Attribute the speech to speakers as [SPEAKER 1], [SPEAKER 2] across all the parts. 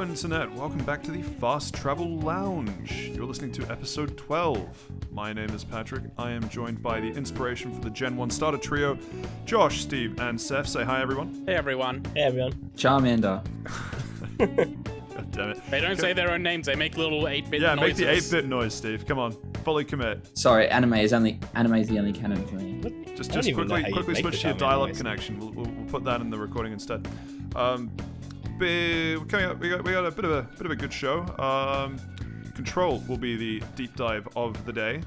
[SPEAKER 1] Internet, welcome back to the Fast Travel Lounge. You're listening to episode 12. My name is Patrick. I am joined by the inspiration for the Gen 1 starter trio, Josh, Steve, and Saif. Say hi, everyone.
[SPEAKER 2] Hey, everyone.
[SPEAKER 3] Hey, everyone.
[SPEAKER 4] Charmander.
[SPEAKER 1] God damn it.
[SPEAKER 2] They don't say their own names, they make little 8-bit noises.
[SPEAKER 1] Yeah, make the 8-bit noise, Steve. Come on, fully commit.
[SPEAKER 4] Sorry, anime is the only canon for me.
[SPEAKER 1] Just quickly
[SPEAKER 3] quickly
[SPEAKER 1] switch to your dial-up connection. We'll put that in the recording instead. Coming up, we got a bit of a good show. Control will be the deep dive of the day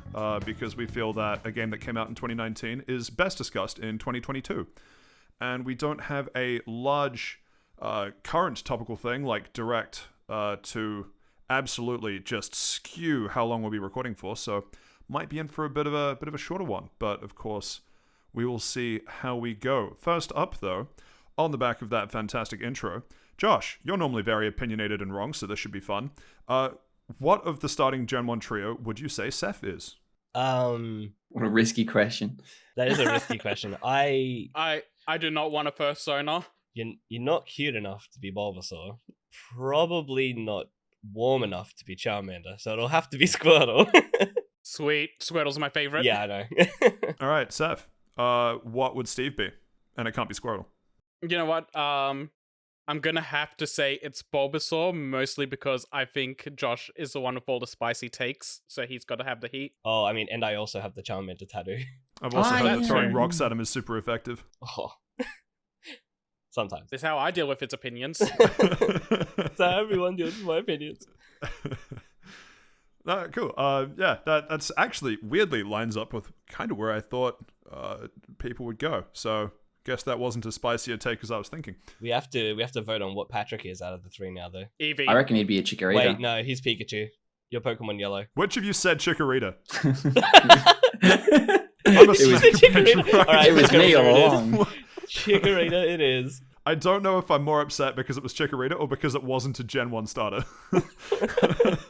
[SPEAKER 1] because we feel that a game that came out in 2019 is best discussed in 2022, and we don't have a large current topical thing like direct to absolutely just skew how long we'll be recording for. So might be in for a bit of a shorter one, but of course we will see how we go. First up, though, on the back of that fantastic intro. Josh, you're normally very opinionated and wrong, so this should be fun. What of the starting Gen 1 trio would you say Saif is?
[SPEAKER 4] What a risky question.
[SPEAKER 3] That is a risky question.
[SPEAKER 2] I do not want a persona.
[SPEAKER 3] You're not cute enough to be Bulbasaur. Probably not warm enough to be Charmander, so it'll have to be Squirtle.
[SPEAKER 2] Sweet. Squirtle's my favorite.
[SPEAKER 3] Yeah, I know.
[SPEAKER 1] All right, Saif. What would Steve be? And it can't be Squirtle.
[SPEAKER 2] You know what? I'm gonna have to say it's Bulbasaur, mostly because I think Josh is the one with all the spicy takes, so he's got to have the heat.
[SPEAKER 3] Oh, I mean, and I also have the Charmander tattoo.
[SPEAKER 1] I've also heard that throwing
[SPEAKER 2] true.
[SPEAKER 1] rocks at him is super effective.
[SPEAKER 3] Oh. Sometimes.
[SPEAKER 2] This is how I deal with its opinions.
[SPEAKER 3] That's how everyone deals with my opinions.
[SPEAKER 1] Cool. Yeah, that's actually weirdly lines up with kind of where I thought people would go. So guess that wasn't as spicy a take as I was thinking.
[SPEAKER 3] We have to vote on what Patrick is out of the three now, though.
[SPEAKER 2] Eevee.
[SPEAKER 4] I reckon he'd be a Chikorita.
[SPEAKER 3] Wait, no, he's Pikachu. You're Pokemon Yellow.
[SPEAKER 1] Which of you said Chikorita?
[SPEAKER 3] Alright,
[SPEAKER 4] It was me all
[SPEAKER 3] Chikorita it is.
[SPEAKER 4] along.
[SPEAKER 3] Chikorita it is.
[SPEAKER 1] I don't know if I'm more upset because it was Chikorita or because it wasn't a Gen 1 starter.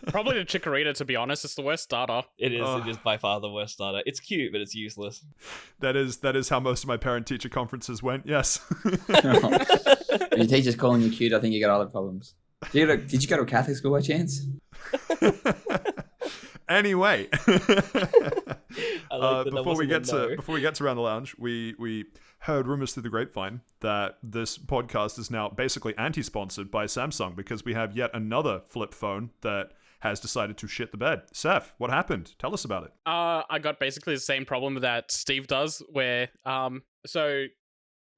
[SPEAKER 2] Probably the Chikorita, to be honest. It's the worst starter.
[SPEAKER 3] It is by far the worst starter. It's cute, but it's useless.
[SPEAKER 1] That is how most of my parent-teacher conferences went, yes.
[SPEAKER 4] If your teacher's calling you cute, I think you got other problems. Did you go to a Catholic school by chance?
[SPEAKER 1] Anyway,
[SPEAKER 3] That
[SPEAKER 1] before we
[SPEAKER 3] wasn't a
[SPEAKER 1] get to Around the Lounge, we heard rumors through the grapevine that this podcast is now basically anti-sponsored by Samsung because we have yet another flip phone that has decided to shit the bed. Saif, what happened? Tell us about it.
[SPEAKER 2] I got basically the same problem that Steve does, where so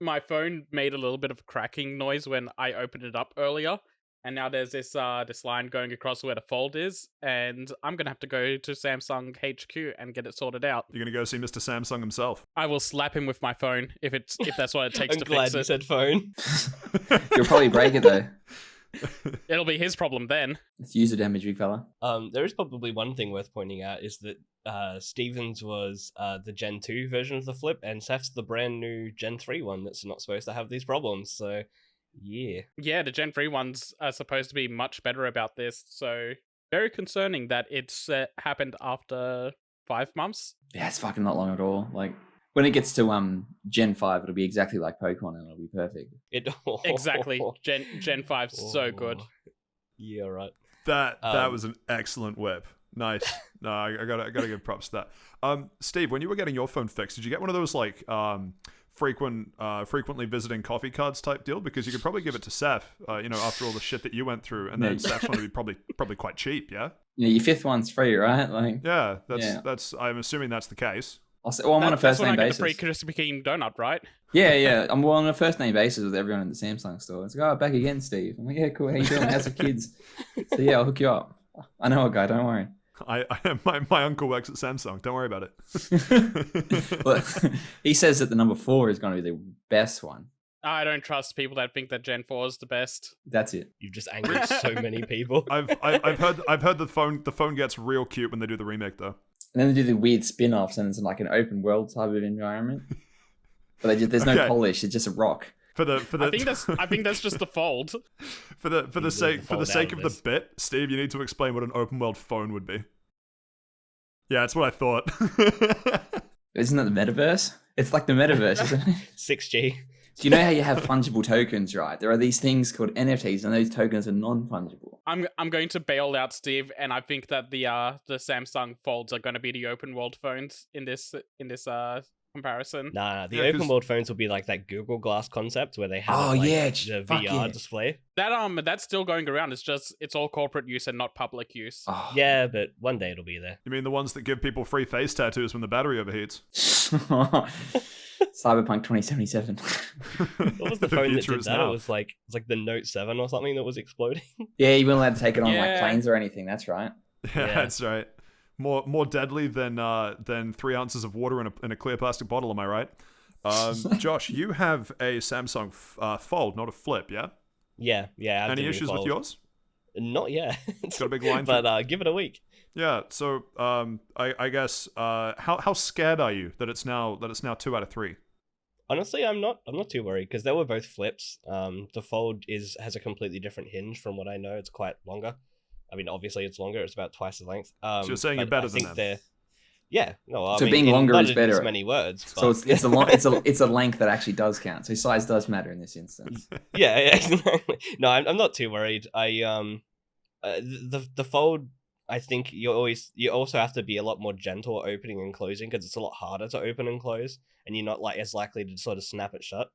[SPEAKER 2] my phone made a little bit of a cracking noise when I opened it up earlier. And now there's this line going across where the fold is, and I'm gonna have to go to Samsung HQ and get it sorted out.
[SPEAKER 1] You're gonna go see Mr. Samsung himself.
[SPEAKER 2] I will slap him with my phone if that's what it takes
[SPEAKER 3] I'm
[SPEAKER 2] to
[SPEAKER 3] glad
[SPEAKER 2] fix
[SPEAKER 3] you
[SPEAKER 2] it.
[SPEAKER 3] said phone.
[SPEAKER 4] You'll probably break it though.
[SPEAKER 2] It'll be his problem then.
[SPEAKER 4] It's user damage, big fella.
[SPEAKER 3] There is probably one thing worth pointing out is that Stevens was the Gen 2 version of the Flip, and Seth's the brand new Gen 3 one that's not supposed to have these problems, so yeah.
[SPEAKER 2] Yeah, the Gen 3 ones are supposed to be much better about this, so very concerning that it's happened after 5 months.
[SPEAKER 4] Yeah, it's fucking not long at all. Like when it gets to Gen 5, it'll be exactly like Pokemon and it'll be perfect.
[SPEAKER 2] Exactly. Gen 5's so good.
[SPEAKER 3] Yeah, right.
[SPEAKER 1] That was an excellent whip. Nice. No, I gotta give props to that. Steve, when you were getting your phone fixed, did you get one of those like frequently visiting coffee cards type deal? Because you could probably give it to Saif, after all the shit that you went through, and then Saf's one would be probably quite cheap, yeah?
[SPEAKER 4] Yeah, your 5th one's free, right? Like
[SPEAKER 1] Yeah, that's I'm assuming that's the case.
[SPEAKER 4] I'm on a first name basis.
[SPEAKER 2] That's when I get the free Krispy Kreme donut, right?
[SPEAKER 4] Yeah. I'm on a first name basis with everyone in the Samsung store. It's like, back again, Steve. I'm like, yeah, cool. How you doing? How's the kids? So yeah, I'll hook you up. I know a guy. Don't worry.
[SPEAKER 1] My uncle works at Samsung. Don't worry about it.
[SPEAKER 4] Look, he says that the number 4 is going to be the best one.
[SPEAKER 2] I don't trust people that think that Gen 4 is the best.
[SPEAKER 4] That's it.
[SPEAKER 3] You've just angered so many people.
[SPEAKER 1] I've heard the phone gets real cute when they do the remake though.
[SPEAKER 4] And then they do the weird spin-offs, and it's like an open world type of environment. But there's no polish; it's just a rock.
[SPEAKER 2] I think that's just the fold.
[SPEAKER 1] For the sake of the bit, Steve, you need to explain what an open world phone would be. Yeah, that's what I thought.
[SPEAKER 4] Isn't that the metaverse? It's like the metaverse, isn't it?
[SPEAKER 3] 6G.
[SPEAKER 4] So you know how you have fungible tokens, right? There are these things called NFTs, and those tokens are non-fungible.
[SPEAKER 2] I'm going to bail out Steve, and I think that the Samsung Folds are going to be the open world phones in this comparison.
[SPEAKER 3] Nah, the
[SPEAKER 1] Yeah,
[SPEAKER 3] open
[SPEAKER 1] 'cause-
[SPEAKER 3] world phones will be like that Google Glass concept where they have
[SPEAKER 4] Oh,
[SPEAKER 3] it, like,
[SPEAKER 4] yeah,
[SPEAKER 3] the
[SPEAKER 4] fuck
[SPEAKER 3] VR
[SPEAKER 4] yeah.
[SPEAKER 3] display.
[SPEAKER 2] That's still going around. It's all corporate use and not public use.
[SPEAKER 4] Oh.
[SPEAKER 3] Yeah, but one day it'll be there.
[SPEAKER 1] You mean the ones that give people free face tattoos when the battery overheats?
[SPEAKER 4] Cyberpunk 2077.
[SPEAKER 3] What was the phone that did that? It was like the Note 7 or something that was exploding.
[SPEAKER 4] Yeah, you weren't allowed to take it on like
[SPEAKER 2] Yeah.
[SPEAKER 4] planes or anything. That's right.
[SPEAKER 1] Yeah,
[SPEAKER 3] Yeah.
[SPEAKER 1] that's right. More deadly than 3 ounces of water in a clear plastic bottle. Am I right? Josh, you have a Samsung Fold, not a Flip, yeah?
[SPEAKER 3] Yeah. I have
[SPEAKER 1] Any
[SPEAKER 3] the new
[SPEAKER 1] issues with
[SPEAKER 3] Fold.
[SPEAKER 1] yours?
[SPEAKER 3] Not yet.
[SPEAKER 1] It's got a big line. through-
[SPEAKER 3] But give it a week.
[SPEAKER 1] Yeah. So I guess how scared are you that it's now 2 out of 3?
[SPEAKER 3] Honestly, I'm not too worried because they were both flips. The Fold has a completely different hinge from what I know. It's quite longer. I mean, obviously it's longer. It's about twice the length.
[SPEAKER 1] So you're saying you're
[SPEAKER 3] but
[SPEAKER 1] better
[SPEAKER 3] I
[SPEAKER 1] than
[SPEAKER 3] think
[SPEAKER 1] them?
[SPEAKER 3] Yeah, no. I
[SPEAKER 4] So
[SPEAKER 3] mean,
[SPEAKER 4] being
[SPEAKER 3] in
[SPEAKER 4] longer
[SPEAKER 3] not
[SPEAKER 4] is
[SPEAKER 3] in
[SPEAKER 4] better.
[SPEAKER 3] As many words.
[SPEAKER 4] So
[SPEAKER 3] but-
[SPEAKER 4] it's a length that actually does count. So size does matter in this instance.
[SPEAKER 3] yeah, exactly. No, I'm not too worried. The Fold, I think you also have to be a lot more gentle opening and closing because it's a lot harder to open and close, and you're not like as likely to sort of snap it shut.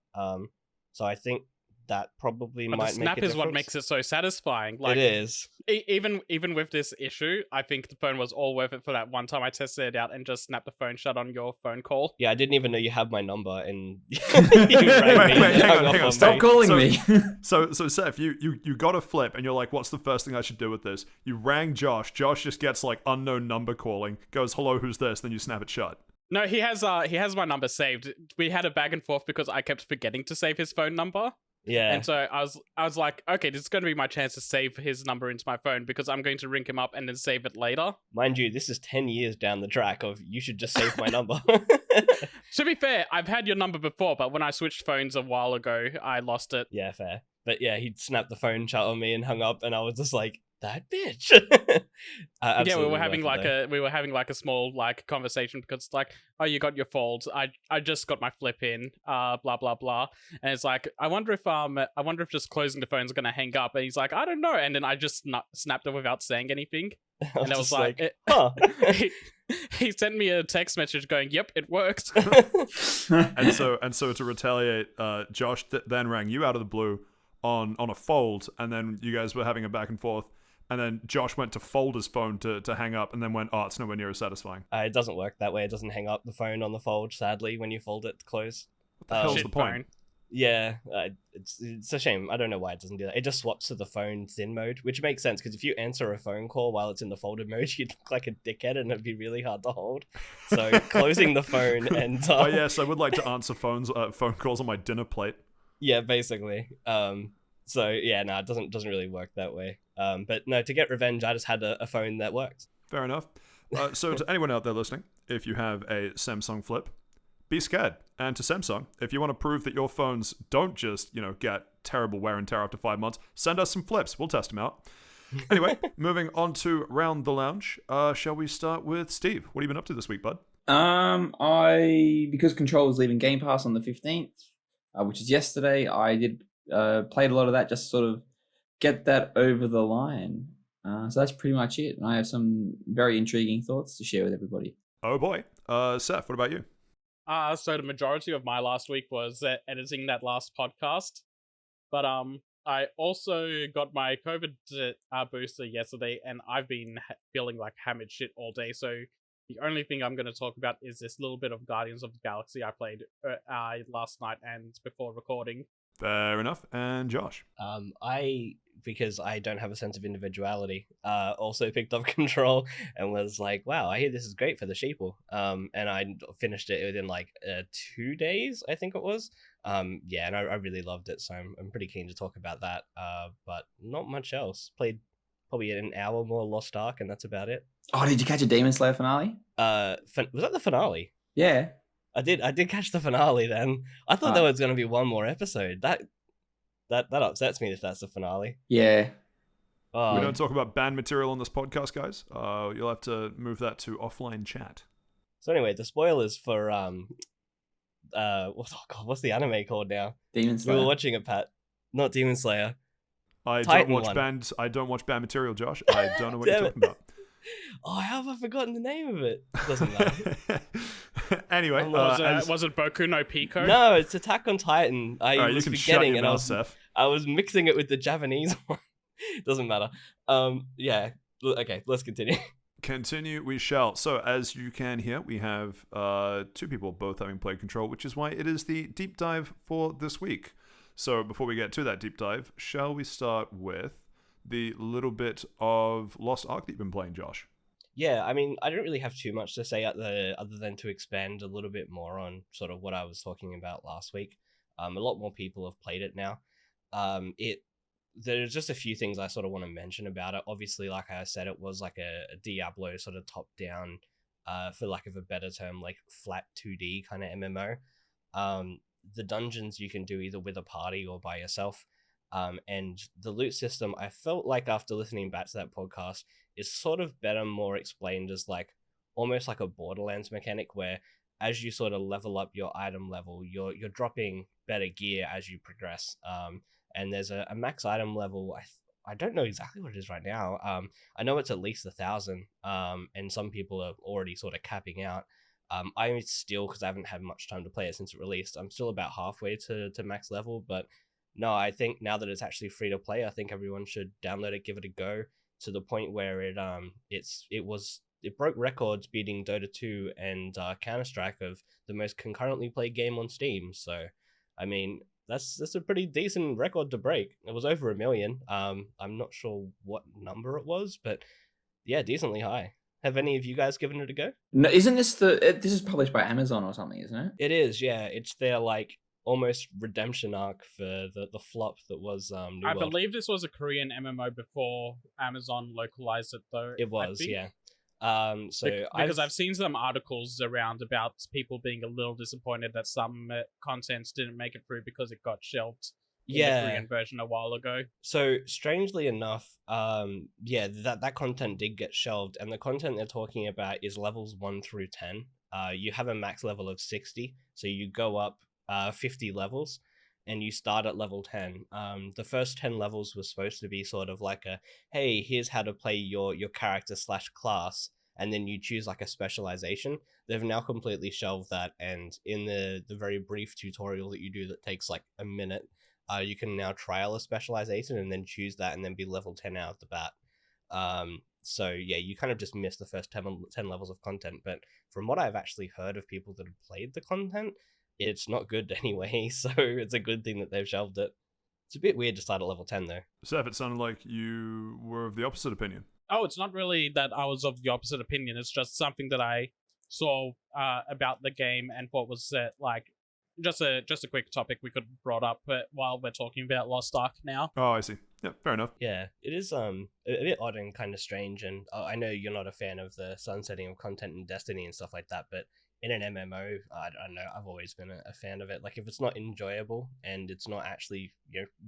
[SPEAKER 3] So I think that probably
[SPEAKER 2] But
[SPEAKER 3] might
[SPEAKER 2] the snap
[SPEAKER 3] make a
[SPEAKER 2] is what
[SPEAKER 3] difference.
[SPEAKER 2] makes it so satisfying. Like,
[SPEAKER 3] It is.
[SPEAKER 2] even with this issue, I think the phone was all worth it for that one time I tested it out and just snapped the phone shut on your phone call.
[SPEAKER 3] Yeah, I didn't even know you had my number, and you
[SPEAKER 1] Wait,
[SPEAKER 3] rang me. and
[SPEAKER 1] hang
[SPEAKER 3] hung
[SPEAKER 1] on,
[SPEAKER 3] up
[SPEAKER 1] hang on,
[SPEAKER 3] me.
[SPEAKER 4] Stop calling
[SPEAKER 1] So-
[SPEAKER 4] me.
[SPEAKER 1] So Seth, you got a Flip, and you're like, what's the first thing I should do with this? You rang Josh. Josh just gets like unknown number calling, goes, hello, who's this? Then you snap it shut.
[SPEAKER 2] No, he has my number saved. We had a back and forth because I kept forgetting to save his phone number.
[SPEAKER 3] Yeah.
[SPEAKER 2] And so I was like, okay, this is going to be my chance to save his number into my phone because I'm going to ring him up and then save it later.
[SPEAKER 3] Mind you, this is 10 years down the track of you should just save my number.
[SPEAKER 2] To be fair, I've had your number before, but when I switched phones a while ago, I lost it.
[SPEAKER 3] Yeah, fair. But yeah, he snapped the phone shut on me and hung up, and I was just like, that bitch.
[SPEAKER 2] Yeah, we were having like a small like conversation because it's like, oh, you got your Folds. I just got my Flip in. Blah blah blah. And it's like, I wonder if just closing the phone is gonna hang up. And he's like, I don't know. And then I just snapped it without saying anything. And I was like,
[SPEAKER 3] huh.
[SPEAKER 2] he sent me a text message going, "Yep, it worked."
[SPEAKER 1] And so to retaliate, Josh then rang you out of the blue on a Fold, and then you guys were having a back and forth. And then Josh went to fold his phone to hang up, and then went, oh, it's nowhere near as satisfying.
[SPEAKER 3] It doesn't work that way. It doesn't hang up the phone on the Fold, sadly, when you fold it to close.
[SPEAKER 1] What the hell's
[SPEAKER 2] Shit
[SPEAKER 1] the point?
[SPEAKER 2] phone.
[SPEAKER 3] Yeah, it's a shame. I don't know why it doesn't do that. It just swaps to the phone thin mode, which makes sense because if you answer a phone call while it's in the folded mode, you'd look like a dickhead and it'd be really hard to hold. So closing the phone and
[SPEAKER 1] Oh yes, I would like to answer phone calls on my dinner plate.
[SPEAKER 3] yeah, basically. So yeah, no, it doesn't really work that way. But no, to get revenge, I just had a phone that worked.
[SPEAKER 1] Fair enough. So to anyone out there listening, if you have a Samsung Flip, be scared. And to Samsung, if you want to prove that your phones don't just, get terrible wear and tear after 5 months, send us some flips. We'll test them out. Anyway, moving on to Round the Lounge. Shall we start with Steve? What have you been up to this week, bud?
[SPEAKER 4] Because Control is leaving Game Pass on the 15th, which is yesterday, I did played a lot of that just to sort of get that over the line. So that's pretty much it. And I have some very intriguing thoughts to share with everybody.
[SPEAKER 1] Oh boy. Seth, what about you?
[SPEAKER 2] So the majority of my last week was editing that last podcast, but I also got my COVID booster yesterday, and I've been feeling like hammered shit all day. So the only thing I'm going to talk about is this little bit of Guardians of the Galaxy I played last night and before recording.
[SPEAKER 1] Fair enough. And Josh?
[SPEAKER 3] Because I don't have a sense of individuality, also picked up Control and was like, wow, I hear this is great for the sheeple. And I finished it within like 2 days, I think it was. Yeah, and I really loved it, so I'm pretty keen to talk about that. But not much else. Played probably an hour more Lost Ark, and that's about it.
[SPEAKER 4] Oh, did you catch a Demon Slayer finale?
[SPEAKER 3] Was that the finale?
[SPEAKER 4] Yeah.
[SPEAKER 3] I did catch the finale then. I thought there was going to be one more episode. That upsets me if that's the finale.
[SPEAKER 4] Yeah.
[SPEAKER 3] Oh,
[SPEAKER 1] We don't talk about banned material on this podcast, guys. You'll have to move that to offline chat.
[SPEAKER 3] So anyway, the spoilers for what's the anime called now?
[SPEAKER 4] Demon
[SPEAKER 3] We
[SPEAKER 4] Slayer.
[SPEAKER 3] were watching it, Pat. Not Demon Slayer.
[SPEAKER 1] I
[SPEAKER 3] Titan
[SPEAKER 1] don't watch
[SPEAKER 3] one.
[SPEAKER 1] band. I don't watch band material, Josh. I don't know what you're
[SPEAKER 3] Damn
[SPEAKER 1] talking
[SPEAKER 3] it.
[SPEAKER 1] about.
[SPEAKER 3] Oh, how have I forgotten the name of it? Doesn't matter.
[SPEAKER 1] Anyway,
[SPEAKER 2] Was it Boku no Pico?
[SPEAKER 3] No, it's Attack on Titan. I
[SPEAKER 1] all right, you
[SPEAKER 3] was
[SPEAKER 1] can shut
[SPEAKER 3] forgetting,
[SPEAKER 1] your
[SPEAKER 3] and
[SPEAKER 1] mouth, Seth.
[SPEAKER 3] I was mixing it with the Japanese one. Doesn't matter. Yeah. Okay, let's continue.
[SPEAKER 1] Continue, we shall. So, as you can hear, we have two people both having played Control, which is why it is the deep dive for this week. So, before we get to that deep dive, shall we start with the little bit of Lost Ark that you've been playing, Josh?
[SPEAKER 3] Yeah, I mean, I don't really have too much to say other than to expand a little bit more on sort of what I was talking about last week. A lot more people have played it now. There's just a few things I sort of want to mention about it. Obviously, like I said, it was like a Diablo sort of top-down, for lack of a better term, like flat 2D kind of MMO. The dungeons you can do either with a party or by yourself. And the loot system, I felt like after listening back to that podcast, is sort of better, more explained as like almost like a Borderlands mechanic where as you sort of level up your item level, you're dropping better gear as you progress. And there's a max item level. I don't know exactly what it is right now. I know it's at least 1,000. And some people are already sort of capping out. I'm still, because I haven't had much time to play it since it released, I'm still about halfway to max level. But no, I think now that it's actually free to play, I think everyone should download it, give it a go, to the point where it broke records, beating Dota 2 and Counter-Strike of the most concurrently played game on Steam. So, I mean, that's a pretty decent record to break. It was over 1 million. I'm not sure what number it was, but yeah, decently high. Have any of you guys given it a go?
[SPEAKER 4] No, isn't this this is published by Amazon or something, isn't it?
[SPEAKER 3] It is, yeah. It's their like almost redemption arc for the flop that was New
[SPEAKER 2] I
[SPEAKER 3] World.
[SPEAKER 2] believe this was a Korean MMO before Amazon localized it, though.
[SPEAKER 3] It was,
[SPEAKER 2] I think.
[SPEAKER 3] yeah.
[SPEAKER 2] Because I've seen some articles around about people being a little disappointed that some contents didn't make it through because it got shelved in the Korean version a while ago.
[SPEAKER 3] So strangely enough, that content did get shelved, and the content they're talking about is levels 1 through 10. You have a max level of 60, so you go up 50 levels, and you start at level 10. The first 10 levels was supposed to be sort of like a, hey, here's how to play your character / class, and then you choose like a specialization. They've now completely shelved that, and in the very brief tutorial that you do that takes like a minute, you can now trial a specialization and then choose that and then be level 10 out of the bat. So yeah, you kind of just miss the first 10 levels of content, but from what I've actually heard of people that have played the content, it's not good anyway, so it's a good thing that they've shelved it. It's a bit weird to start at level 10 though.
[SPEAKER 1] Seth, it sounded like you were of the opposite opinion.
[SPEAKER 2] Oh, it's not really that I was of the opposite opinion. It's just something that I saw about the game and what was like just a quick topic we could have brought up while we're talking about Lost Ark now.
[SPEAKER 1] Oh, I see. Yeah, fair enough.
[SPEAKER 3] Yeah, it is a bit odd and kind of strange, and I know you're not a fan of the sunsetting of content in Destiny and stuff like that, but in an MMO, I don't know, I've always been a fan of it. Like, if it's not enjoyable and it's not actually,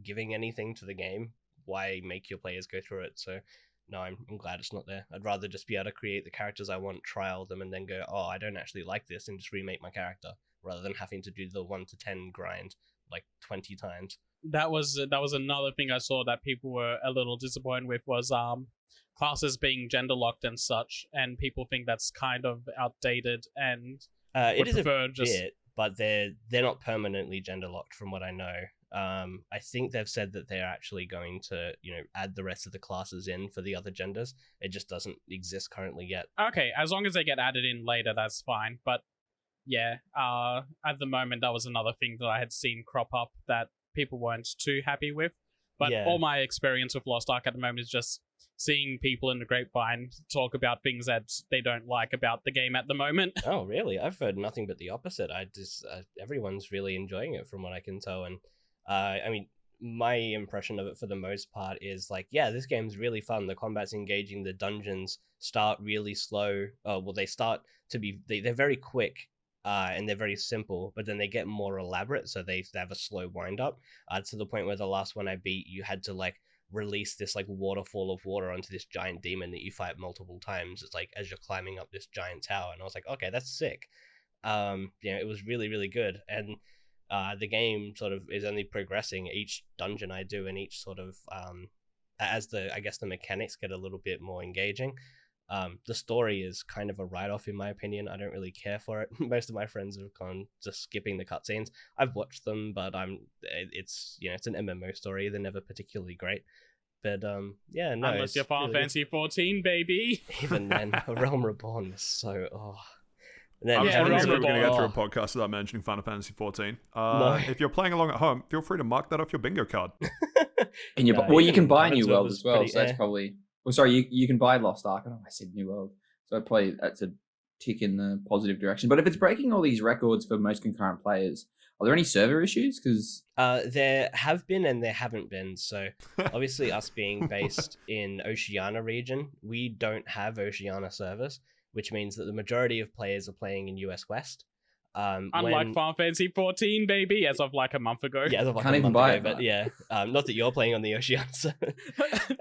[SPEAKER 3] giving anything to the game, why make your players go through it? So no, I'm glad it's not there. I'd rather just be able to create the characters I want, trial them, and then go, oh, I don't actually like this, and just remake my character, rather than having to do the 1 to 10 grind like 20 times.
[SPEAKER 2] That was another thing I saw that people were a little disappointed with, was classes being gender locked and such, and people think that's kind of outdated, and
[SPEAKER 3] it is a bit, but they're not permanently gender locked from what I know. I think they've said that they're actually going to, add the rest of the classes in for the other genders. It just doesn't exist currently yet.
[SPEAKER 2] Okay, as long as they get added in later, that's fine. But yeah, at the moment, that was another thing that I had seen crop up that people weren't too happy with. But all my experience with Lost Ark at the moment is just seeing people in the grapevine talk about things that they don't like about the game at the moment.
[SPEAKER 3] Oh, really? I've heard nothing but the opposite. Everyone's really enjoying it from what I can tell. And I mean, my impression of it for the most part is like, yeah, this game's really fun. The combat's engaging. The dungeons start really slow. They start to be, they're very quick. And they're very simple, but then they get more elaborate, so they have a slow wind up, to the point where the last one I beat, you had to like release this like waterfall of water onto this giant demon that you fight multiple times. It's like as you're climbing up this giant tower, and I was like, okay, that's sick. It was really, really good. And the game sort of is only progressing each dungeon I do, and each sort of as the mechanics get a little bit more engaging. The story is kind of a write-off in my opinion. I don't really care for it. Most of my friends have gone just skipping the cutscenes. I've watched them, but it's an MMO story. They're never particularly great. But
[SPEAKER 2] unless you're Final Fantasy 14, baby.
[SPEAKER 3] Even then, A Realm Reborn was so And then
[SPEAKER 1] I was
[SPEAKER 2] Yeah,
[SPEAKER 1] wondering if we
[SPEAKER 2] Realm
[SPEAKER 1] were going to get through a
[SPEAKER 3] Reborn-
[SPEAKER 1] podcast without mentioning Final Fantasy 14.
[SPEAKER 3] No.
[SPEAKER 1] If you're playing along at home, feel free to mark that off your bingo card.
[SPEAKER 4] And
[SPEAKER 3] No,
[SPEAKER 4] you can buy
[SPEAKER 3] Heaven's
[SPEAKER 4] New
[SPEAKER 3] Web
[SPEAKER 4] World
[SPEAKER 3] was
[SPEAKER 4] as well,
[SPEAKER 3] pretty-
[SPEAKER 4] so that's probably. Well, sorry, you can buy Lost Ark. I don't know, I said New World, so probably that's a tick in the positive direction. But if it's breaking all these records for most concurrent players, are there any server issues? Because
[SPEAKER 3] There have been and there haven't been. So obviously, us being based in Oceania region, we don't have Oceania servers, which means that the majority of players are playing in US West.
[SPEAKER 2] Unlike Final Fantasy 14, baby, as of like a month ago.
[SPEAKER 3] Yeah, as of like
[SPEAKER 4] Can't
[SPEAKER 3] a
[SPEAKER 4] even
[SPEAKER 3] month
[SPEAKER 4] buy
[SPEAKER 3] ago,
[SPEAKER 4] it,
[SPEAKER 3] but yeah, not that you're playing on the Oceania server.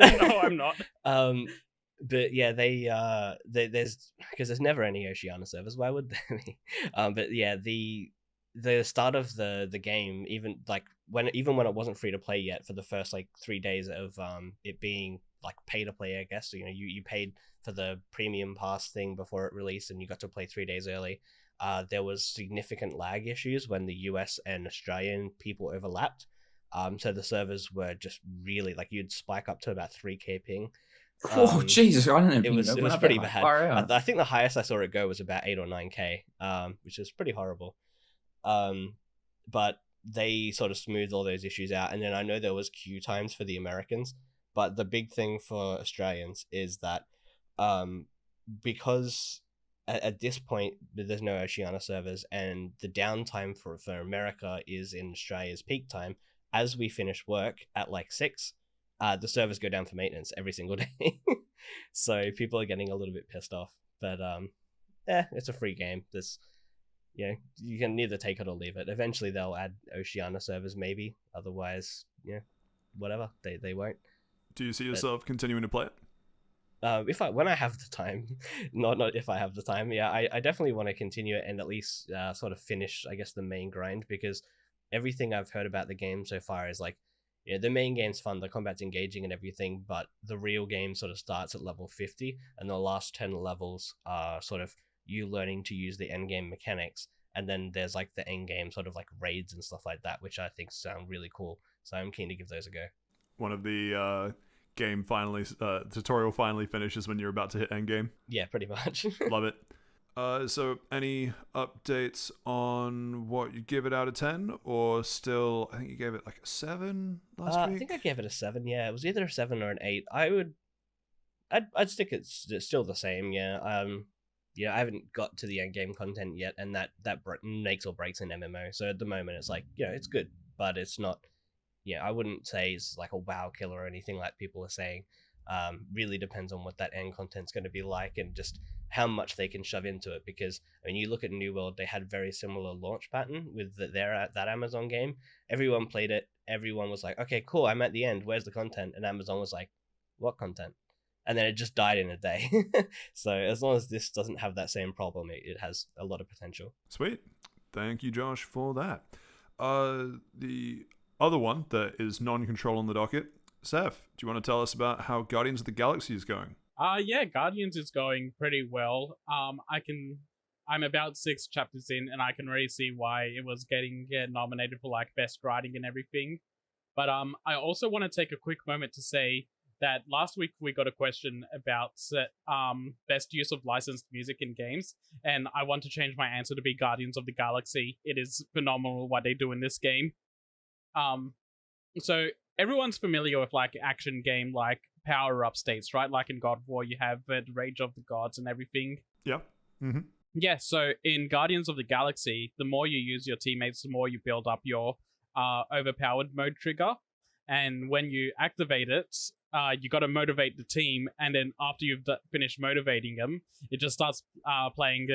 [SPEAKER 2] No, I'm not.
[SPEAKER 3] But yeah, there's because there's never any Oceania servers. Why would there be? But yeah, the start of the game, even when it wasn't free to play yet, for the first like 3 days of it being like pay to play, I guess. So, you paid for the premium pass thing before it released, and you got to play 3 days early. There was significant lag issues when the US and Australian people overlapped. So the servers were just really you'd spike up to about 3K ping.
[SPEAKER 4] Jesus, I don't know.
[SPEAKER 3] It was pretty bad. I think the highest I saw it go was about 8 or 9K, which is pretty horrible. But they sort of smoothed all those issues out, and then I know there was queue times for the Americans, but the big thing for Australians is that because at this point there's no Oceania servers, and the downtime for America is in Australia's peak time. As we finish work at 6, the servers go down for maintenance every single day. So people are getting a little bit pissed off, but it's a free game. You can neither take it or leave it. Eventually they'll add Oceania servers, maybe. Otherwise, whatever, they won't.
[SPEAKER 1] Do you see yourself continuing to play it?
[SPEAKER 3] When I have the time, not if I have the time. Yeah, I definitely want to continue it and at least sort of finish, I guess, the main grind, because everything I've heard about the game so far is the main game's fun, the combat's engaging and everything, but the real game sort of starts at level 50, and the last 10 levels are sort of you learning to use the end game mechanics, and then there's the end game sort of raids and stuff like that, which I think sound really cool. So I'm keen to give those a go.
[SPEAKER 1] One of the game tutorial finally finishes when you're about to hit endgame.
[SPEAKER 3] Yeah, pretty much.
[SPEAKER 1] Love it. So any updates on what you give it out of 10, or still? I think you gave it a 7 last week.
[SPEAKER 3] I think I gave it a 7. Yeah, it was either a 7 or an 8. I'd stick it's still the same. Yeah. I haven't got to the end game content yet, and that makes or breaks an MMO. So at the moment, it's it's good, but it's not. I wouldn't say it's a wow killer or anything like people are saying. Really depends on what that end content's going to be like, and just how much they can shove into it. Because you look at New World, they had very similar launch pattern with that Amazon game. Everyone played it. Everyone was like, okay, cool, I'm at the end. Where's the content? And Amazon was like, what content? And then it just died in a day. So as long as this doesn't have that same problem, it has a lot of potential.
[SPEAKER 1] Sweet. Thank you, Josh, for that. The other one that is non-control on the docket, Saif, do you want to tell us about how Guardians of the Galaxy is going?
[SPEAKER 2] Yeah, Guardians is going pretty well. I'm about 6 chapters in, and I can really see why it was getting nominated for best writing and everything. But I also want to take a quick moment to say that last week we got a question about best use of licensed music in games, and I want to change my answer to be Guardians of the Galaxy. It is phenomenal what they do in this game. So everyone's familiar with action game power-up states, right? Like in God of War, you have the Rage of the Gods and everything.
[SPEAKER 1] Yeah. Mm-hmm.
[SPEAKER 2] Yeah, so in Guardians of the Galaxy, the more you use your teammates, the more you build up your overpowered mode trigger. And when you activate it, you got to motivate the team, and then after you've finished motivating them, it just starts playing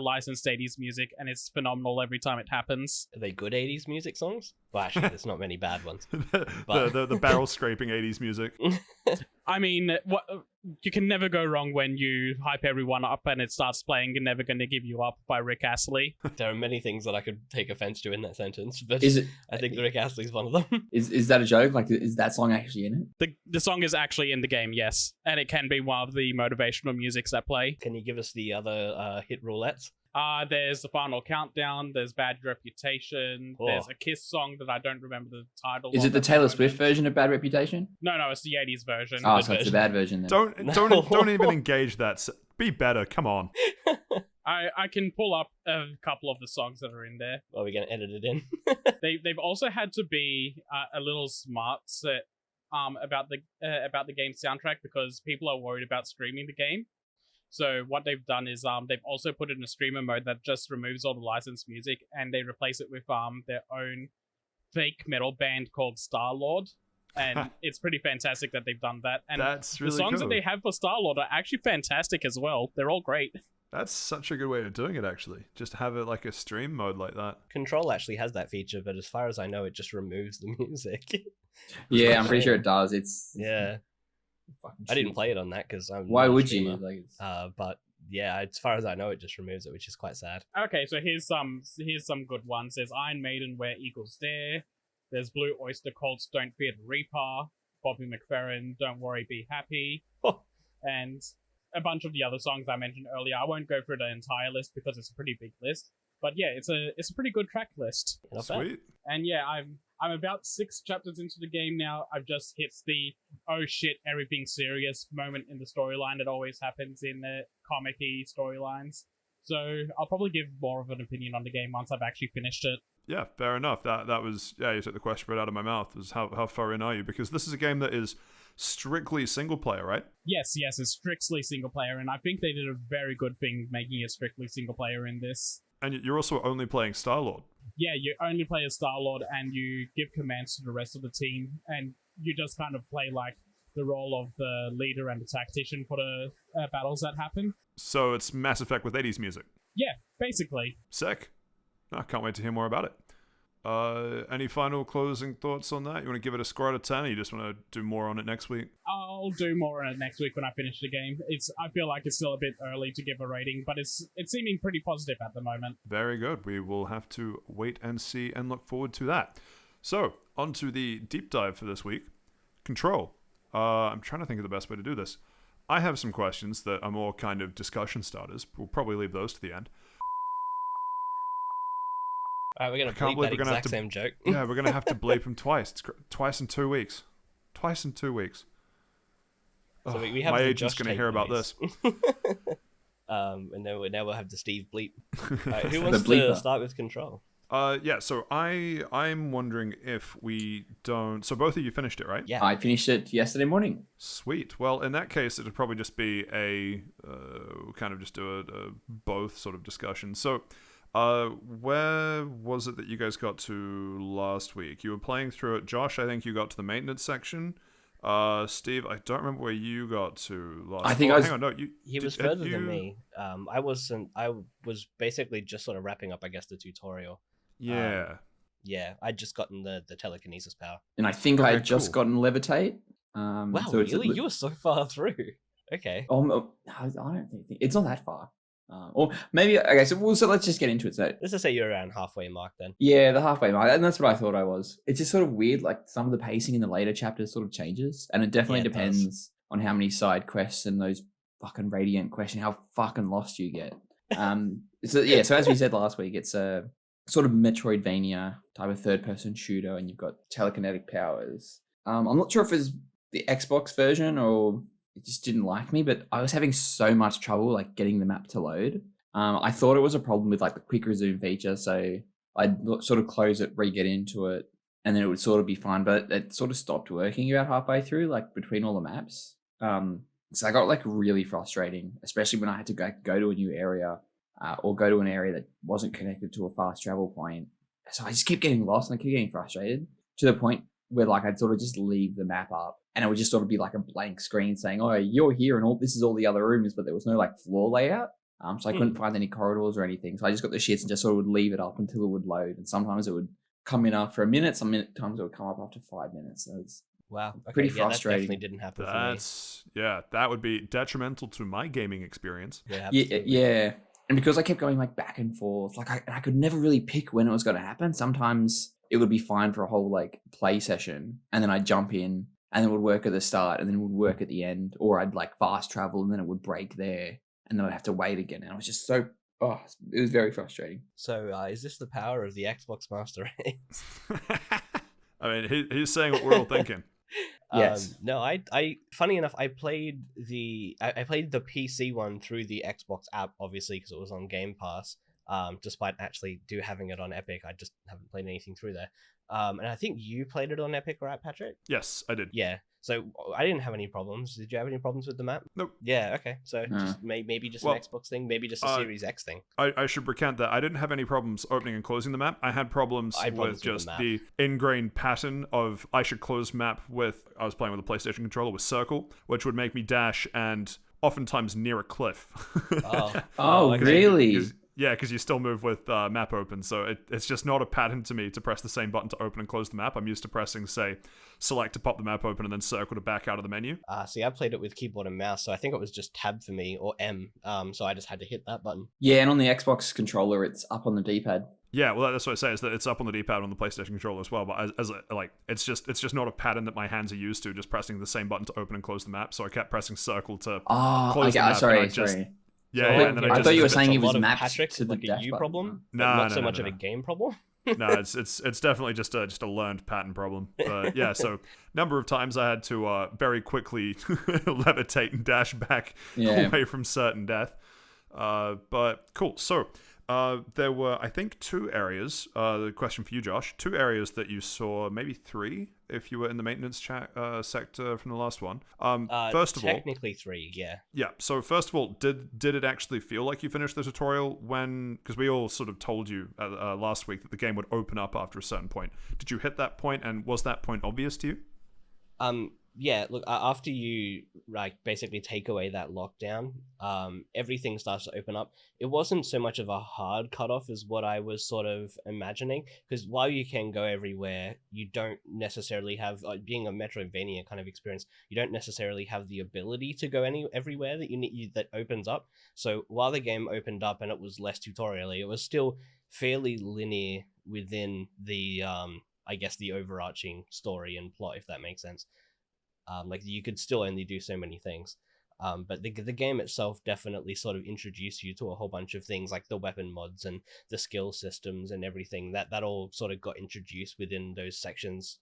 [SPEAKER 2] licensed 80s music, and it's phenomenal every time it happens.
[SPEAKER 3] Are they good 80s music songs? Well, actually, there's not many bad ones.
[SPEAKER 1] The barrel scraping 80s music.
[SPEAKER 2] I mean, you can never go wrong when you hype everyone up and it starts playing "You're Never Gonna Give You Up" by Rick Astley.
[SPEAKER 3] There are many things that I could take offense to in that sentence, but
[SPEAKER 4] Is it?
[SPEAKER 3] I think Rick Astley's one of them.
[SPEAKER 4] Is that a joke? Like, is that song actually in it?
[SPEAKER 2] The song is actually in the game, yes, and it can be one of the motivational musics that play.
[SPEAKER 3] Can you give us the other hit roulettes?
[SPEAKER 2] There's the Final Countdown, there's Bad Reputation,
[SPEAKER 3] Oh.
[SPEAKER 2] there's a Kiss song that I don't remember the title
[SPEAKER 4] Is
[SPEAKER 2] of
[SPEAKER 4] it the
[SPEAKER 2] at
[SPEAKER 4] Taylor
[SPEAKER 2] moment.
[SPEAKER 4] Swift version of Bad Reputation?
[SPEAKER 2] No, it's the 80s version.
[SPEAKER 4] Oh,
[SPEAKER 3] Good
[SPEAKER 4] so it's the
[SPEAKER 3] version.
[SPEAKER 4] bad version then.
[SPEAKER 1] Don't even engage that. Be better. Come on.
[SPEAKER 2] I can pull up a couple of the songs that are in there.
[SPEAKER 3] Are we going to edit it in?
[SPEAKER 2] They've also had to be a little smart about the game soundtrack because people are worried about streaming the game. So what they've done is they've also put in a streamer mode that just removes all the licensed music and they replace it with their own fake metal band called Star-Lord. And it's pretty fantastic that they've done that. And
[SPEAKER 1] That's really
[SPEAKER 2] the songs
[SPEAKER 1] cool.
[SPEAKER 2] that they have for Star-Lord are actually fantastic as well. They're all great.
[SPEAKER 1] That's such a good way of doing it, actually. Just have it like a stream mode like that.
[SPEAKER 3] Control actually has that feature, but as far as I know, it just removes the music.
[SPEAKER 4] Yeah, I'm pretty sure it does. It's
[SPEAKER 3] Yeah,
[SPEAKER 4] fucking
[SPEAKER 3] I didn't
[SPEAKER 4] shit.
[SPEAKER 3] play it on that because I'm.
[SPEAKER 4] Why
[SPEAKER 3] not a
[SPEAKER 4] would you?
[SPEAKER 3] streamer.
[SPEAKER 4] Like, it's-
[SPEAKER 3] But yeah, as far as I know, it just removes it, which is quite sad.
[SPEAKER 2] Okay, so here's some good ones. There's Iron Maiden, Where Eagles Dare. There's Blue Oyster Cult's Don't Fear the Reaper. Bobby McFerrin, Don't Worry, Be Happy. And a bunch of the other songs I mentioned earlier. I won't go through the entire list because it's a pretty big list. But yeah, it's a pretty good track list.
[SPEAKER 3] Not bad.
[SPEAKER 1] Sweet.
[SPEAKER 2] And yeah, I'm about 6 chapters into the game now. I've just hit the oh shit, everything's serious moment in the storyline that always happens in the comic-y storylines. So I'll probably give more of an opinion on the game once I've actually finished it.
[SPEAKER 1] Yeah, fair enough. That was, yeah, you took the question right out of my mouth. Was how far in are you? Because this is a game that is strictly single player, right?
[SPEAKER 2] Yes, it's strictly single player, and I think they did a very good thing making it strictly single player in this.
[SPEAKER 1] And you're also only playing Star-Lord.
[SPEAKER 2] Yeah, you only play as Star-Lord, and you give commands to the rest of the team, and you just kind of play like the role of the leader and the tactician for the battles that happen.
[SPEAKER 1] So it's Mass Effect with 80s music.
[SPEAKER 2] Yeah, basically.
[SPEAKER 1] Sick. I can't wait to hear more about it. Any final closing thoughts on that? You want to give it a score out of 10, or you just want to do more on it next week?
[SPEAKER 2] I'll do more on it next week when I finish the game. I feel like it's still a bit early to give a rating, but it's seeming pretty positive at the moment.
[SPEAKER 1] Very good. We will have to wait and see and look forward to that. So, on to the deep dive for this week. Control. I'm trying to think of the best way to do this. I have some questions that are more kind of discussion starters. We'll probably leave those to the end.
[SPEAKER 3] Alright, we're
[SPEAKER 1] I
[SPEAKER 3] going to
[SPEAKER 1] can't
[SPEAKER 3] bleep
[SPEAKER 1] believe
[SPEAKER 3] that
[SPEAKER 1] we're gonna have
[SPEAKER 3] exact
[SPEAKER 1] to-
[SPEAKER 3] same joke.
[SPEAKER 1] Yeah, we're going to have to bleep them twice. It's twice in 2 weeks. Twice in 2 weeks.
[SPEAKER 3] So
[SPEAKER 1] Ugh,
[SPEAKER 3] we have
[SPEAKER 1] my
[SPEAKER 3] the
[SPEAKER 1] agent's
[SPEAKER 3] Josh
[SPEAKER 1] going to
[SPEAKER 3] tape
[SPEAKER 1] hear about
[SPEAKER 3] noise.
[SPEAKER 1] this.
[SPEAKER 3] And then now we'll have the Steve bleep. Alright, who
[SPEAKER 4] The
[SPEAKER 3] wants to
[SPEAKER 4] bleeper.
[SPEAKER 3] start with Control?
[SPEAKER 1] Yeah, so I'm wondering if we don't... So both of you finished it, right?
[SPEAKER 3] Yeah.
[SPEAKER 4] I finished it yesterday morning.
[SPEAKER 1] Sweet. Well, in that case, it would probably just be a kind of just do a both sort of discussion. So, where was it that you guys got to last week? You were playing through it. Josh, I think you got to the maintenance section. Steve, I don't remember where you got to last.
[SPEAKER 4] I think
[SPEAKER 1] oh,
[SPEAKER 4] I was-
[SPEAKER 1] hang on, no,
[SPEAKER 3] He was
[SPEAKER 1] had
[SPEAKER 3] further
[SPEAKER 1] you-
[SPEAKER 3] than me. I was basically just sort of wrapping up, I guess, the tutorial.
[SPEAKER 1] Yeah.
[SPEAKER 3] Yeah, I'd just gotten the telekinesis power.
[SPEAKER 4] And I think I
[SPEAKER 1] Okay,
[SPEAKER 4] had just
[SPEAKER 1] cool.
[SPEAKER 4] gotten levitate.
[SPEAKER 3] Wow,
[SPEAKER 4] so it's
[SPEAKER 3] really? You were so far through. Okay.
[SPEAKER 4] I don't think it's not that far. Or maybe okay. So let's just get into it. So
[SPEAKER 3] Let's just say you're around halfway mark then.
[SPEAKER 4] yeah, the halfway mark, and that's what I thought I was. It's just sort of weird. Like some of the pacing in the later chapters sort of changes, and it definitely
[SPEAKER 3] Yeah, it does.
[SPEAKER 4] depends on how many side quests and those fucking radiant quests, how fucking lost you get. So yeah, so as we said last week, it's a sort of Metroidvania type of third-person shooter, and you've got telekinetic powers. I'm not sure if it's the Xbox version or it just didn't like me, but I was having so much trouble like getting the map to load. I thought it was a problem with like the quick resume feature, so I'd sort of close it, re-get into it, and then it would sort of be fine. But it sort of stopped working about halfway through, like between all the maps. So I got like really frustrating, especially when I had to go to a new area or go to an area that wasn't connected to a fast travel point. So I just kept getting lost and I kept getting frustrated to the point where like I'd sort of just leave the map up and it would just sort of be like a blank screen saying, "Oh, you're here and all this is all the other rooms," but there was no like floor layout. So I couldn't find any corridors or anything. So I just got the shits and just sort of would leave it up until it would load. And sometimes it would come in after a minute. Sometimes it would come up after 5 minutes. So it's
[SPEAKER 3] Wow. Okay.
[SPEAKER 4] pretty
[SPEAKER 3] Yeah, that
[SPEAKER 4] frustrating.
[SPEAKER 3] definitely didn't happen
[SPEAKER 1] That would be detrimental to my gaming experience.
[SPEAKER 3] for me. Yeah.
[SPEAKER 4] Yeah,
[SPEAKER 3] Absolutely.
[SPEAKER 4] yeah. And because I kept going like back and forth, like I could never really pick when it was going to happen. Sometimes it would be fine for a whole like play session, and then I'd jump in, and it would work at the start, and then it would work at the end, or I'd like fast travel, and then it would break there, and then I'd have to wait again. And it was just so, it was very frustrating.
[SPEAKER 3] So, is this the power of the Xbox Master Race?
[SPEAKER 1] I mean, he's saying what we're all thinking.
[SPEAKER 4] Yes.
[SPEAKER 3] No, I. Funny enough, I played the PC one through the Xbox app, obviously, because it was on Game Pass. Despite actually having it on Epic, I just haven't played anything through there. And I think you played it on Epic, right, Patrick?
[SPEAKER 1] Yes, I did.
[SPEAKER 3] Yeah. So I didn't have any problems. Did you have any problems with the map?
[SPEAKER 1] Nope.
[SPEAKER 3] Yeah. Okay. So just maybe just an Xbox thing, maybe just a Series X thing.
[SPEAKER 1] I should recount that I didn't have any problems opening and closing the map. I had problems with just the ingrained pattern of I should close map with. I was playing with a PlayStation controller with circle, which would make me dash and oftentimes near a cliff.
[SPEAKER 3] Okay.
[SPEAKER 4] Really?
[SPEAKER 1] Yeah, because you still move with map open, so it's just not a pattern to me to press the same button to open and close the map. I'm used to pressing, say, select to pop the map open and then circle to back out of the menu.
[SPEAKER 3] See, I played it with keyboard and mouse, so I think it was just tab for me, or M, so I just had to hit that button.
[SPEAKER 4] Yeah, and on the Xbox controller, it's up on the D-pad.
[SPEAKER 1] Yeah, well, that's what I say, is that it's up on the D-pad on the PlayStation controller as well, but it's just not a pattern that my hands are used to, just pressing the same button to open and close the map, so I kept pressing circle to close the map.
[SPEAKER 4] Sorry.
[SPEAKER 1] Yeah, and then
[SPEAKER 4] I thought you were saying it was
[SPEAKER 3] a
[SPEAKER 4] mapped
[SPEAKER 3] Patrick,
[SPEAKER 4] to the
[SPEAKER 3] like a
[SPEAKER 4] dash
[SPEAKER 3] you
[SPEAKER 4] button.
[SPEAKER 3] problem,
[SPEAKER 1] not
[SPEAKER 3] so much of a game problem.
[SPEAKER 1] No, it's definitely just a learned pattern problem. But yeah, so number of times I had to very quickly levitate and dash back away from certain death. But cool. So there were, I think, 2 areas. The question for you, Josh, 2 areas that you saw, maybe 3 if you were in the maintenance sector from the last one. First of all,
[SPEAKER 3] technically 3, yeah.
[SPEAKER 1] Yeah. So first of all, did it actually feel like you finished the tutorial because we all sort of told you last week that the game would open up after a certain point. Did you hit that point, and was that point obvious to you?
[SPEAKER 3] Yeah, look, after you basically take away that lockdown, everything starts to open up. It wasn't so much of a hard cutoff as what I was sort of imagining, because while you can go everywhere, you don't necessarily have, being a Metroidvania kind of experience, you don't necessarily have the ability to go everywhere that you need that opens up. So while the game opened up and it was less tutorially, it was still fairly linear within the I guess the overarching story and plot, if that makes sense. You could still only do so many things. But the game itself definitely sort of introduced you to a whole bunch of things, like the weapon mods and the skill systems and everything. That all sort of got introduced within those sections,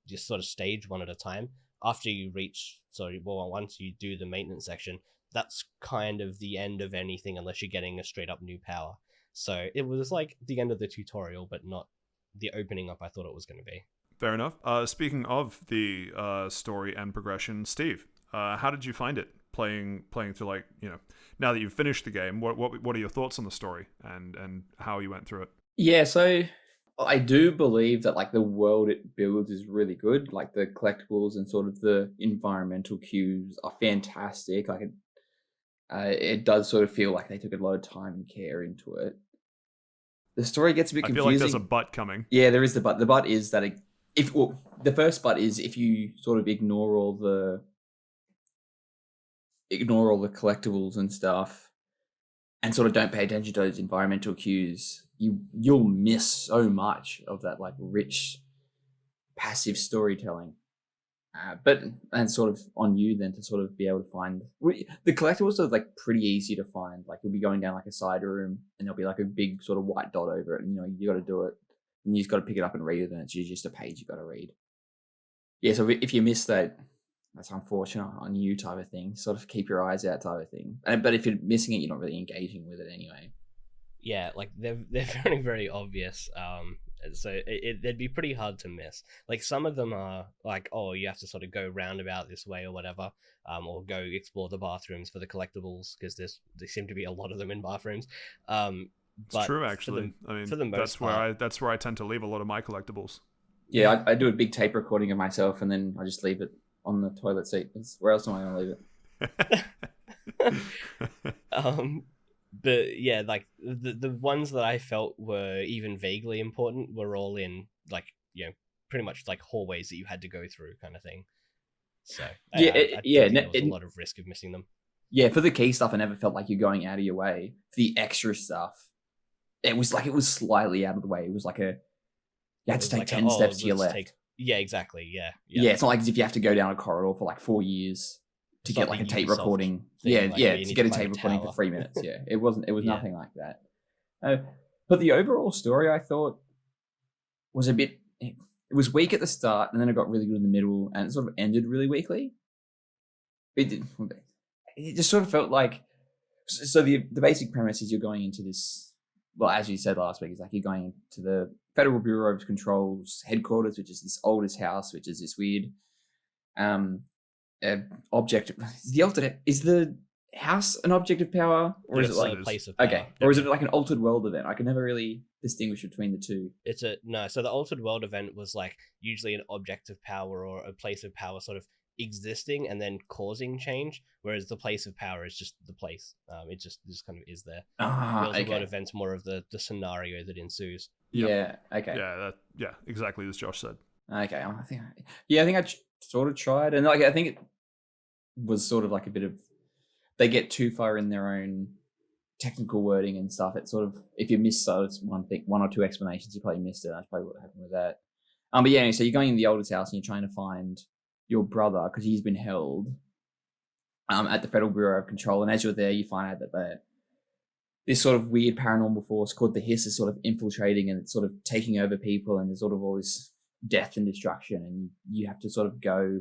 [SPEAKER 3] just sort of stage one at a time. After you once you do the maintenance section, that's kind of the end of anything unless you're getting a straight up new power. So it was like the end of the tutorial, but not the opening up I thought it was going to be.
[SPEAKER 1] Fair enough. Speaking of the story and progression, Steve, how did you find it playing through, now that you've finished the game? What are your thoughts on the story and how you went through it?
[SPEAKER 4] Yeah, so I do believe that the world it builds is really good. Like the collectibles and sort of the environmental cues are fantastic. It does sort of feel like they took a lot of time and care into it. The story gets a bit confusing.
[SPEAKER 1] I feel like there's a but coming.
[SPEAKER 4] Yeah, there is the but. The but is that the first but is if you sort of ignore all the collectibles and stuff, and sort of don't pay attention to those environmental cues, you'll miss so much of that rich passive storytelling. And sort of on you then to sort of be able to find the collectibles are pretty easy to find. You'll be going down a side room and there'll be a big sort of white dot over it, and you got to do it, and you just got to pick it up and read it, and it's just a page you got to read. Yeah, so if you miss that, that's unfortunate on you type of thing. Sort of keep your eyes out type of thing. But if you're missing it, you're not really engaging with it anyway.
[SPEAKER 3] Yeah, they're very, very obvious. So it'd be pretty hard to miss. Some of them are you have to sort of go roundabout this way or whatever, or go explore the bathrooms for the collectibles, because there seem to be a lot of them in bathrooms.
[SPEAKER 1] It's true, actually.
[SPEAKER 3] For the most part,
[SPEAKER 1] that's where I tend to leave a lot of my collectibles.
[SPEAKER 4] Yeah, I do a big tape recording of myself, and then I just leave it on the toilet seat. Where else am I going to leave it?
[SPEAKER 3] But yeah, like the ones that I felt were even vaguely important were all in like, pretty much like hallways that you had to go through kind of thing. So
[SPEAKER 4] Yeah,
[SPEAKER 3] I didn't think there was a lot of risk of missing them.
[SPEAKER 4] yeah. For the key stuff, I never felt like you're going out of your way. For the extra stuff, it was slightly out of the way. It was like you had to take 10 steps to your left.
[SPEAKER 3] Yeah, exactly. Yeah.
[SPEAKER 4] Yeah, it's not like as if you have to go down a corridor for like 4 years to get like a tape recording. Yeah, to get a tape recording for 3 minutes. Yeah, it was nothing like that. But the overall story, I thought, was a bit. It was weak at the start, and then it got really good in the middle, and it sort of ended really weakly. It just sort of felt like. So the basic premise is you're going into this. Well, as you said last week, is like you're going into the Federal Bureau of Control's headquarters, which is this oldest house, which is this weird object. Is the house an object of power, or is it like
[SPEAKER 3] a place of power?
[SPEAKER 4] Okay, or is it like an altered world event? I can never really distinguish between the two.
[SPEAKER 3] So the altered world event was like usually an object of power or a place of power sort of existing and then causing change, whereas the place of power is just the place. It just kind of is there. The altered world event's more of the scenario that ensues.
[SPEAKER 4] Yep. Yeah. Okay.
[SPEAKER 1] Yeah. Exactly as Josh said.
[SPEAKER 4] Okay. I think I sort of tried, and like I think it was sort of like a bit of they get too far in their own technical wording and stuff. It's sort of if you miss one or two explanations, you probably missed it. That's probably what happened with that. But yeah. So you're going in the oldest house and you're trying to find your brother because he's been held at the Federal Bureau of Control, and as you're there, you find out that this sort of weird paranormal force called the Hiss is sort of infiltrating and it's sort of taking over people, and there's sort of all this death and destruction, and you have to sort of go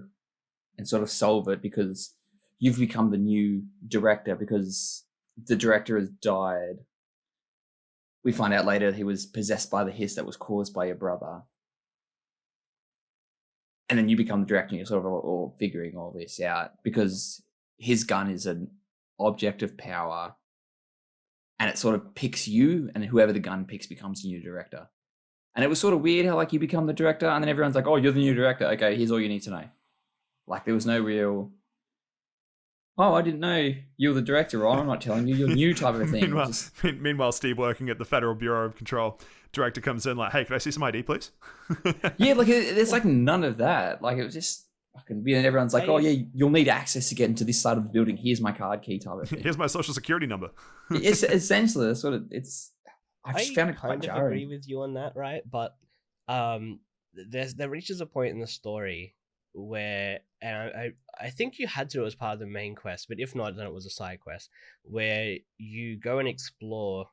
[SPEAKER 4] and sort of solve it because you've become the new director because the director has died. We find out later he was possessed by the Hiss that was caused by your brother. And then you become the director and you're sort of all figuring all this out because his gun is an object of power and it sort of picks you, and whoever the gun picks becomes the new director. And it was sort of weird how like you become the director and then everyone's like, oh, you're the new director. Okay, here's all you need to know. Like there was no real, oh, I didn't know you were the director, or I'm not telling you, you're new type of thing.
[SPEAKER 1] Meanwhile, Steve working at the Federal Bureau of Control, director comes in like, hey, can I see some ID, please?
[SPEAKER 4] Yeah, like there's like none of that. Like it was just fucking weird. And everyone's like, oh yeah, you'll need access to get into this side of the building. Here's my card key type of thing.
[SPEAKER 1] Here's my social security number.
[SPEAKER 4] It's essentially that's sort of I just found it quite
[SPEAKER 3] kind
[SPEAKER 4] jarring.
[SPEAKER 3] of agree with you on that, right? But there reaches a point in the story where, and I think you had to as part of the main quest, but if not, then it was a side quest where you go and explore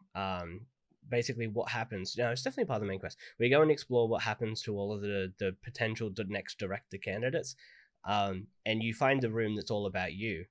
[SPEAKER 3] basically what happens. No, it's definitely part of the main quest. We go and explore what happens to all of the potential next director candidates, and you find the room that's all about you.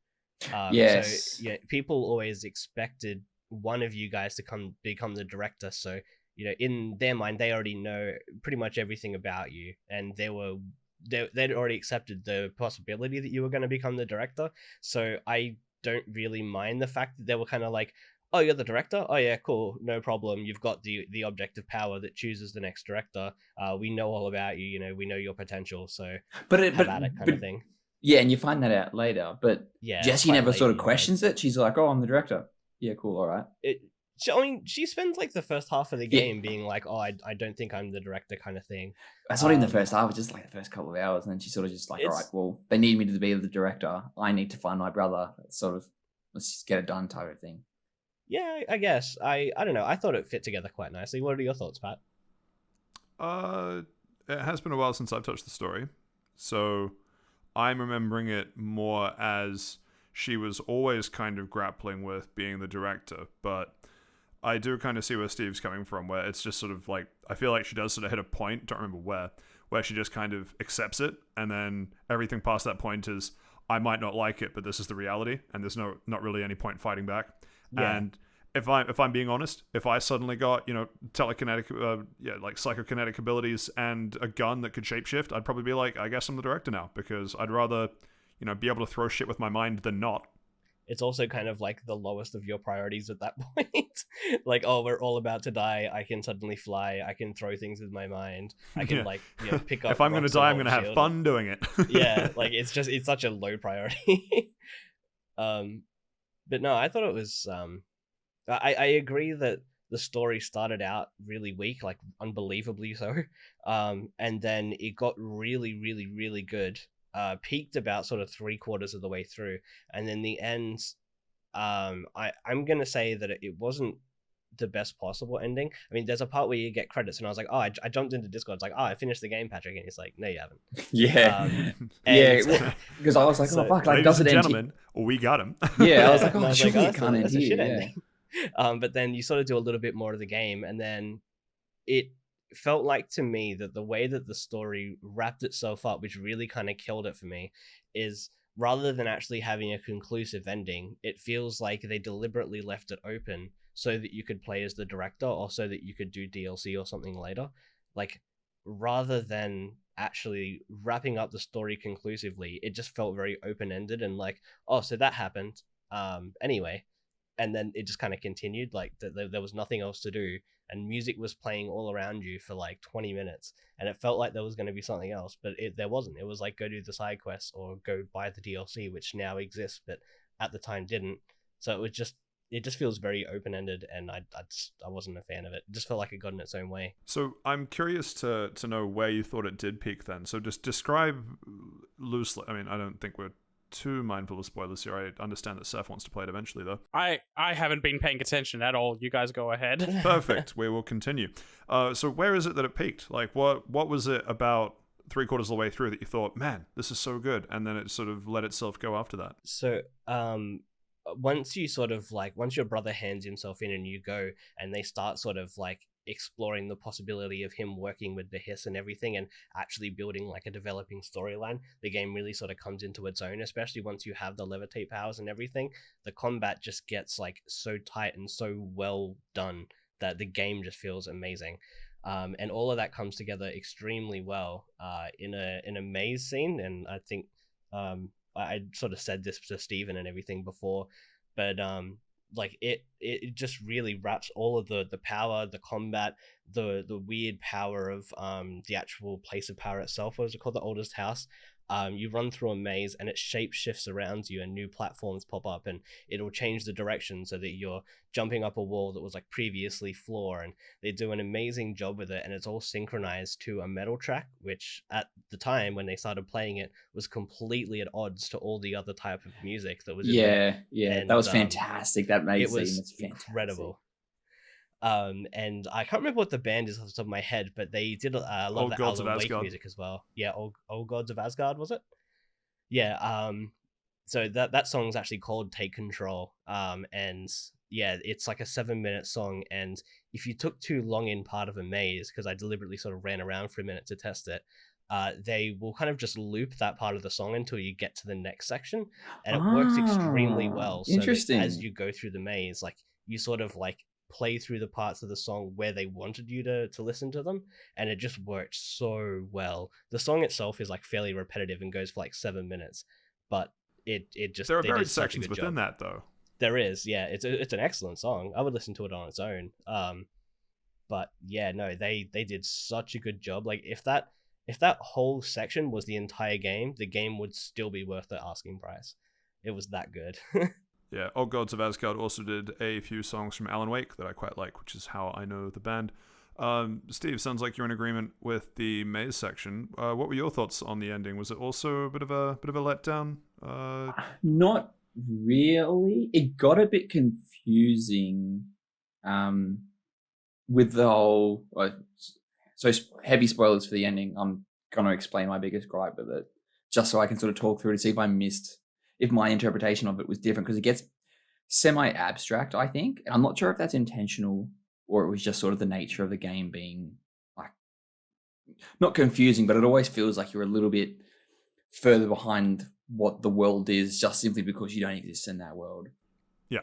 [SPEAKER 4] Yes.
[SPEAKER 3] So yeah, people always expected one of you guys to become the director. So in their mind, they already know pretty much everything about you, and they'd already accepted the possibility that you were going to become the director. So I don't really mind the fact that they were kind of like, oh, you're the director? Oh yeah, cool, no problem. You've got the object of power that chooses the next director. We know all about you. We know your potential. So have at it kind of thing.
[SPEAKER 4] Yeah, and you find that out later. But
[SPEAKER 3] yeah,
[SPEAKER 4] Jessie never sort of questions it. She's like, oh, I'm the director. Yeah, cool, all right.
[SPEAKER 3] She spends like the first half of the game being like, oh, I don't think I'm the director kind of thing.
[SPEAKER 4] That's not even the first half, it's just like the first couple of hours. And then she's sort of just like, all right, well, they need me to be the director. I need to find my brother. It's sort of, let's just get it done type of thing.
[SPEAKER 3] Yeah, I guess. I don't know. I thought it fit together quite nicely. What are your thoughts, Pat?
[SPEAKER 1] It has been a while since I've touched the story. So I'm remembering it more as she was always kind of grappling with being the director, but I do kind of see where Steve's coming from, where it's just sort of like, I feel like she does sort of hit a point, don't remember where she just kind of accepts it, and then everything past that point is, I might not like it, but this is the reality, and there's not really any point fighting back. Yeah. And if I'm being honest, if I suddenly got, telekinetic, like psychokinetic abilities and a gun that could shapeshift, I'd probably be like, I guess I'm the director now, because I'd rather, be able to throw shit with my mind than not.
[SPEAKER 3] It's also kind of like the lowest of your priorities at that point. Like, oh, we're all about to die. I can suddenly fly. I can throw things with my mind. I can pick up.
[SPEAKER 1] If I'm going to die, I'm going to have fun doing it.
[SPEAKER 3] Yeah, like it's such a low priority. But no, I thought it was I agree that the story started out really weak, like unbelievably so, and then it got really, really, really good. Peaked about sort of 3/4 of the way through, and then the end. I'm gonna say that it wasn't the best possible ending. I mean, there's a part where you get credits, and I was like, oh, I jumped into Discord. It's like, oh, I finished the game, Patrick, and he's like, no, you haven't.
[SPEAKER 4] Yeah,
[SPEAKER 3] And
[SPEAKER 4] because I was like,
[SPEAKER 3] so,
[SPEAKER 4] oh fuck, like
[SPEAKER 1] Ladies
[SPEAKER 4] does
[SPEAKER 1] and
[SPEAKER 4] it end?
[SPEAKER 1] gentlemen, we got him.
[SPEAKER 4] Yeah, I was like,
[SPEAKER 3] and
[SPEAKER 4] oh,
[SPEAKER 3] I was
[SPEAKER 4] surely
[SPEAKER 3] like, oh,
[SPEAKER 4] it can't end
[SPEAKER 3] that's a shit
[SPEAKER 4] here.
[SPEAKER 3] ending. But then you sort of do a little bit more of the game, and then it felt like to me that the way that the story wrapped itself up, which really kind of killed it for me, is rather than actually having a conclusive ending, it feels like they deliberately left it open so that you could play as the director or so that you could do DLC or something later. Like, rather than actually wrapping up the story conclusively, it just felt very open-ended and like, oh, so that happened. Anyway, and then it just kind of continued, like there was nothing else to do, and music was playing all around you for like 20 minutes, and it felt like there was going to be something else, but there wasn't. It was like, go do the side quests or go buy the DLC, which now exists but at the time didn't. So it just feels very open-ended, and I wasn't a fan of it. It just felt like it got in its own way.
[SPEAKER 1] So I'm curious to know where you thought it did peak then. So just describe loosely. I mean, I don't think we're too mindful of spoilers here. I understand that Saif wants to play it eventually, though.
[SPEAKER 2] I haven't been paying attention at all. You guys go ahead.
[SPEAKER 1] Perfect. We will continue. So where is it that it peaked? Like, what was it about 3/4 of the way through that you thought, man, this is so good, and then it sort of let itself go after that?
[SPEAKER 3] So once your brother hands himself in and you go, and they start sort of like exploring the possibility of him working with the hiss and everything and actually building like a developing storyline, the game really sort of comes into its own, especially once you have the levitate powers and everything. The combat just gets like so tight and so well done that the game just feels amazing. And all of that comes together extremely well in a maze scene. And I think I sort of said this to Steven and everything before, but like it just really wraps all of the power, the combat, the weird power of the actual place of power itself. What is it called? The oldest house. You run through a maze and it shape shifts around you and new platforms pop up, and it'll change the direction so that you're jumping up a wall that was like previously floor, and they do an amazing job with it, and it's all synchronized to a metal track, which at the time when they started playing it was completely at odds to all the other type of music that was in there.
[SPEAKER 4] And, that was fantastic. That maze scene was
[SPEAKER 3] incredible. And I can't remember what the band is off the top of my head, but they did a lot of the Alan Wake music as well. Yeah, Old Gods of Asgard, was it? Yeah. So that song's actually called Take Control. And yeah, it's like a 7-minute song, and if you took too long in part of a maze, because I deliberately sort of ran around for a minute to test it, they will kind of just loop that part of the song until you get to the next section, and it works extremely well. So interesting. As you go through the maze, like you sort of like play through the parts of the song where they wanted you to listen to them, and it just worked so well. The song itself is like fairly repetitive and goes for like 7 minutes, but it just
[SPEAKER 1] there are varied sections within that though.
[SPEAKER 3] There is, yeah. It's an excellent song. I would listen to it on its own. But yeah, no, they did such a good job. Like if that whole section was the entire game, the game would still be worth the asking price. It was that good.
[SPEAKER 1] Yeah, Old Gods of Asgard also did a few songs from Alan Wake that I quite like, which is how I know the band. Steve, sounds like you're in agreement with the maze section. What were your thoughts on the ending? Was it also a bit of a letdown?
[SPEAKER 4] Not really. It got a bit confusing with the whole. So heavy spoilers for the ending. I'm gonna explain my biggest gripe with it, just so I can sort of talk through to see if my interpretation of it was different, because it gets semi-abstract, I think. And I'm not sure if that's intentional or it was just sort of the nature of the game being like not confusing, but it always feels like you're a little bit further behind what the world is just simply because you don't exist in that world.
[SPEAKER 1] Yeah.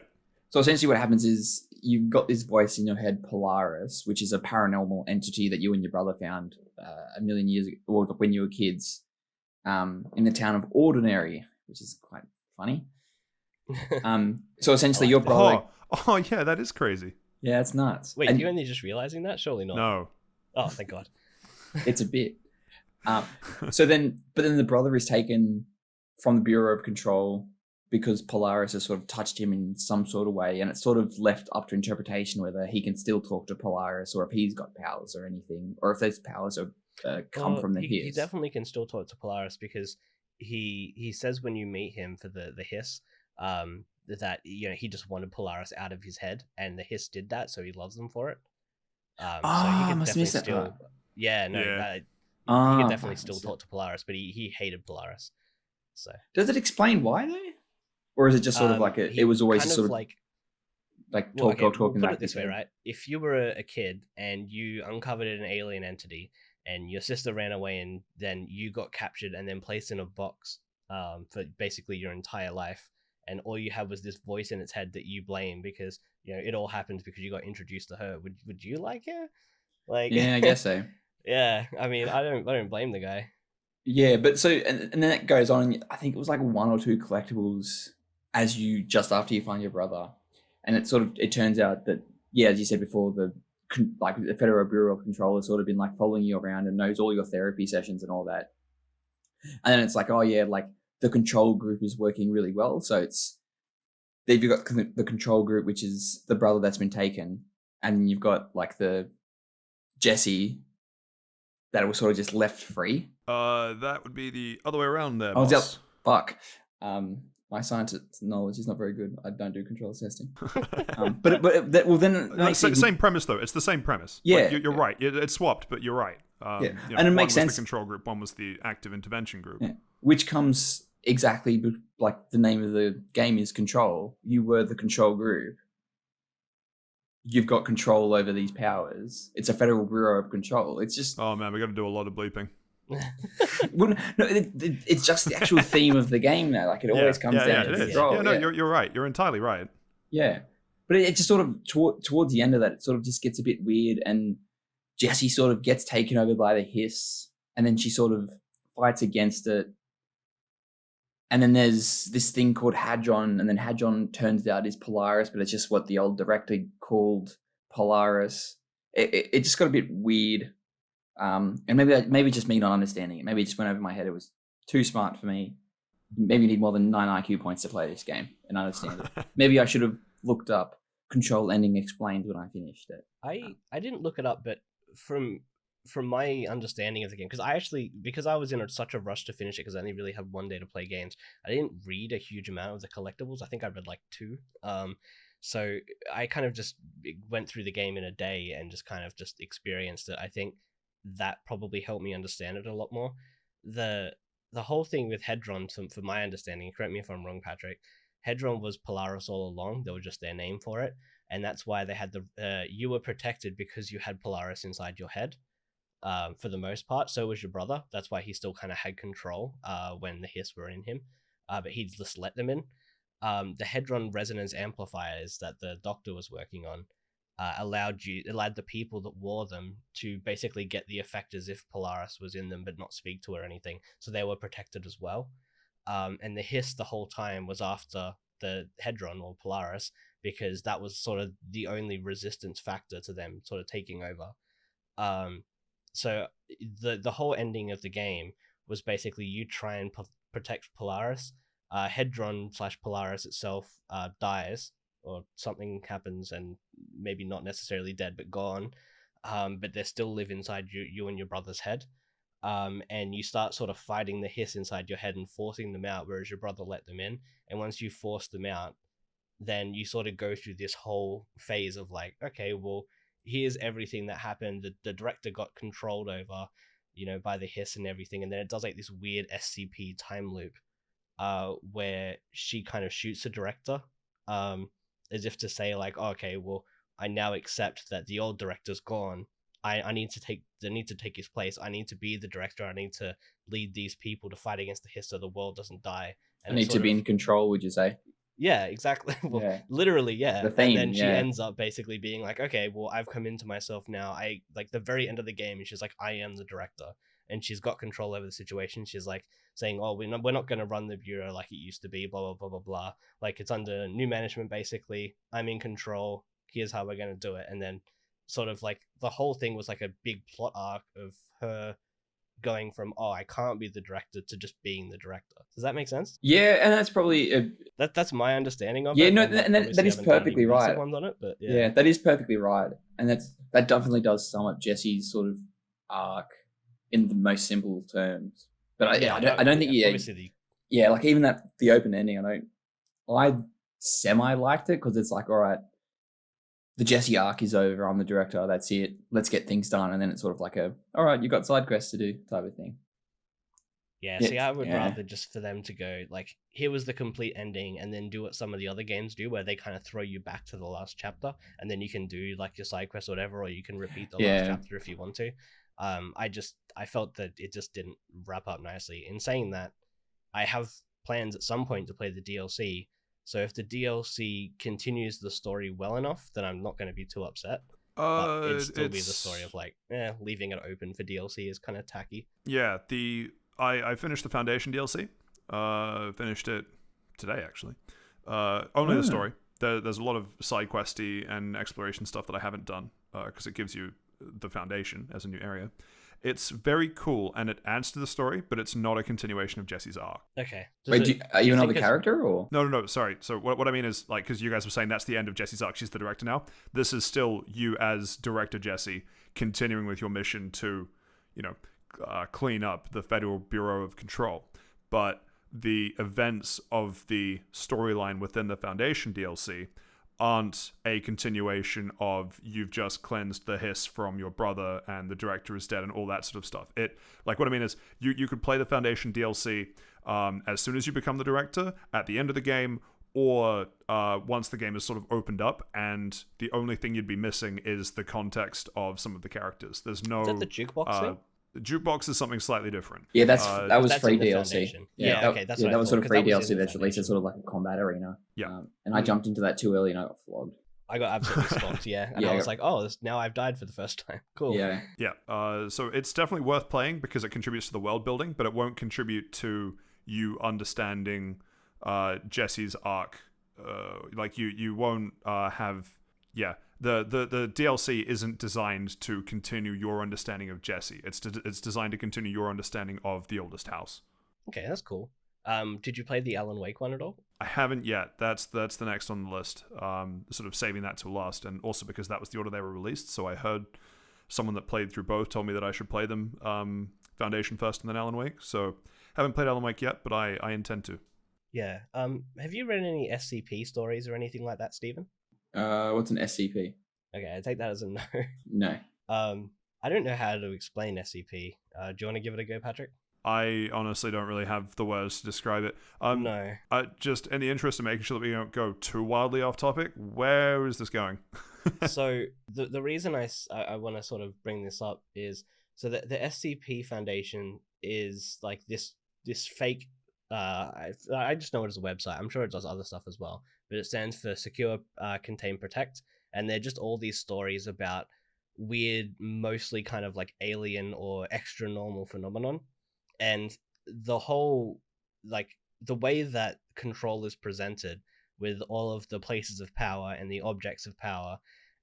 [SPEAKER 4] So essentially what happens is you've got this voice in your head, Polaris, which is a paranormal entity that you and your brother found a million years ago, or when you were kids, in the town of Ordinary, which is quite funny. So essentially your brother...
[SPEAKER 1] Oh, yeah, that is crazy.
[SPEAKER 4] Yeah, it's nuts.
[SPEAKER 3] Wait, you only just realizing that? Surely not.
[SPEAKER 1] No.
[SPEAKER 3] Oh, thank God.
[SPEAKER 4] It's a bit. But then the brother is taken from the Bureau of Control because Polaris has sort of touched him in some sort of way, and it's sort of left up to interpretation whether he can still talk to Polaris or if he's got powers or anything, or if those powers are come from the
[SPEAKER 3] he
[SPEAKER 4] Hiss.
[SPEAKER 3] definitely can still talk to Polaris because he says when you meet him for the Hiss, that he just wanted Polaris out of his head, and the Hiss did that, so he loves them for it. So he could definitely still, yeah, no,
[SPEAKER 1] Yeah.
[SPEAKER 3] he could definitely
[SPEAKER 4] right,
[SPEAKER 3] still talk to Polaris, but he hated Polaris. So
[SPEAKER 4] does it explain why though, or is it just sort of like it was always
[SPEAKER 3] kind
[SPEAKER 4] just sort of
[SPEAKER 3] like
[SPEAKER 4] talking
[SPEAKER 3] we'll
[SPEAKER 4] in
[SPEAKER 3] put
[SPEAKER 4] back
[SPEAKER 3] it this way, right? If you were a kid and you uncovered an alien entity and your sister ran away and then you got captured and then placed in a box for basically your entire life, and all you had was this voice in its head that you blame because it all happens because you got introduced to her, would you like her? Like,
[SPEAKER 4] yeah, I guess so.
[SPEAKER 3] Yeah, I mean, I don't blame the guy.
[SPEAKER 4] Yeah, but so and then it goes on. I think it was like 1 or 2 collectibles as you just after you find your brother, and it turns out that as you said before, the Federal Bureau of Control has sort of been like following you around and knows all your therapy sessions and all that. And then it's like, oh yeah, like the control group is working really well. So you've got the control group, which is the brother that's been taken, and you've got like the Jesse that was sort of just left free.
[SPEAKER 1] That would be the other way around there,
[SPEAKER 4] Oh,
[SPEAKER 1] boss.
[SPEAKER 4] fuck. My scientist knowledge is not very good. I don't do control testing. Then
[SPEAKER 1] same premise though. It's the same premise.
[SPEAKER 4] Yeah,
[SPEAKER 1] like, you're right. It's swapped, but you're right.
[SPEAKER 4] And it makes sense.
[SPEAKER 1] One was the control group. One was the active intervention group.
[SPEAKER 4] Yeah. Which comes exactly like the name of the game is Control. You were the control group. You've got control over these powers. It's a Federal Bureau of Control. It's just...
[SPEAKER 1] Oh, man, we got to do a lot of bleeping.
[SPEAKER 4] Well, no, it's just the actual theme of the game now. Like, it always comes down to control.
[SPEAKER 1] Yeah, no, you're right. You're entirely right.
[SPEAKER 4] Yeah. But it just sort of, towards the end of that, it sort of just gets a bit weird, and Jessie sort of gets taken over by the Hiss, and then she sort of fights against it. And then there's this thing called Hadron, and then Hadron turns out is Polaris, but it's just what the old director called Polaris. It just got a bit weird. And maybe just me not understanding it. Maybe it just went over my head. It was too smart for me. Maybe you need more than 9 IQ points to play this game and understand it. Maybe I should have looked up Control Ending Explained when I finished it.
[SPEAKER 3] I didn't look it up, but from my understanding of the game, because I was in such a rush to finish it because I only really had 1 day to play games, I didn't read a huge amount of the collectibles. I think I read like 2. So I kind of just went through the game in a day and just kind of just experienced it. I think that probably helped me understand it a lot more. The whole thing with Hedron, for my understanding, correct me if I'm wrong, Patrick, Hedron was Polaris all along. They were just their name for it, and that's why they had you were protected because you had Polaris inside your head. For the most part, so was your brother. That's why he still kind of had control when the Hiss were in him, but he just let them in. The Hedron resonance amplifiers that the doctor was working on allowed the people that wore them to basically get the effect as if Polaris was in them, but not speak to her or anything. So they were protected as well. And the Hiss the whole time was after the Hedron or Polaris because that was sort of the only resistance factor to them sort of taking over. So the whole ending of the game was basically you try and protect Polaris. Hedron / Polaris itself dies, or something happens and maybe not necessarily dead but gone, but they still live inside you and your brother's head. And you start sort of fighting the Hiss inside your head and forcing them out, whereas your brother let them in. And once you force them out, then you sort of go through this whole phase of like, okay, well, here's everything that happened. The director got controlled over, by the Hiss and everything. And then it does like this weird SCP time loop, where she kind of shoots the director, as if to say like, oh, okay, well, I now accept that the old director's gone. I need to take his place. I need to be the director. I need to lead these people to fight against the Hiss so the world doesn't die. And
[SPEAKER 4] I need to be in control, would you say?
[SPEAKER 3] Yeah, exactly. Well,
[SPEAKER 4] yeah.
[SPEAKER 3] Literally, yeah.
[SPEAKER 4] The theme,
[SPEAKER 3] and then she ends up basically being like, okay, well, I've come into myself now. I like the very end of the game, and she's like, I am the director, and she's got control over the situation. She's like saying, oh, we're not going to run the bureau like it used to be, blah blah blah blah blah. Like it's under new management, basically. I'm in control. Here's how we're going to do it, and then sort of like the whole thing was like a big plot arc of her going from, oh, I can't be the director to just being the director. Does that make sense?
[SPEAKER 4] Yeah, and that's probably
[SPEAKER 3] That's my understanding of
[SPEAKER 4] yeah,
[SPEAKER 3] it.
[SPEAKER 4] no,
[SPEAKER 3] and, like,
[SPEAKER 4] and that
[SPEAKER 3] obviously
[SPEAKER 4] is
[SPEAKER 3] I haven't done any
[SPEAKER 4] perfectly
[SPEAKER 3] recent
[SPEAKER 4] right.
[SPEAKER 3] ones on it, but
[SPEAKER 4] yeah, that is perfectly right, and that definitely does sum up Jesse's sort of arc in the most simple terms. But I don't think
[SPEAKER 3] obviously
[SPEAKER 4] yeah, like even the open ending, I semi liked it because it's like, all right, the Jesse arc is over. I'm the director. That's it. Let's get things done. And then it's sort of like all right, you got side quests to do type of thing.
[SPEAKER 3] Yeah, see, I would rather just for them to go, like, here was the complete ending, and then do what some of the other games do, where they kind of throw you back to the last chapter, and then you can do, like, your side quest or whatever, or you can repeat the last chapter if you want to. I felt that it just didn't wrap up nicely. In saying that, I have plans at some point to play the DLC, so if the DLC continues the story well enough, then I'm not going to be too upset. But it'd still be the story of, like, leaving it open for DLC is kind of tacky.
[SPEAKER 1] Yeah, I finished the Foundation DLC. Finished it today, actually. Only the story. There's a lot of side questy and exploration stuff that I haven't done because it gives you the Foundation as a new area. It's very cool and it adds to the story, but it's not a continuation of Jesse's arc.
[SPEAKER 3] Okay.
[SPEAKER 4] Wait, are you another character or?
[SPEAKER 1] No, sorry. So what I mean is, like, because you guys were saying that's the end of Jesse's arc, she's the director now. This is still you as director Jesse continuing with your mission to, clean up the Federal Bureau of Control. But the events of the storyline within the Foundation DLC aren't a continuation of you've just cleansed the hiss from your brother and the director is dead and all that sort of stuff. What I mean is you could play the Foundation DLC as soon as you become the director at the end of the game, or once the game is sort of opened up, and the only thing you'd be missing is the context of some of the characters. There's no...
[SPEAKER 3] Is that the jukebox thing?
[SPEAKER 1] The jukebox is something slightly different.
[SPEAKER 4] Yeah, that was free DLC.
[SPEAKER 3] Foundation. Yeah, okay, that's what
[SPEAKER 4] that
[SPEAKER 3] I
[SPEAKER 4] was
[SPEAKER 3] thought,
[SPEAKER 4] sort of free
[SPEAKER 3] that was
[SPEAKER 4] DLC that's released as sort of like a combat arena.
[SPEAKER 1] Yeah.
[SPEAKER 4] And I jumped into that too early and I got flogged.
[SPEAKER 3] I got absolutely stalked, yeah. And I was like, oh, now I've died for the first time. Cool.
[SPEAKER 4] Yeah.
[SPEAKER 1] Yeah. So it's definitely worth playing because it contributes to the world building, but it won't contribute to you understanding Jesse's arc. You won't have... Yeah. The DLC isn't designed to continue your understanding of Jesse. It's designed to continue your understanding of the oldest house.
[SPEAKER 3] Okay, that's cool. Did you play the Alan Wake one at all?
[SPEAKER 1] I haven't yet. That's the next on the list. Sort of saving that to last, and also because that was the order they were released. So I heard someone that played through both told me that I should play them Foundation first and then Alan Wake. So haven't played Alan Wake yet, but I intend to.
[SPEAKER 3] Yeah. Have you read any SCP stories or anything like that, Stephen?
[SPEAKER 4] What's an SCP?
[SPEAKER 3] Okay, I take that as a no.
[SPEAKER 4] No.
[SPEAKER 3] I don't know how to explain SCP. Do you want to give it a go, Patrick?
[SPEAKER 1] I honestly don't really have the words to describe it.
[SPEAKER 3] No.
[SPEAKER 1] Just in the interest of making sure that we don't go too wildly off topic, where is this going?
[SPEAKER 3] So the reason I want to sort of bring this up is so that the SCP Foundation is like this fake. I just know it as a website. I'm sure it does other stuff as well, but it stands for Secure, Contain, Protect, and they're just all these stories about weird, mostly kind of like alien or extra normal phenomenon. And the whole, like, the way that Control is presented with all of the places of power and the objects of power,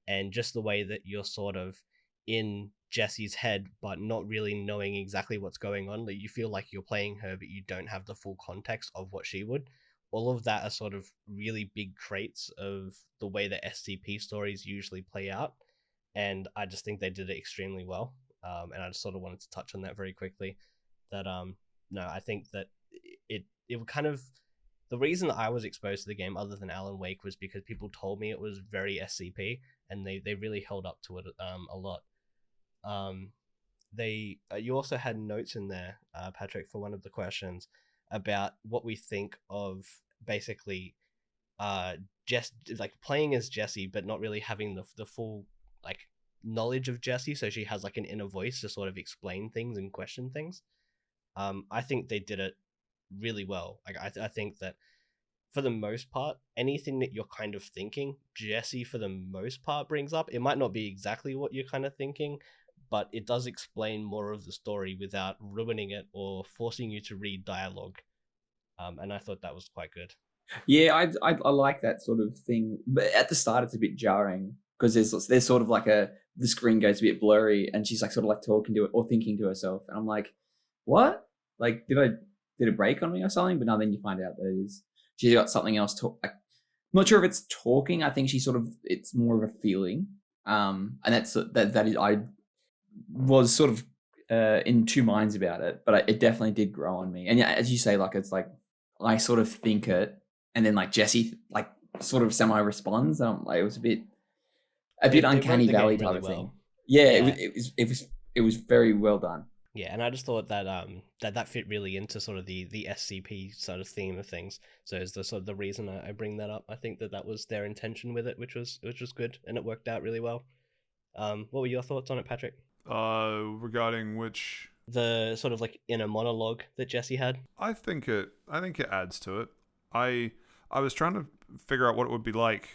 [SPEAKER 3] and just the way that you're sort of in Jesse's head, but not really knowing exactly what's going on. Like, you feel like you're playing her, but you don't have the full context of what she would. All of that are sort of really big traits of the way that SCP stories usually play out. And I just think they did it extremely well. And I just sort of wanted to touch on that very quickly. That no, I think that it kind of, the reason I was exposed to the game other than Alan Wake was because people told me it was very SCP, and they really held up to it a lot. You also had notes in there, Patrick, for one of the questions about what we think of basically just like playing as Jesse but not really having the full like knowledge of Jesse, so she has like an inner voice to sort of explain things and question things. I think they did it really well. Like I think that for the most part, anything that you're kind of thinking, Jesse for the most part brings up. It might not be exactly what you're kind of thinking, but it does explain more of the story without ruining it or forcing you to read dialogue. And I thought that was quite good.
[SPEAKER 4] Yeah, I like that sort of thing. But at the start, it's a bit jarring because there's sort of like the screen goes a bit blurry and she's like sort of like talking to it or thinking to herself. And I'm like, what? Like, did it break on me or something? But no, then you find out that it is she's got something else to. I'm not sure if it's talking. I think it's more of a feeling. And that is I was sort of in two minds about it, but it definitely did grow on me. And yeah, as you say, like it's like I sort of think it, and then like Jesse like sort of semi responds. Like it was a bit uncanny valley type of thing. Yeah, yeah. It was very well done.
[SPEAKER 3] Yeah, and I just thought that that fit really into sort of the SCP sort of theme of things. So is the sort of the reason I bring that up. I think that was their intention with it, which was good, and it worked out really well. What were your thoughts on it, Patrick?
[SPEAKER 1] Regarding which,
[SPEAKER 3] the sort of like inner monologue that Jesse had.
[SPEAKER 1] I think it adds to it. I was trying to figure out what it would be like,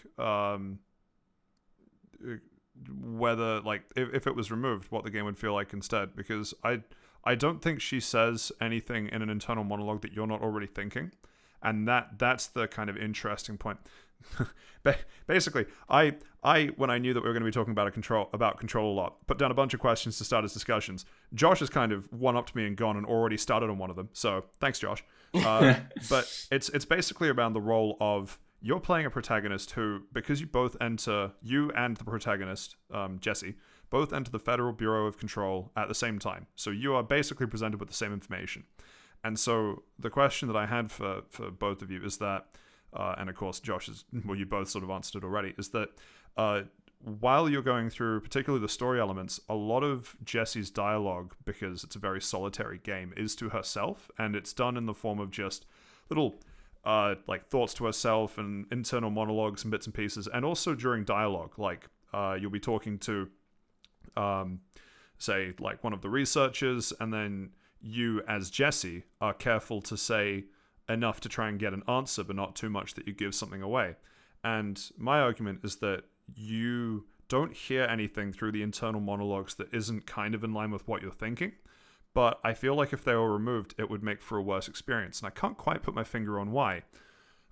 [SPEAKER 1] whether like if it was removed, what the game would feel like instead, because I don't think she says anything in an internal monologue that you're not already thinking, and that's the kind of interesting point. Basically, I when I knew that we were going to be talking about control a lot, put down a bunch of questions to start as discussions. Josh has kind of one-upped me and gone and already started on one of them, so thanks, Josh. But it's basically around the role of, you're playing a protagonist who, because you and the protagonist, Jesse, both enter the Federal Bureau of Control at the same time. So you are basically presented with the same information. And so the question that I had for both of you is that, and of course Josh you both sort of answered it already, is that while you're going through particularly the story elements, a lot of Jesse's dialogue, because it's a very solitary game, is to herself, and it's done in the form of just little like thoughts to herself and internal monologues and bits and pieces, and also during dialogue, like you'll be talking to say like one of the researchers, and then you as Jesse are careful to say enough to try and get an answer, but not too much that you give something away. And my argument is that you don't hear anything through the internal monologues that isn't kind of in line with what you're thinking. But I feel like if they were removed, it would make for a worse experience. And I can't quite put my finger on why.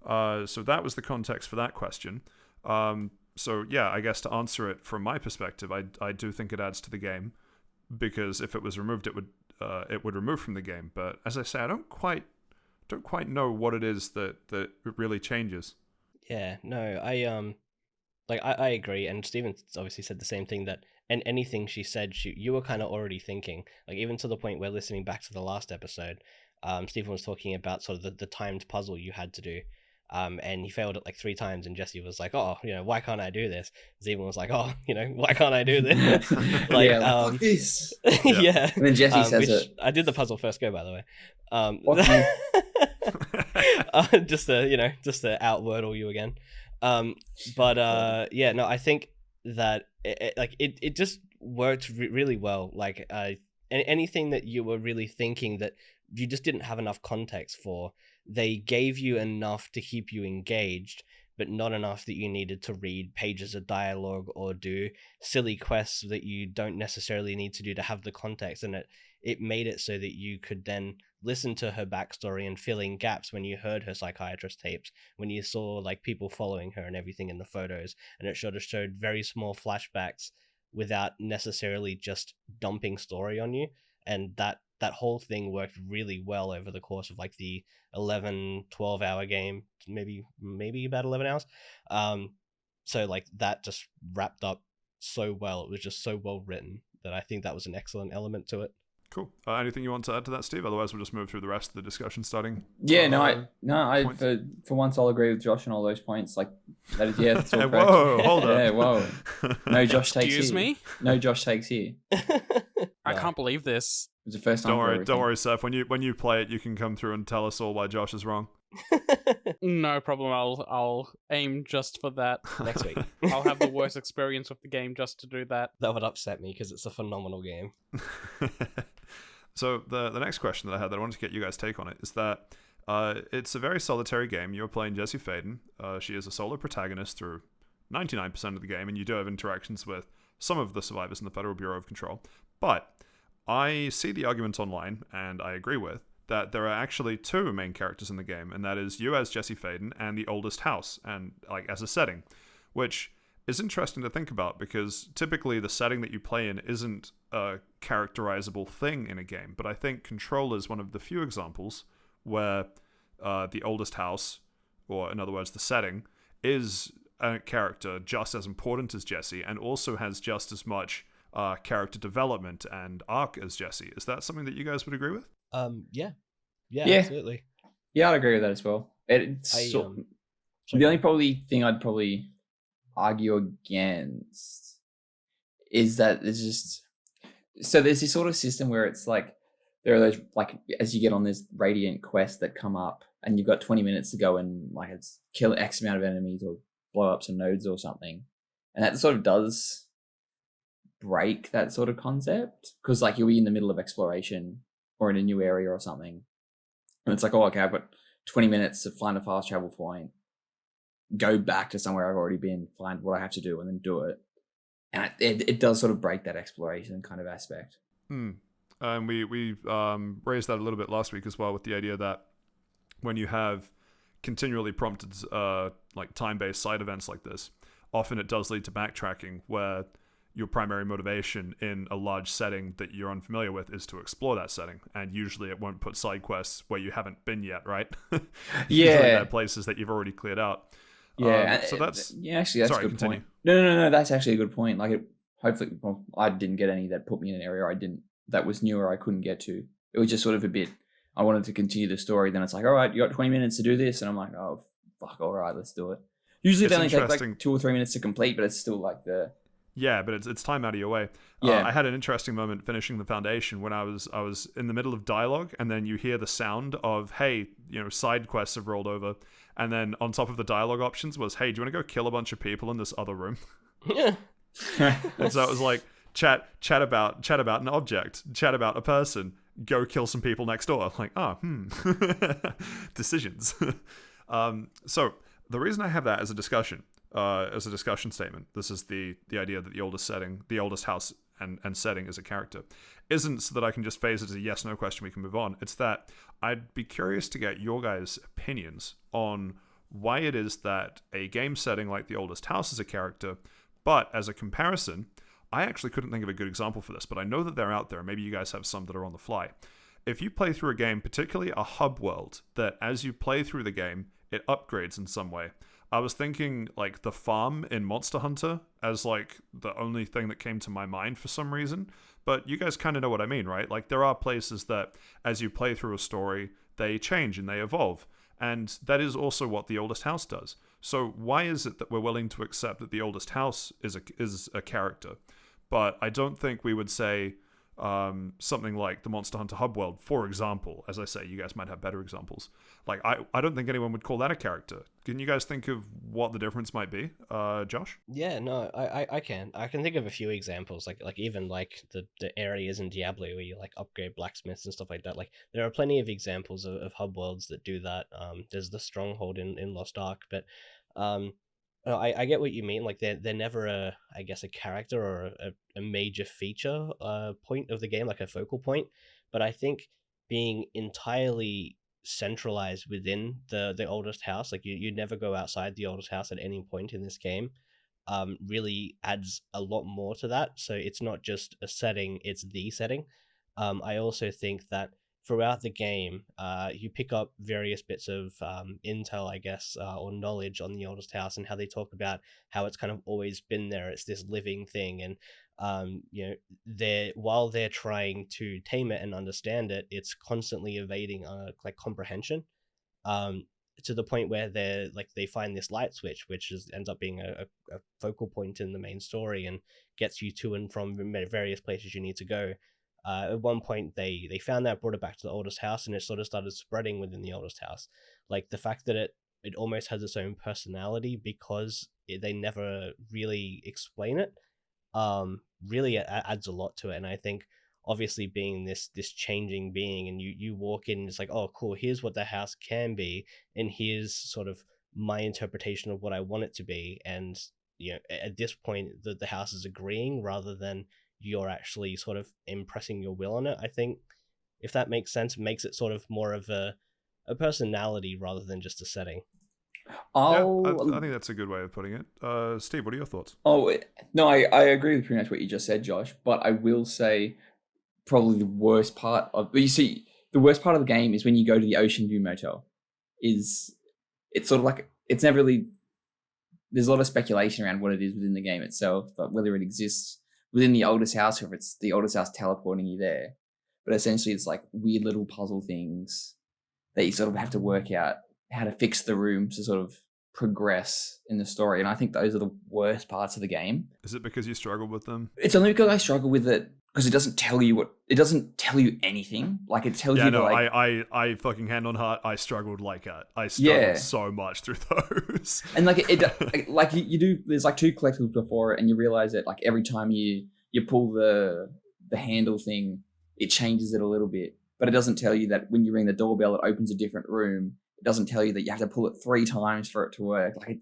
[SPEAKER 1] So that was the context for that question. So yeah, I guess to answer it from my perspective, I do think it adds to the game, because if it was removed, it would remove from the game. But as I say, I don't quite know what it is that it really changes.
[SPEAKER 3] Yeah, no, I agree, and Steven obviously said the same thing, that and anything she said, you were kind of already thinking, like even to the point where listening back to the last episode, Steven was talking about sort of the timed puzzle you had to do, and he failed it like 3 times, and Jesse was like, oh, why can't I do this? Steven was like, oh, why can't I do this? Like,
[SPEAKER 4] yeah, fuck this.
[SPEAKER 3] Yeah.
[SPEAKER 4] And then Jesse says it.
[SPEAKER 3] I did the puzzle first go, by the way. Just to outwordle you again. But yeah, no, I think that it just worked really well. Like anything that you were really thinking that you just didn't have enough context for, they gave you enough to keep you engaged, but not enough that you needed to read pages of dialogue or do silly quests that you don't necessarily need to do to have the context. And it made it so that you could then listen to her backstory and fill in gaps when you heard her psychiatrist tapes, when you saw like people following her and everything in the photos, and it sort of showed very small flashbacks without necessarily just dumping story on you. And that whole thing worked really well over the course of like the 11-12 hour game, maybe about 11 hours. So like that just wrapped up so well. It was just so well written that I think that was an excellent element to it.
[SPEAKER 1] Cool. Anything you want to add to that, Steve? Otherwise, we'll just move through the rest of the discussion starting.
[SPEAKER 4] Yeah, for once I'll agree with Josh on all those points. Like that is, yeah, that's all correct.
[SPEAKER 1] Whoa, hold up.
[SPEAKER 4] Yeah, whoa. No Josh takes
[SPEAKER 2] Excuse
[SPEAKER 4] here.
[SPEAKER 2] me?
[SPEAKER 4] No Josh takes here.
[SPEAKER 2] I can't believe this.
[SPEAKER 4] It was the first time.
[SPEAKER 1] Don't worry, Saif. When you play it, you can come through and tell us all why Josh is wrong.
[SPEAKER 2] No problem. I'll aim just for that.
[SPEAKER 3] Next week.
[SPEAKER 2] I'll have the worst experience with the game just to do that.
[SPEAKER 3] That would upset me because it's a phenomenal game.
[SPEAKER 1] So the next question that I had that I wanted to get you guys' take on it is that it's a very solitary game. You're playing Jessie Faden. She is a solo protagonist through 99% of the game, and you do have interactions with some of the survivors in the Federal Bureau of Control. But I see the argument online, and I agree with, that there are actually 2 main characters in the game, and that is you as Jessie Faden and the oldest house, and like as a setting, which is interesting to think about, because typically the setting that you play in isn't a characterizable thing in a game. But I think Control is one of the few examples where the oldest house, or in other words, the setting, is a character just as important as Jesse, and also has just as much character development and arc as Jesse. Is that something that you guys would agree with?
[SPEAKER 3] Yeah,
[SPEAKER 4] Yeah.
[SPEAKER 3] absolutely.
[SPEAKER 4] Yeah, I'd agree with that as well. The only probably thing I'd probably argue against is that there's this sort of system where it's like there are those, like, as you get on this radiant quest that come up and you've got 20 minutes to go and like it's kill X amount of enemies or blow up some nodes or something, and that sort of does break that sort of concept, because like you'll be in the middle of exploration or in a new area or something, and it's like, oh, okay, I've got 20 minutes to find a fast travel point, go back to somewhere I've already been, find what I have to do, and then do it. And it does sort of break that exploration kind of aspect.
[SPEAKER 1] And we raised that a little bit last week as well, with the idea that when you have continually prompted like time-based side events like this, often it does lead to backtracking, where your primary motivation in a large setting that you're unfamiliar with is to explore that setting, and usually it won't put side quests where you haven't been yet, right? Usually they're places that you've already cleared out. So that's
[SPEAKER 4] actually that's
[SPEAKER 1] sorry,
[SPEAKER 4] a good
[SPEAKER 1] continue.
[SPEAKER 4] point. No, that's actually a good point. Like, hopefully, I didn't get any that put me in an area that was new or I couldn't get to. It was just sort of a bit, I wanted to continue the story. Then it's like, all right, you got 20 minutes to do this, and I'm like, oh fuck, all right, let's do it. Usually they only take like 2 or 3 minutes to complete, but it's still like the
[SPEAKER 1] but it's time out of your way. I had an interesting moment finishing the Foundation when I was in the middle of dialogue, and then you hear the sound of, hey, side quests have rolled over, and then on top of the dialogue options was, hey, do you want to go kill a bunch of people in this other room?
[SPEAKER 3] Yeah.
[SPEAKER 1] And so it was like, chat about an object, chat about a person, go kill some people next door. Like, decisions. So the reason I have that as a discussion statement, this is the idea that the oldest house and setting is a character, isn't so that I can just phase it as a yes no question, we can move on. It's that I'd be curious to get your guys' opinions on why it is that a game setting like the oldest house is a character, but as a comparison, I actually couldn't think of a good example for this, but I know that they're out there. Maybe you guys have some that are on the fly. If you play through a game, particularly a hub world, that as you play through the game, it upgrades in some way. I was thinking like the farm in Monster Hunter as like the only thing that came to my mind for some reason, but you guys kind of know what I mean, right? Like there are places that as you play through a story, they change and they evolve, and that is also what the oldest house does. So why is it that we're willing to accept that the oldest house is a character, but I don't think we would say something like the Monster Hunter hub world, for example? As I say, you guys might have better examples. Like I don't think anyone would call that a character. Can you guys think of what the difference might be? Josh?
[SPEAKER 3] Yeah, no, I can think of a few examples, like even like the areas in Diablo where you like upgrade blacksmiths and stuff like that. Like there are plenty of examples of hub worlds that do that. There's the Stronghold in Lost Ark, but no, I get what you mean. Like they're never a character or a major feature point of the game, like a focal point. But I think being entirely centralized within the oldest house, like you never go outside the oldest house at any point in this game, really adds a lot more to that. So it's not just a setting, it's the setting. I also think that throughout the game, you pick up various bits of intel, I guess, or knowledge on the oldest house, and how they talk about how it's kind of always been there. It's this living thing, and while they're trying to tame it and understand it, it's constantly evading like comprehension. To the point where they find this light switch, which ends up being a focal point in the main story and gets you to and from various places you need to go. At one point, they found that, brought it back to the oldest house, and it sort of started spreading within the oldest house. Like the fact that it almost has its own personality because they never really explain it. Really adds a lot to it, and I think obviously being this changing being, and you walk in, and it's like, oh cool, here's what the house can be, and here's sort of my interpretation of what I want it to be, and at this point the house is agreeing rather than you're actually sort of impressing your will on it. I think, if that makes sense, it makes it sort of more of a personality rather than just a setting.
[SPEAKER 4] I'll
[SPEAKER 1] I think that's a good way of putting it. Steve, what are your thoughts?
[SPEAKER 4] no, I agree with pretty much what you just said, Josh. But I will say probably the worst part of the game is when you go to the Ocean View Motel. It's sort of like it's never really. There's a lot of speculation around what it is within the game itself, but whether it exists within the oldest house or if it's the oldest house teleporting you there. But essentially, it's like weird little puzzle things that you sort of have to work out how to fix the rooms to sort of progress in the story. And I think those are the worst parts of the game.
[SPEAKER 1] Is it because you struggled with them?
[SPEAKER 4] It's only because I struggle with it because it doesn't tell you anything. Like it tells you
[SPEAKER 1] no,
[SPEAKER 4] like
[SPEAKER 1] I fucking hand on heart, I struggled I struggled so much through those.
[SPEAKER 4] and like it like you do. There's like 2 collectibles before it, and you realize that like every time you pull the handle thing, it changes it a little bit. But it doesn't tell you that when you ring the doorbell, it opens a different room. It doesn't tell you that you have to pull it 3 times for it to work. Like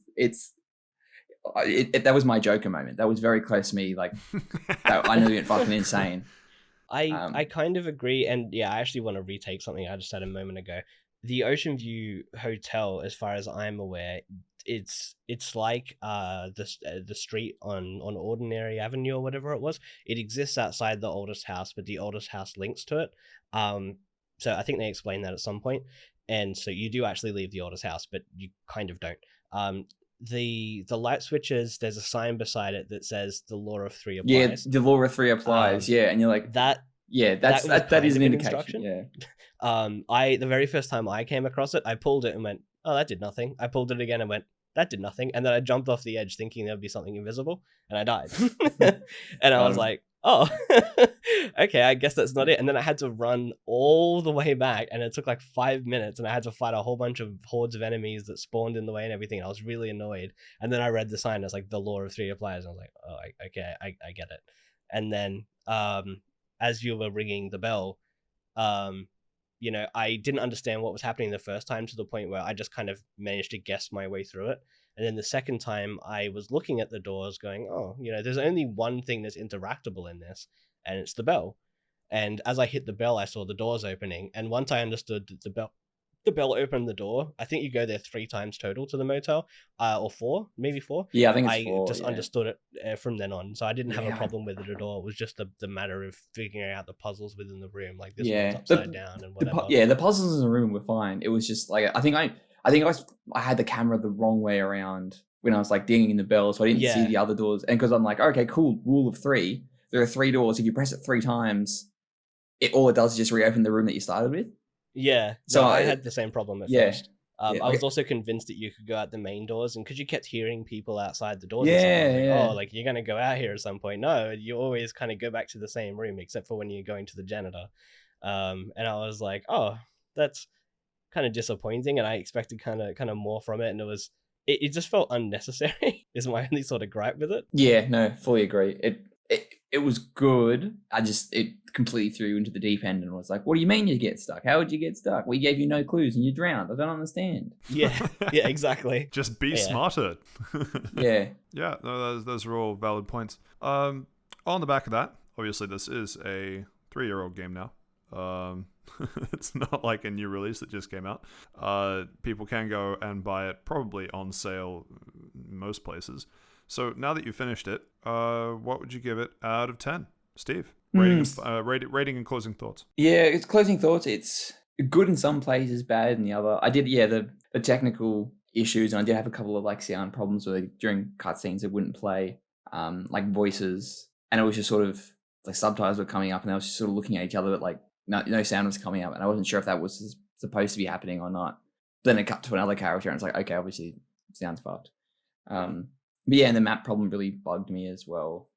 [SPEAKER 4] that was my Joker moment. That was very close to me. Like I knew it fucking insane.
[SPEAKER 3] I kind of agree, and yeah, I actually want to retake something I just said a moment ago. The Ocean View Hotel, as far as I'm aware, it's like the street on Ordinary Avenue or whatever it was. It exists outside the oldest house, but the oldest house links to it. So I think they explained that at some point, and so you do actually leave the oldest house, but you kind of don't. The light switches, there's a sign beside it that says the law of 3 applies.
[SPEAKER 4] Yeah, the law of 3 applies. Yeah, and you're like
[SPEAKER 3] that.
[SPEAKER 4] Yeah, that is an indication. Yeah.
[SPEAKER 3] The very first time I came across it, I pulled it and went, "Oh, that did nothing." I pulled it again and went, "That did nothing." And then I jumped off the edge thinking there would be something invisible, and I died. And I was like, "Oh, okay, I guess that's not it." And then I had to run all the way back, and it took like 5 minutes, and I had to fight a whole bunch of hordes of enemies that spawned in the way and everything. And I was really annoyed. And then I read the sign, it's like the law of 3 applies, and I was like, "Oh, okay, I get it." And then as you were ringing the bell, I didn't understand what was happening the first time to the point where I just kind of managed to guess my way through it. And then the second time I was looking at the doors going, oh, there's only one thing that's interactable in this, and it's the bell. And as I hit the bell, I saw the doors opening. And once I understood that the bell opened the door, I think you go there 3 times total to the motel, or 4, maybe 4.
[SPEAKER 4] Yeah, I think it's 4.
[SPEAKER 3] I just understood it from then on, so I didn't have a problem with it at all. It was just the matter of figuring out the puzzles within the room, like this one's upside down and whatever.
[SPEAKER 4] The puzzles in the room were fine. It was just like I think I had the camera the wrong way around when I was like dinging in the bell, so I didn't see the other doors. And because I'm like, okay, cool, rule of 3. There are 3 doors. If you press it 3 times, all it does is just reopen the room that you started with.
[SPEAKER 3] Yeah, so I had the same problem at first. I was also convinced that you could go out the main doors, and because you kept hearing people outside the doors, oh, like you're gonna go out here at some point. No, you always kind of go back to the same room, except for when you're going to the janitor. And I was like, oh, that's kind of disappointing, and I expected kind of more from it, and it just felt unnecessary. Is my only sort of gripe with it.
[SPEAKER 4] Yeah, no, fully agree. It was good. It completely threw you into the deep end and was like, what do you mean you get stuck? How would you get stuck? We gave you no clues and you drowned. I don't understand.
[SPEAKER 3] Yeah, exactly.
[SPEAKER 1] Just be smarter.
[SPEAKER 4] Yeah.
[SPEAKER 1] Yeah, no, those are all valid points. On the back of that, obviously this is a 3-year-old game now. It's not like a new release that just came out. People can go and buy it probably on sale most places. So now that you finished it, what would you give it out of 10? Steve, rating and closing thoughts.
[SPEAKER 4] Yeah, it's closing thoughts. It's good in some places, bad in the other. I did, the technical issues, and I did have a couple of like sound problems where during cutscenes it wouldn't play, like voices, and it was just sort of like subtitles were coming up, and I was just sort of looking at each other, but like no sound was coming up, and I wasn't sure if that was supposed to be happening or not. Then it cut to another character, and it's like, okay, obviously sound's fucked. But yeah, and the map problem really bugged me as well.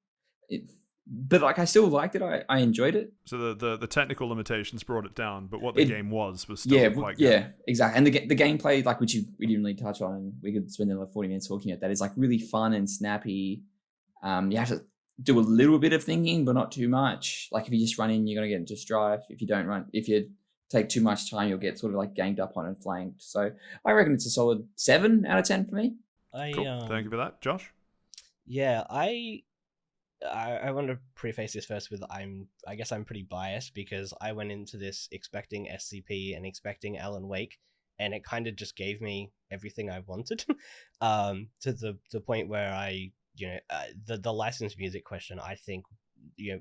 [SPEAKER 4] But like I still liked it. I enjoyed it.
[SPEAKER 1] So the technical limitations brought it down, but what the game was still quite good.
[SPEAKER 4] Yeah, exactly. And the gameplay, like which we didn't really touch on, we could spend another 40 minutes talking about that, is like really fun and snappy. You have to do a little bit of thinking, but not too much. Like if you just run in, you're gonna get into strife. If you take too much time, you'll get sort of like ganged up on and flanked. So I reckon it's a solid 7 out of 10 for me.
[SPEAKER 1] Cool. Thank you for that, Josh.
[SPEAKER 3] Yeah, I want to preface this first with I guess I'm pretty biased because I went into this expecting SCP and expecting Alan Wake, and it kind of just gave me everything I wanted. To the point where I, the licensed music question, I think,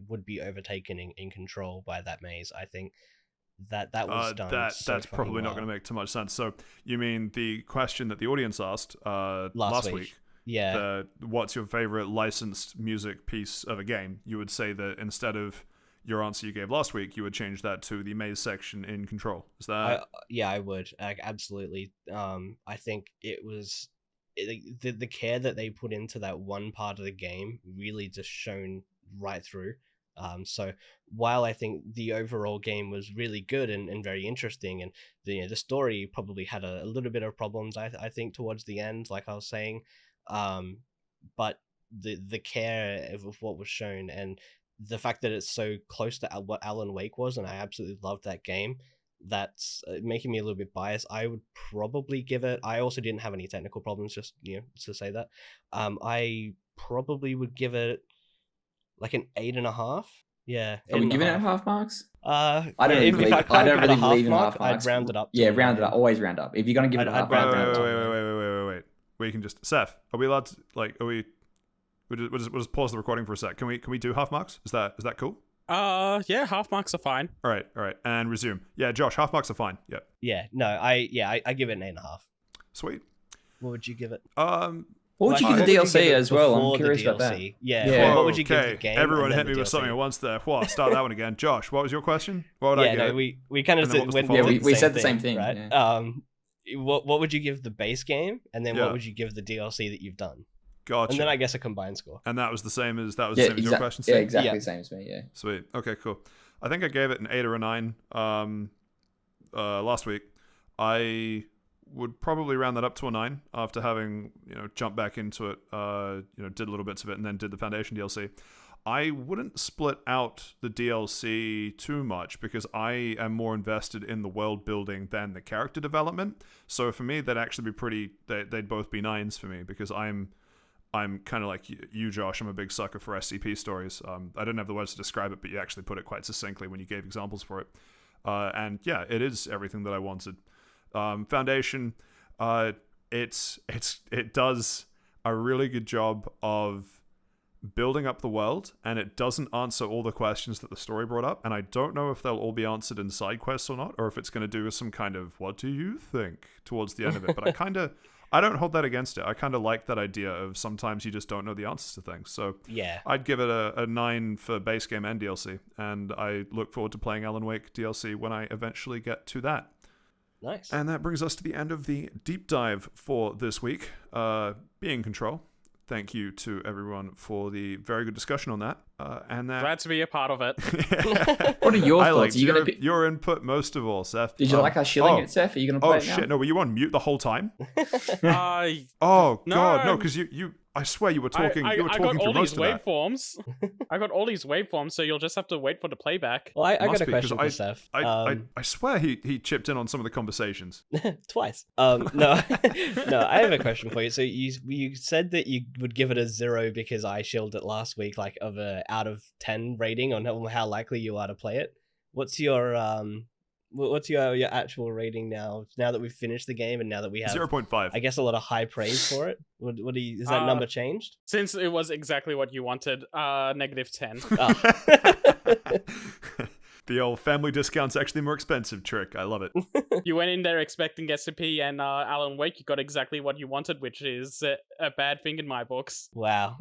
[SPEAKER 3] would be overtaken in Control by that maze. I think that was done.
[SPEAKER 1] That's probably not going to make too much sense. So you mean the question that the audience asked last week?
[SPEAKER 3] Yeah.
[SPEAKER 1] What's your favorite licensed music piece of a game? You would say that instead of your answer you gave last week, you would change that to the maze section in Control. Is that?
[SPEAKER 3] I would. Absolutely. I think it was the care that they put into that one part of the game really just shone right through. So while I think the overall game was really good and very interesting, and the story probably had a little bit of problems, I think towards the end, like I was saying, but the care of what was shown and the fact that it's so close to what Alan Wake was, and I absolutely loved that game, that's making me a little bit biased. I would probably give it, I also didn't have any technical problems, just to say that, I probably would give it like an 8.5. Yeah.
[SPEAKER 4] Are we giving it half marks?
[SPEAKER 3] I
[SPEAKER 4] don't really believe
[SPEAKER 3] I
[SPEAKER 4] don't really believe in
[SPEAKER 3] mark,
[SPEAKER 4] half marks.
[SPEAKER 3] I'd round it up.
[SPEAKER 4] Yeah, round it up. Always round up. If you're gonna give it a half mark, round it up.
[SPEAKER 1] Wait. We can just Seth. Are we allowed to We'll just pause the recording for a sec. Can we do half marks? Is that cool?
[SPEAKER 2] Yeah, half marks are fine.
[SPEAKER 1] All right, and resume. Yeah, Josh, half marks are fine. Yep.
[SPEAKER 3] Yeah, no, I give it an 8.5.
[SPEAKER 1] Sweet.
[SPEAKER 3] What would you give it?
[SPEAKER 4] What would you give the DLC as well? I'm curious about that.
[SPEAKER 3] Yeah. Whoa, what would you give the game?
[SPEAKER 1] Everyone hit me with something at once there. Whoa, start that one again. Josh, what was your question? What would I give?
[SPEAKER 3] We kind of
[SPEAKER 4] we said the same thing,
[SPEAKER 3] right?
[SPEAKER 4] Yeah.
[SPEAKER 3] What would you give the base game, and then what would you give the DLC that you've done?
[SPEAKER 1] Gotcha.
[SPEAKER 3] And then I guess a combined score.
[SPEAKER 1] And that was the same as your question, Steve?
[SPEAKER 4] Yeah, exactly the same as me. Yeah.
[SPEAKER 1] Sweet. Okay, cool. I think I gave it an 8 or a 9 last week. I would probably round that up to a 9 after having jumped back into it. Did little bits of it and then did the Foundation DLC. I wouldn't split out the DLC too much because I am more invested in the world building than the character development. So for me, that'd actually be they'd both be 9s for me because I'm kind of like you, Josh. I'm a big sucker for SCP stories. I don't have the words to describe it, but you actually put it quite succinctly when you gave examples for it. And yeah, it is everything that I wanted. Foundation, it does a really good job of building up the world, and it doesn't answer all the questions that the story brought up. And I don't know if they'll all be answered in side quests or not, or if it's going to do some kind of "what do you think" towards the end of it. But I don't hold that against it. I kind of like that idea of sometimes you just don't know the answers to things. So
[SPEAKER 3] yeah,
[SPEAKER 1] I'd give it a 9 for base game and DLC, and I look forward to playing Alan Wake DLC when I eventually get to that.
[SPEAKER 3] Nice.
[SPEAKER 1] And that brings us to the end of the deep dive for this week. Be in control. Thank you to everyone for the very good discussion on that.
[SPEAKER 2] Glad to be a part of it.
[SPEAKER 4] What are your thoughts?
[SPEAKER 1] Liked your input most of all, Seth.
[SPEAKER 4] Did you like us shilling it, Seth? Are you going to play it now?
[SPEAKER 1] Oh, shit. No, were you on mute the whole time?
[SPEAKER 2] God,
[SPEAKER 1] no, because you I swear you were talking. You were talking through most of that.
[SPEAKER 2] I got all these waveforms, so you'll just have to wait for the playback.
[SPEAKER 3] Well, I got a question for Seth.
[SPEAKER 1] I swear he chipped in on some of the conversations.
[SPEAKER 3] Twice. No, I have a question for you. So you said that you would give it a 0 because I shilled it last week, like of a out of 10 rating on how likely you are to play it. What's your actual rating now that we've finished the game and now that we have
[SPEAKER 1] 0.5?
[SPEAKER 3] I guess a lot of high praise for it. Is that number changed?
[SPEAKER 2] Since it was exactly what you wanted, -10.
[SPEAKER 1] The old family discount's actually more expensive trick. I love it.
[SPEAKER 2] You went in there expecting SCP and Alan Wake. You got exactly what you wanted, which is a bad thing in my books.
[SPEAKER 3] Wow.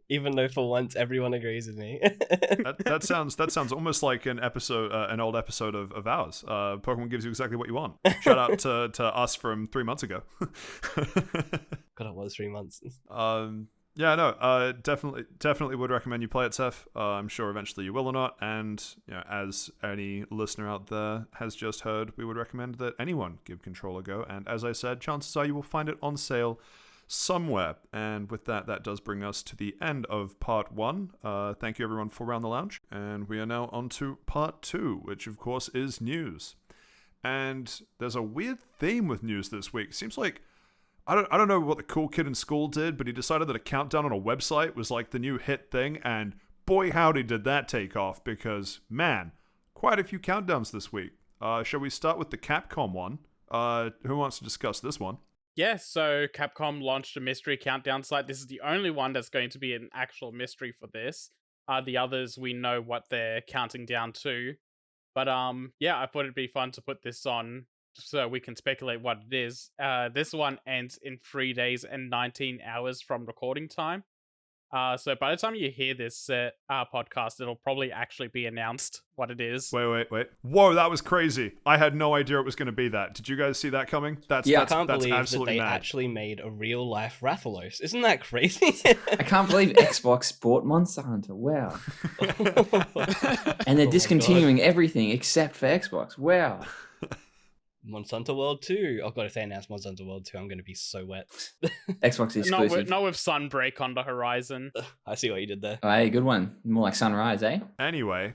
[SPEAKER 3] Even though for once everyone agrees with me.
[SPEAKER 1] that sounds almost like an old episode of ours. Pokemon gives you exactly what you want. Shout out to us from 3 months ago.
[SPEAKER 3] God, it was 3 months.
[SPEAKER 1] Yeah, no, definitely would recommend you play it, Seth. I'm sure eventually you will or not. And as any listener out there has just heard, we would recommend that anyone give Control a go. And as I said, chances are you will find it on sale somewhere. And with that does bring us to the end of part 1. Thank you everyone for Round the Lounge. And we are now on to part 2, which of course is news. And there's a weird theme with news this week. It seems like I don't know what the cool kid in school did, but he decided that a countdown on a website was like the new hit thing, and boy howdy did that take off, because man, quite a few countdowns this week. Shall we start with the Capcom one? Who wants to discuss this one?
[SPEAKER 2] Yeah, so Capcom launched a mystery countdown site. This is the only one that's going to be an actual mystery for this. The others, we know what they're counting down to. But yeah, I thought it'd be fun to put this on so we can speculate what it is. This one ends in 3 days and 19 hours from recording time. So by the time you hear this podcast, it'll probably actually be announced what it is.
[SPEAKER 1] Wait. Whoa, that was crazy. I had no idea it was going to be that. Did you guys see that coming?
[SPEAKER 3] I can't believe that they actually made a real-life Rathalos. Isn't that crazy?
[SPEAKER 4] I can't believe Xbox bought Monster Hunter. Wow. And they're discontinuing everything except for Xbox. Wow.
[SPEAKER 3] Monster Hunter World 2. Oh god, if they announce Monster Hunter World 2, I'm going to be so wet.
[SPEAKER 4] Xbox exclusive.
[SPEAKER 2] Not with Sunbreak on the horizon.
[SPEAKER 3] I see what you did there.
[SPEAKER 4] Oh, hey, good one. More like Sunrise, eh?
[SPEAKER 1] Anyway,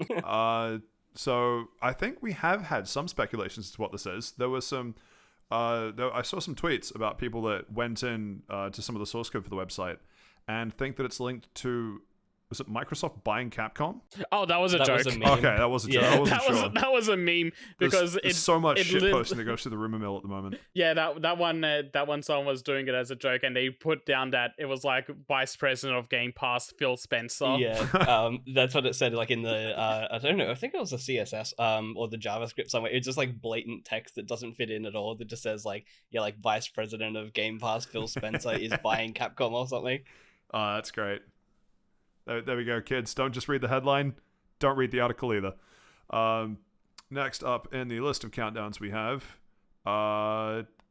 [SPEAKER 1] so I think we have had some speculations as to what this is. There was some... I saw some tweets about people that went in to some of the source code for the website and think that it's linked to... Was it Microsoft buying Capcom?
[SPEAKER 2] Oh, that was a joke.
[SPEAKER 1] Okay, that was a joke.
[SPEAKER 3] Yeah.
[SPEAKER 1] I wasn't sure.
[SPEAKER 2] That was a meme because
[SPEAKER 1] there's so much shit posting that goes through the rumor mill at the moment.
[SPEAKER 2] Yeah, that one someone was doing it as a joke, and they put down that it was like Vice President of Game Pass Phil Spencer.
[SPEAKER 3] Yeah, that's what it said. Like in the I don't know. I think it was the CSS or the JavaScript somewhere. It's just like blatant text that doesn't fit in at all. That just says like Vice President of Game Pass Phil Spencer is buying Capcom or something.
[SPEAKER 1] That's great. There we go, kids. Don't just read the headline. Don't read the article either. Next up in the list of countdowns we have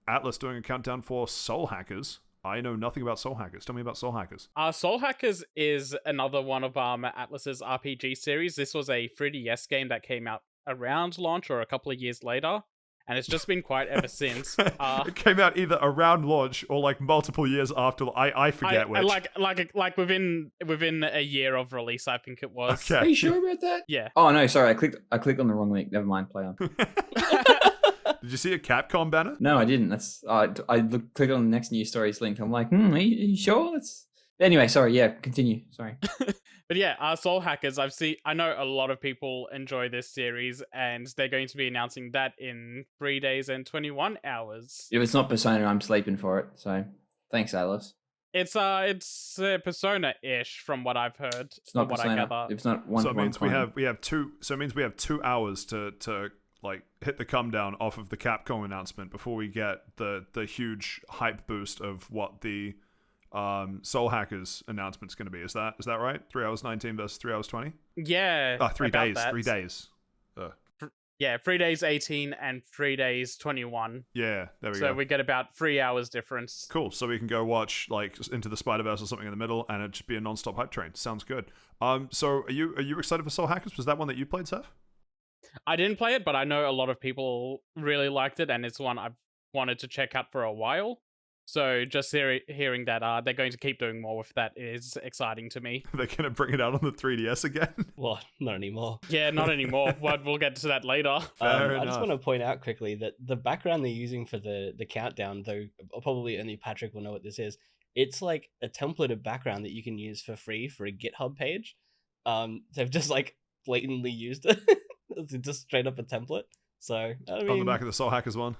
[SPEAKER 1] Atlas doing a countdown for Soul Hackers. I know nothing about Soul Hackers. Tell me about Soul Hackers.
[SPEAKER 2] Soul Hackers is another one of Atlas's RPG series. This was a 3DS game that came out around launch or a couple of years later. And it's just been quiet ever since.
[SPEAKER 1] It came out either around launch or like multiple years after. I forget which.
[SPEAKER 2] Like within a year of release, I think it was.
[SPEAKER 1] Okay.
[SPEAKER 4] Are you sure about that?
[SPEAKER 2] Yeah.
[SPEAKER 4] Oh no, sorry. I clicked on the wrong link. Never mind. Play on.
[SPEAKER 1] Did you see a Capcom banner?
[SPEAKER 4] No, I didn't. That's I clicked on the next news stories link. I'm like, are you sure? Anyway, sorry. Yeah, continue. Sorry.
[SPEAKER 2] But yeah, Soul Hackers, I know a lot of people enjoy this series, and they're going to be announcing that in 3 days and 21 hours.
[SPEAKER 4] If it's not Persona, I'm sleeping for it. So, thanks, Atlas.
[SPEAKER 2] It's Persona-ish from what I've heard.
[SPEAKER 4] It's not
[SPEAKER 2] what
[SPEAKER 4] Persona.
[SPEAKER 2] I gather.
[SPEAKER 4] If it's not one.
[SPEAKER 1] So it means we have 2. So it means we have 2 hours to like hit the come down off of the Capcom announcement before we get the huge hype boost of what the Soul Hackers announcement's going to be. Is that right? 3 hours 19 versus 3 hours 20?
[SPEAKER 2] Yeah.
[SPEAKER 1] 3 days.
[SPEAKER 2] That.
[SPEAKER 1] 3 days.
[SPEAKER 2] Yeah, 3 days 18 and 3 days 21.
[SPEAKER 1] Yeah, there we go.
[SPEAKER 2] So we get about 3 hours difference.
[SPEAKER 1] Cool. So we can go watch like Into the Spider-Verse or something in the middle, and it'd just be a non-stop hype train. Sounds good. So are you excited for Soul Hackers? Was that one that you played, Saif?
[SPEAKER 2] I didn't play it, but I know a lot of people really liked it, and it's one I've wanted to check out for a while. So just hearing that they're going to keep doing more with that is exciting to me.
[SPEAKER 1] They're going to bring it out on the 3DS again?
[SPEAKER 3] Well, not anymore.
[SPEAKER 2] Yeah, not anymore. But we'll get to that later.
[SPEAKER 3] I just want to point out quickly that the background they're using for the countdown, though probably only Patrick will know what this is, it's like a templated background that you can use for free for a GitHub page. They've just like blatantly used it. It's just straight up a template. So I mean,
[SPEAKER 1] on the back of the Soul Hackers one.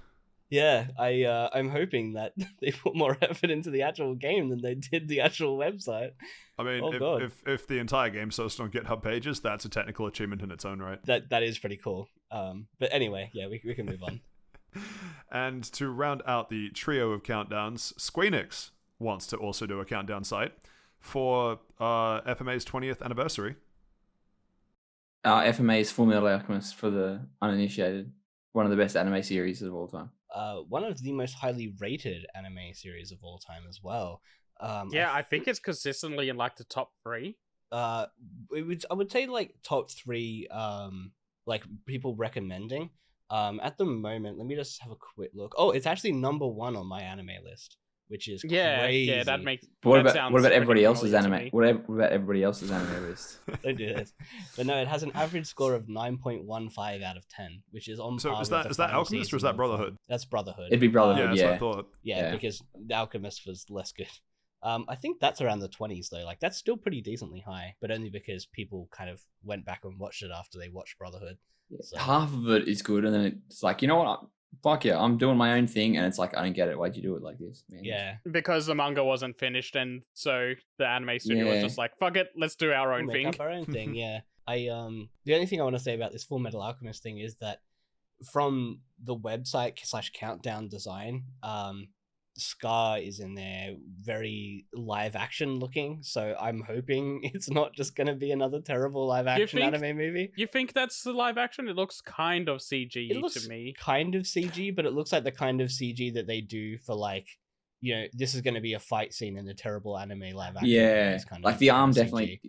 [SPEAKER 3] Yeah, I'm hoping that they put more effort into the actual game than they did the actual website.
[SPEAKER 1] I mean, if the entire game's hosted on GitHub pages, that's a technical achievement in its own right.
[SPEAKER 3] That is pretty cool. But anyway, yeah, we can move on.
[SPEAKER 1] And to round out the trio of countdowns, Squeenix wants to also do a countdown site for FMA's 20th anniversary.
[SPEAKER 4] FMA's Full Metal Alchemist for the uninitiated. One of the best anime series of all time.
[SPEAKER 3] One of the most highly rated anime series of all time as well.
[SPEAKER 2] I think it's consistently in like the top 3.
[SPEAKER 3] I would say like top 3 like people recommending. At the moment, let me just have a quick look. Oh, it's actually number 1 on my anime list, which is crazy.
[SPEAKER 2] Yeah, that makes.
[SPEAKER 4] But what about everybody else's anime? What about everybody else's anime list?
[SPEAKER 3] Don't do this. But no, it has an average score of 9.15 out of 10, which is on par.
[SPEAKER 1] So is that Alchemist or is that Brotherhood?
[SPEAKER 3] That's Brotherhood.
[SPEAKER 4] It'd be Brotherhood.
[SPEAKER 1] Yeah, that's what I thought.
[SPEAKER 3] Yeah, because the Alchemist was less good. I think that's around the 20s though. Like that's still pretty decently high, but only because people kind of went back and watched it after they watched Brotherhood.
[SPEAKER 4] So. Half of it is good, and then it's like, you know what? fuck yeah, I'm doing my own thing, and it's like I don't get it. Why'd you do it like this, man?
[SPEAKER 3] Yeah.
[SPEAKER 2] Because the manga wasn't finished, and so the anime studio was
[SPEAKER 4] Yeah.
[SPEAKER 2] just like, fuck it, let's do our
[SPEAKER 3] We'll
[SPEAKER 2] own
[SPEAKER 3] make
[SPEAKER 2] thing.
[SPEAKER 3] up our own thing. Yeah. The only thing I want to say about this Full Metal Alchemist thing is that from the website / countdown design, Scar is in there, very live action looking. So I'm hoping it's not just going to be another terrible live action
[SPEAKER 2] think-
[SPEAKER 3] anime movie.
[SPEAKER 2] You think that's the live action? It looks kind of CG
[SPEAKER 3] It looks
[SPEAKER 2] to me.
[SPEAKER 3] kind of CG, but it looks like the kind of CG that they do for like, you know, this is going to be a fight scene in a terrible anime live action.
[SPEAKER 4] Yeah,
[SPEAKER 3] movies kind of
[SPEAKER 4] like the arm
[SPEAKER 3] CG.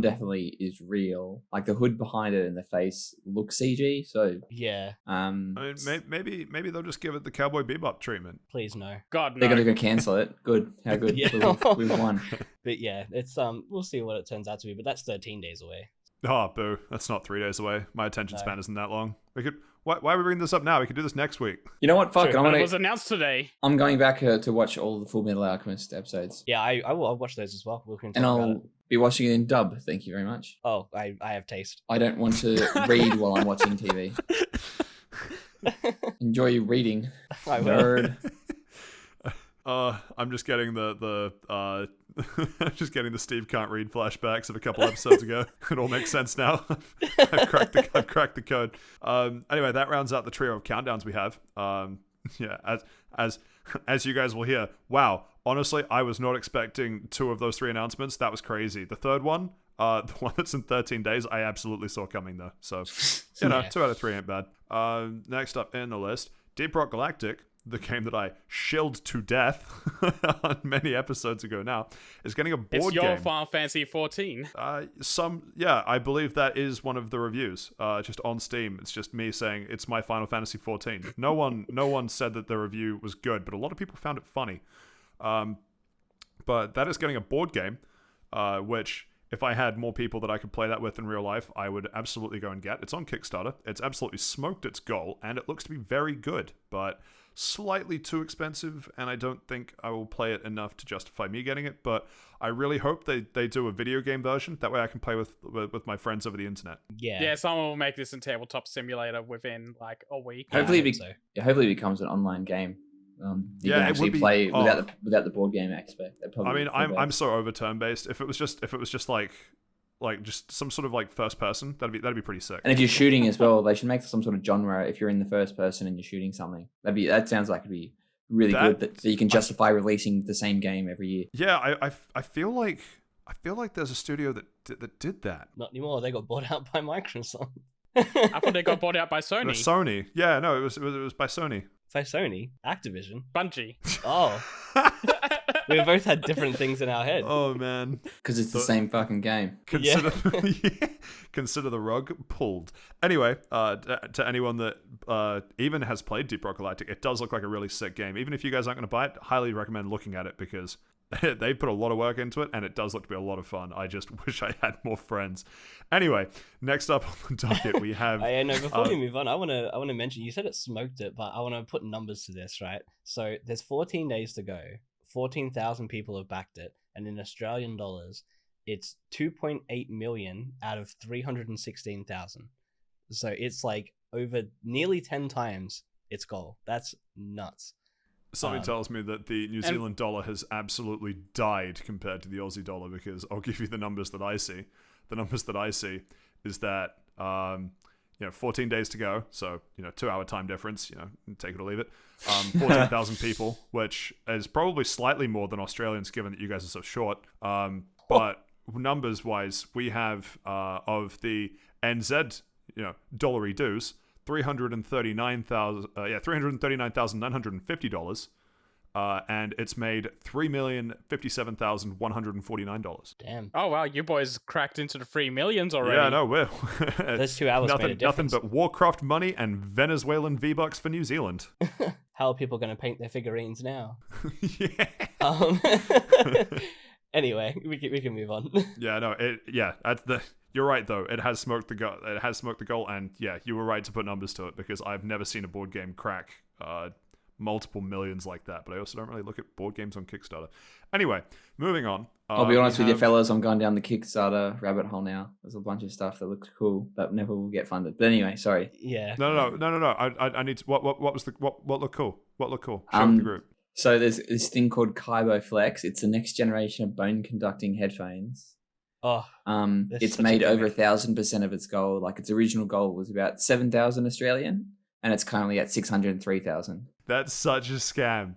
[SPEAKER 4] definitely is real. Like the hood behind it and the face looks CG. So
[SPEAKER 3] Yeah,
[SPEAKER 1] I mean, maybe they'll just give it the Cowboy Bebop treatment.
[SPEAKER 3] please no.
[SPEAKER 2] God, no.
[SPEAKER 4] they're gonna go cancel it. Good, how good?
[SPEAKER 3] Yeah.
[SPEAKER 4] We've won.
[SPEAKER 3] But yeah, it's we'll see what it turns out to be. But that's 13 days away.
[SPEAKER 1] Oh, boo! That's not 3 days away. My attention
[SPEAKER 3] No.
[SPEAKER 1] span isn't that long. We could. Why are we bringing this up now? We could do this next week.
[SPEAKER 4] You know what? Fuck it.
[SPEAKER 2] But it was announced today.
[SPEAKER 4] I'm going back to watch all the Full Metal Alchemist episodes,
[SPEAKER 3] Yeah, I'll watch those as well. We can
[SPEAKER 4] and
[SPEAKER 3] talk about
[SPEAKER 4] I'll
[SPEAKER 3] it.
[SPEAKER 4] be watching it in dub. Thank you very much.
[SPEAKER 3] Oh, I have taste.
[SPEAKER 4] I don't want to read while I'm watching TV. Enjoy reading,
[SPEAKER 3] I will.
[SPEAKER 4] nerd.
[SPEAKER 1] I'm just getting the I'm just getting the Steve can't read flashbacks of a couple episodes ago. It all makes sense now. I've cracked the code. Anyway, that rounds out the trio of countdowns we have. Yeah, as you guys will hear. Wow, honestly, I was not expecting 2 of those 3 announcements. That was crazy. The third one, the one that's in 13 days, I absolutely saw coming though. So, you know,
[SPEAKER 3] Yeah.
[SPEAKER 1] 2 out of 3 ain't bad. Next up in the list, Deep Rock Galactic, the game that I shilled to death on many episodes ago now, is getting a board
[SPEAKER 2] It's your
[SPEAKER 1] game.
[SPEAKER 2] Final Fantasy 14.
[SPEAKER 1] I believe that is one of the reviews. Just on Steam, it's just me saying it's my Final Fantasy 14. No one said that the review was good, but a lot of people found it funny. But that is getting a board game, which if I had more people that I could play that with in real life, I would absolutely go and get. It's on Kickstarter. It's absolutely smoked its goal, and it looks to be very good, but slightly too expensive, and I don't think I will play it enough to justify me getting it, but I really hope they do a video game version. That way I can play with my friends over the internet.
[SPEAKER 3] Yeah.
[SPEAKER 2] Someone will make this in Tabletop Simulator within like a week.
[SPEAKER 3] Yeah,
[SPEAKER 4] Hopefully,
[SPEAKER 3] I hope so.
[SPEAKER 4] Hopefully it becomes an online game. You
[SPEAKER 1] Yeah,
[SPEAKER 4] can
[SPEAKER 1] it
[SPEAKER 4] actually
[SPEAKER 1] would be-
[SPEAKER 4] play
[SPEAKER 1] oh.
[SPEAKER 4] without the board game aspect. That'd probably
[SPEAKER 1] I mean,
[SPEAKER 4] be
[SPEAKER 1] I'm
[SPEAKER 4] better.
[SPEAKER 1] so over turn based. If it was just like just some sort of like first person, that'd be pretty sick.
[SPEAKER 4] And if you're shooting as well, they should make some sort of genre. If you're in the first person and you're shooting something, that sounds like it'd be really
[SPEAKER 1] That-
[SPEAKER 4] good. So you can justify releasing the same game every year.
[SPEAKER 1] Yeah, I feel like there's a studio that did that.
[SPEAKER 3] Not anymore. They got bought out by Microsoft.
[SPEAKER 2] I thought they got bought out by
[SPEAKER 1] No,
[SPEAKER 2] Sony.
[SPEAKER 1] Sony. Yeah, no, it was by Sony.
[SPEAKER 3] By Sony, Activision.
[SPEAKER 2] Bungie.
[SPEAKER 3] Oh, we both had different things in our head.
[SPEAKER 1] Oh man.
[SPEAKER 4] Because it's the
[SPEAKER 1] But-
[SPEAKER 4] same fucking game.
[SPEAKER 1] Consider consider the rug pulled. Anyway, to anyone that even has played Deep Rock Galactic, it does look like a really sick game. Even if you guys aren't going to buy it, highly recommend looking at it because they put a lot of work into it and it does look to be a lot of fun. I just wish I had more friends. Anyway, next up on the docket we have.
[SPEAKER 3] I know. Before we move on, I want to mention. You said it smoked it, but I want to put numbers to this, right? So there's 14 days to go. 14,000 people have backed it, and in Australian dollars, it's 2.8 million out of 316,000. So it's like over nearly 10 times its goal. That's nuts.
[SPEAKER 1] Something tells me that the New Zealand dollar has absolutely died compared to the Aussie dollar because I'll give you the numbers that I see. The numbers that I see is that 14 days to go, so 2-hour time difference, take it or leave it. 14,000 people, which is probably slightly more than Australians, given that you guys are so short. But numbers wise, we have of the NZ, dollary dues, $339,950, and it's made $3,057,149.
[SPEAKER 3] Damn.
[SPEAKER 2] Oh wow, you boys cracked into the 3 millions already.
[SPEAKER 1] Yeah, no, we're
[SPEAKER 3] Those 2 hours made a
[SPEAKER 1] nothing
[SPEAKER 3] difference.
[SPEAKER 1] but Warcraft money and Venezuelan V-Bucks for New Zealand.
[SPEAKER 3] How are people going to paint their figurines now?
[SPEAKER 1] Yeah.
[SPEAKER 3] Anyway, we can move on.
[SPEAKER 1] Yeah, no, you're right though. It has smoked the goal. It has smoked the goal, and yeah, you were right to put numbers to it because I've never seen a board game crack multiple millions like that, but I also don't really look at board games on Kickstarter. Anyway, moving on.
[SPEAKER 4] I'll be honest with you, fellas. I'm going down the Kickstarter rabbit hole now. There's a bunch of stuff that looks cool that never will get funded. But anyway, sorry.
[SPEAKER 3] Yeah.
[SPEAKER 1] No. I need to. What looked cool? What looked cool? Show the group.
[SPEAKER 4] So there's this thing called Kaibo Flex. It's the next generation of bone conducting headphones.
[SPEAKER 3] Oh.
[SPEAKER 4] It's made over 1,000% of its goal. Like its original goal was about 7,000 Australian, and it's currently at 603,000.
[SPEAKER 1] That's such a scam.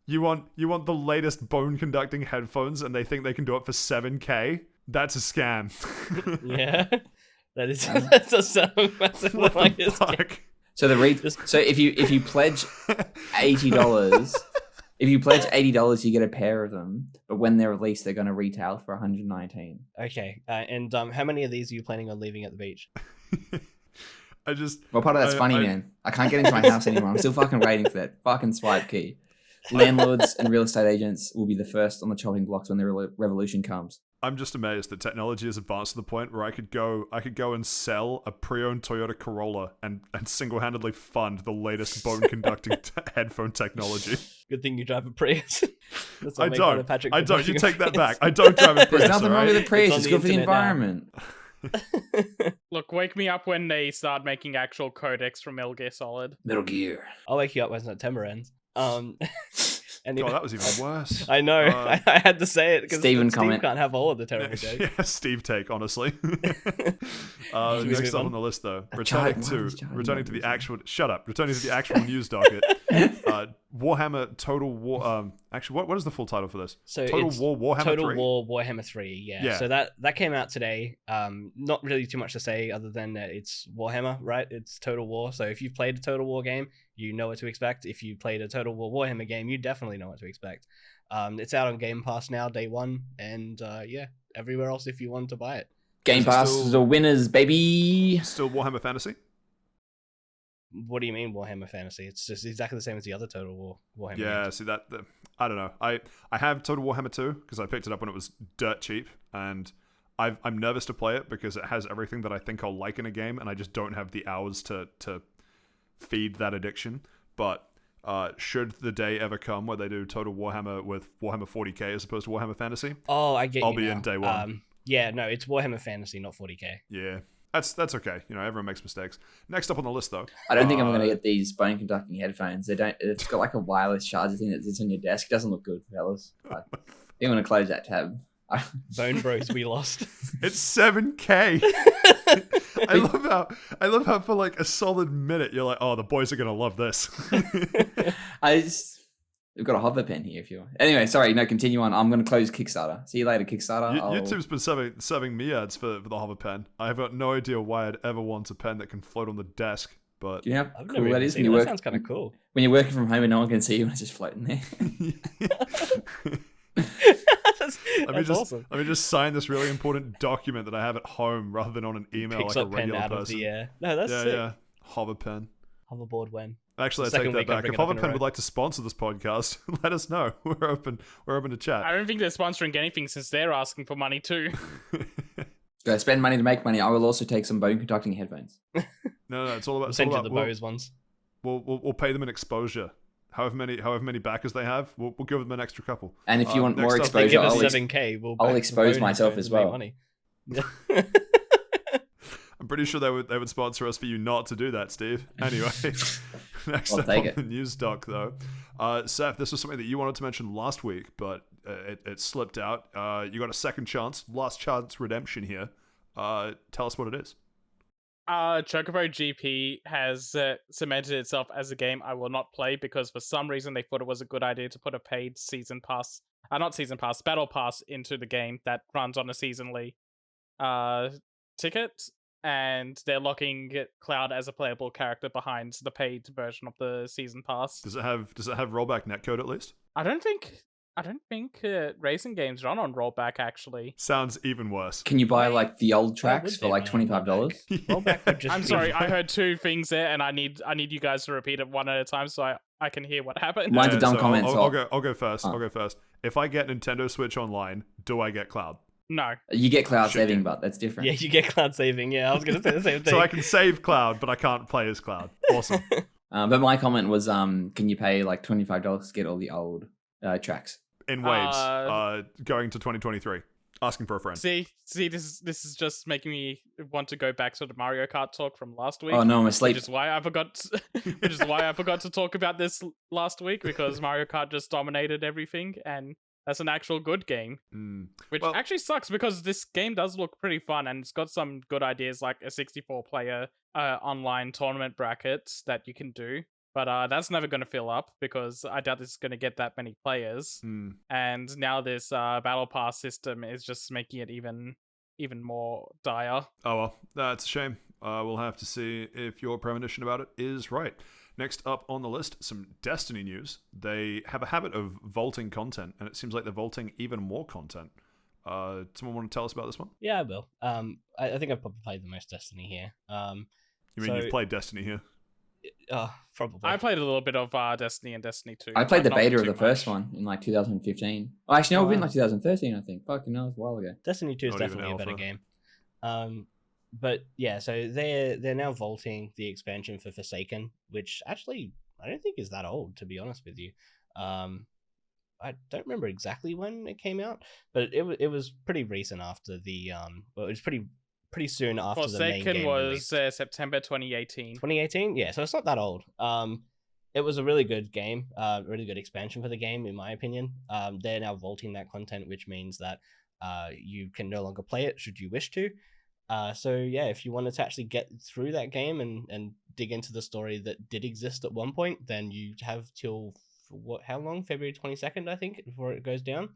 [SPEAKER 1] You want the latest bone conducting headphones, and they think they can do it for 7K? That's a scam.
[SPEAKER 3] Yeah, that's a massive
[SPEAKER 1] What the fuck?
[SPEAKER 4] So so if you pledge $80, if you pledge $80, you get a pair of them. But when they're released, they're going to retail for 119.
[SPEAKER 3] Okay, and how many of these are you planning on leaving at the beach?
[SPEAKER 4] Well, part of that's funny, man. I can't get into my house anymore. I'm still fucking waiting for that fucking swipe key. Landlords and real estate agents will be the first on the chopping blocks when the revolution comes.
[SPEAKER 1] I'm just amazed that technology has advanced to the point where I could go and sell a pre-owned Toyota Corolla and single-handedly fund the latest bone conducting headphone technology.
[SPEAKER 3] Good thing you drive a Prius.
[SPEAKER 1] I don't. You take that back. I don't drive a Prius.
[SPEAKER 4] There's nothing wrong with a Prius. It's good for the
[SPEAKER 3] environment.
[SPEAKER 2] Look, wake me up when they start making actual codecs from Metal Gear Solid.
[SPEAKER 4] Metal Gear.
[SPEAKER 3] I'll wake you up when September ends.
[SPEAKER 1] Anyway. God, that was even worse.
[SPEAKER 3] I know. I had to say it because Steve
[SPEAKER 4] can't
[SPEAKER 3] have all of the terrible jokes.
[SPEAKER 1] Yeah, Steve take, honestly. Next up on the list, though, returning to the actual. Shut up. Returning to the actual news docket. Warhammer Total War. Actually, what is the full title for this?
[SPEAKER 3] So
[SPEAKER 1] Total War Warhammer 3?
[SPEAKER 3] Total War Warhammer 3. Yeah. So that came out today. Not really too much to say other than that it's Warhammer, right? It's Total War. So if you've played a Total War game, you know what to expect. If you played a Total War Warhammer game, you definitely know what to expect. It's out on Game Pass now, day one, and everywhere else if you want to buy it.
[SPEAKER 4] Game Pass is the winners, baby.
[SPEAKER 1] Still Warhammer Fantasy?
[SPEAKER 3] What do you mean Warhammer Fantasy? It's just exactly the same as the other Total War Warhammer.
[SPEAKER 1] Yeah,
[SPEAKER 3] games.
[SPEAKER 1] see I don't know. I have Total Warhammer 2 because I picked it up when it was dirt cheap, and I'm nervous to play it because it has everything that I think I'll like in a game, and I just don't have the hours to feed that addiction. But should the day ever come where they do Total Warhammer with Warhammer 40k as opposed to Warhammer Fantasy,
[SPEAKER 3] I'll be
[SPEAKER 1] in day one.
[SPEAKER 3] Yeah, no, it's Warhammer Fantasy, not 40k.
[SPEAKER 1] Yeah. That's okay. You know, everyone makes mistakes. Next up on the list, though.
[SPEAKER 4] I don't think I'm going to get these bone conducting headphones. It's got like a wireless charger thing that sits on your desk. It doesn't look good, fellas. I think I'm going to close that tab.
[SPEAKER 3] Bone Bros, we lost.
[SPEAKER 1] It's 7K. I love how for like a solid minute you're like, oh, the boys are going to love this.
[SPEAKER 4] We've got a hover pen here if you want. Anyway, sorry, no, continue on. I'm going to close Kickstarter. See you later, Kickstarter.
[SPEAKER 1] YouTube's been serving me ads for the hover pen. I've got no idea why I'd ever want a pen that can float on the desk, but...
[SPEAKER 4] Do you know how cool that is? That
[SPEAKER 3] sounds kind of cool.
[SPEAKER 4] When you're working from home and no one can see you and it's just floating there.
[SPEAKER 3] That's awesome.
[SPEAKER 1] Let me just sign this really important document that I have at home rather than on an email
[SPEAKER 3] Picks
[SPEAKER 1] like a
[SPEAKER 3] up pen
[SPEAKER 1] regular
[SPEAKER 3] out
[SPEAKER 1] person.
[SPEAKER 3] Of the air. No, that's sick.
[SPEAKER 1] Yeah. Hover pen.
[SPEAKER 3] Hoverboard when.
[SPEAKER 1] Actually, I take that back. If Hoverpen would like to sponsor this podcast, let us know. We're open to chat.
[SPEAKER 2] I don't think they're sponsoring anything since they're asking for money too.
[SPEAKER 4] Go spend money to make money. I will also take some bone conducting headphones.
[SPEAKER 1] No, it's all about.
[SPEAKER 3] Send you the Bose ones.
[SPEAKER 1] We'll pay them an exposure. However many backers they have, we'll give them an extra couple.
[SPEAKER 4] And if you want more exposure,
[SPEAKER 3] I'll 7K.
[SPEAKER 4] I'll expose myself as well.
[SPEAKER 3] Money.
[SPEAKER 1] I'm pretty sure they would sponsor us for you not to do that, Steve. Anyway, next up on the news doc, though. Saif, this was something that you wanted to mention last week, but it slipped out. You got a second chance, last chance redemption here. Tell us what it is.
[SPEAKER 2] Chocobo GP has cemented itself as a game I will not play because for some reason they thought it was a good idea to put a paid battle pass into the game that runs on a seasonally ticket. And they're locking Cloud as a playable character behind the paid version of the season pass.
[SPEAKER 1] Does it have rollback netcode at least?
[SPEAKER 2] I don't think racing games run on rollback actually.
[SPEAKER 1] Sounds even worse.
[SPEAKER 4] Can you buy like the old tracks for like $25?
[SPEAKER 3] Rollback would just
[SPEAKER 2] I'm sorry, I heard two things there, and I need you guys to repeat it one at a time so I can hear what happened.
[SPEAKER 4] Mine's a dumb comment.
[SPEAKER 1] I'll go first. I'll go first. If I get Nintendo Switch Online, do I get Cloud?
[SPEAKER 2] No.
[SPEAKER 4] You get Cloud saving, but that's different.
[SPEAKER 3] Yeah, you get Cloud saving. Yeah, I was going to say the same thing.
[SPEAKER 1] So I can save Cloud, but I can't play as Cloud. Awesome.
[SPEAKER 4] But my comment was, can you pay like $25 to get all the old tracks?
[SPEAKER 1] In waves, going to 2023, asking for a friend.
[SPEAKER 2] See, this is just making me want to go back to the Mario Kart talk from last week.
[SPEAKER 4] Oh no, I'm asleep.
[SPEAKER 2] Which is why I forgot. Which is why I forgot to talk about this last week, because Mario Kart just dominated everything, and that's an actual good game. Which actually sucks, because this game does look pretty fun, and it's got some good ideas, like a 64-player online tournament bracket that you can do. But that's never going to fill up, because I doubt it's going to get that many players. And now this battle pass system is just making it even more dire.
[SPEAKER 1] Oh well, that's a shame. We'll have to see if your premonition about it is right. Next up on the list, some Destiny news. They have a habit of vaulting content, and it seems like they're vaulting even more content. Someone want to tell us about this one?
[SPEAKER 3] Yeah, I will. I think I've probably played the most Destiny here.
[SPEAKER 1] You mean you've played Destiny here?
[SPEAKER 3] Probably.
[SPEAKER 2] I played a little bit of Destiny and Destiny 2.
[SPEAKER 4] I played the
[SPEAKER 2] not
[SPEAKER 4] beta of
[SPEAKER 2] too
[SPEAKER 4] the first
[SPEAKER 2] much.
[SPEAKER 4] one in like 2015. Oh, actually, no, it was in like 2013, I think. Fucking no, it was a while ago.
[SPEAKER 3] Destiny 2 is
[SPEAKER 1] Not even
[SPEAKER 3] definitely a better
[SPEAKER 1] alpha.
[SPEAKER 3] game. But yeah, so they're now vaulting the expansion for Forsaken, which actually I don't think is that old, to be honest with you. I don't remember exactly when it came out, but it was pretty recent after the well, it was pretty soon after the main
[SPEAKER 2] Forsaken
[SPEAKER 3] game
[SPEAKER 2] was
[SPEAKER 3] released.
[SPEAKER 2] September 2018.
[SPEAKER 3] 2018, yeah, so it's not that old. It was a really good game, really good expansion for the game, in my opinion. They're now vaulting that content, which means that you can no longer play it should you wish to. So yeah, if you wanted to actually get through that game and dig into the story that did exist at one point, then you have till how long? February 22nd, I think, before it goes down.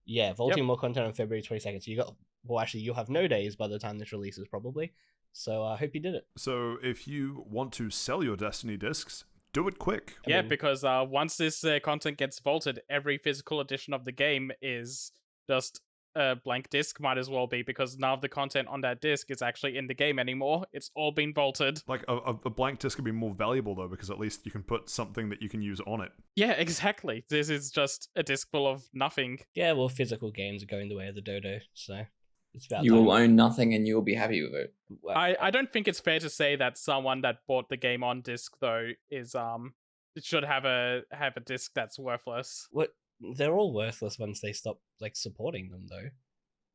[SPEAKER 3] Yeah, vaulting more content on February 22nd. So you'll have no days by the time this releases, probably. So I hope you did it.
[SPEAKER 1] So if you want to sell your Destiny discs, do it quick.
[SPEAKER 2] Because once this content gets vaulted, every physical edition of the game is just a blank disc, might as well be, because none of the content on that disc is actually in the game anymore. It's all been vaulted.
[SPEAKER 1] Like a blank disc could be more valuable though, because at least you can put something that you can use on it.
[SPEAKER 2] Yeah, exactly. This is just a disc full of nothing.
[SPEAKER 3] Yeah, well, physical games are going the way of the dodo, so it's about
[SPEAKER 4] You
[SPEAKER 3] time.
[SPEAKER 4] will own nothing and you will be happy with it.
[SPEAKER 2] I don't think it's fair to say that someone that bought the game on disc though is it should have a disc that's worthless.
[SPEAKER 3] What? They're all worthless once they stop like supporting them, though.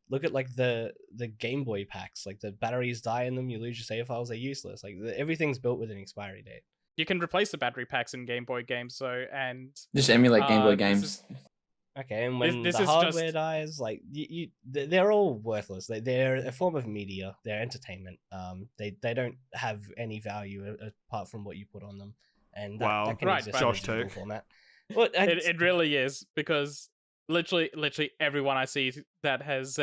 [SPEAKER 3] Look at like the Game Boy packs. Like the batteries die in them, you lose your save files. They're useless. Like everything's built with an expiry date.
[SPEAKER 2] You can replace the battery packs in Game Boy games, and
[SPEAKER 4] Just emulate Game Boy games.
[SPEAKER 3] Okay, and when
[SPEAKER 2] This
[SPEAKER 3] the
[SPEAKER 2] is
[SPEAKER 3] hardware
[SPEAKER 2] just-
[SPEAKER 3] dies, like they're all worthless. They're a form of media. They're entertainment. They don't have any value apart from what you put on them, and that can
[SPEAKER 2] Right,
[SPEAKER 3] exist
[SPEAKER 1] Josh
[SPEAKER 3] in a digital
[SPEAKER 1] take.
[SPEAKER 3] format. Well,
[SPEAKER 2] it really is, because literally everyone I see that has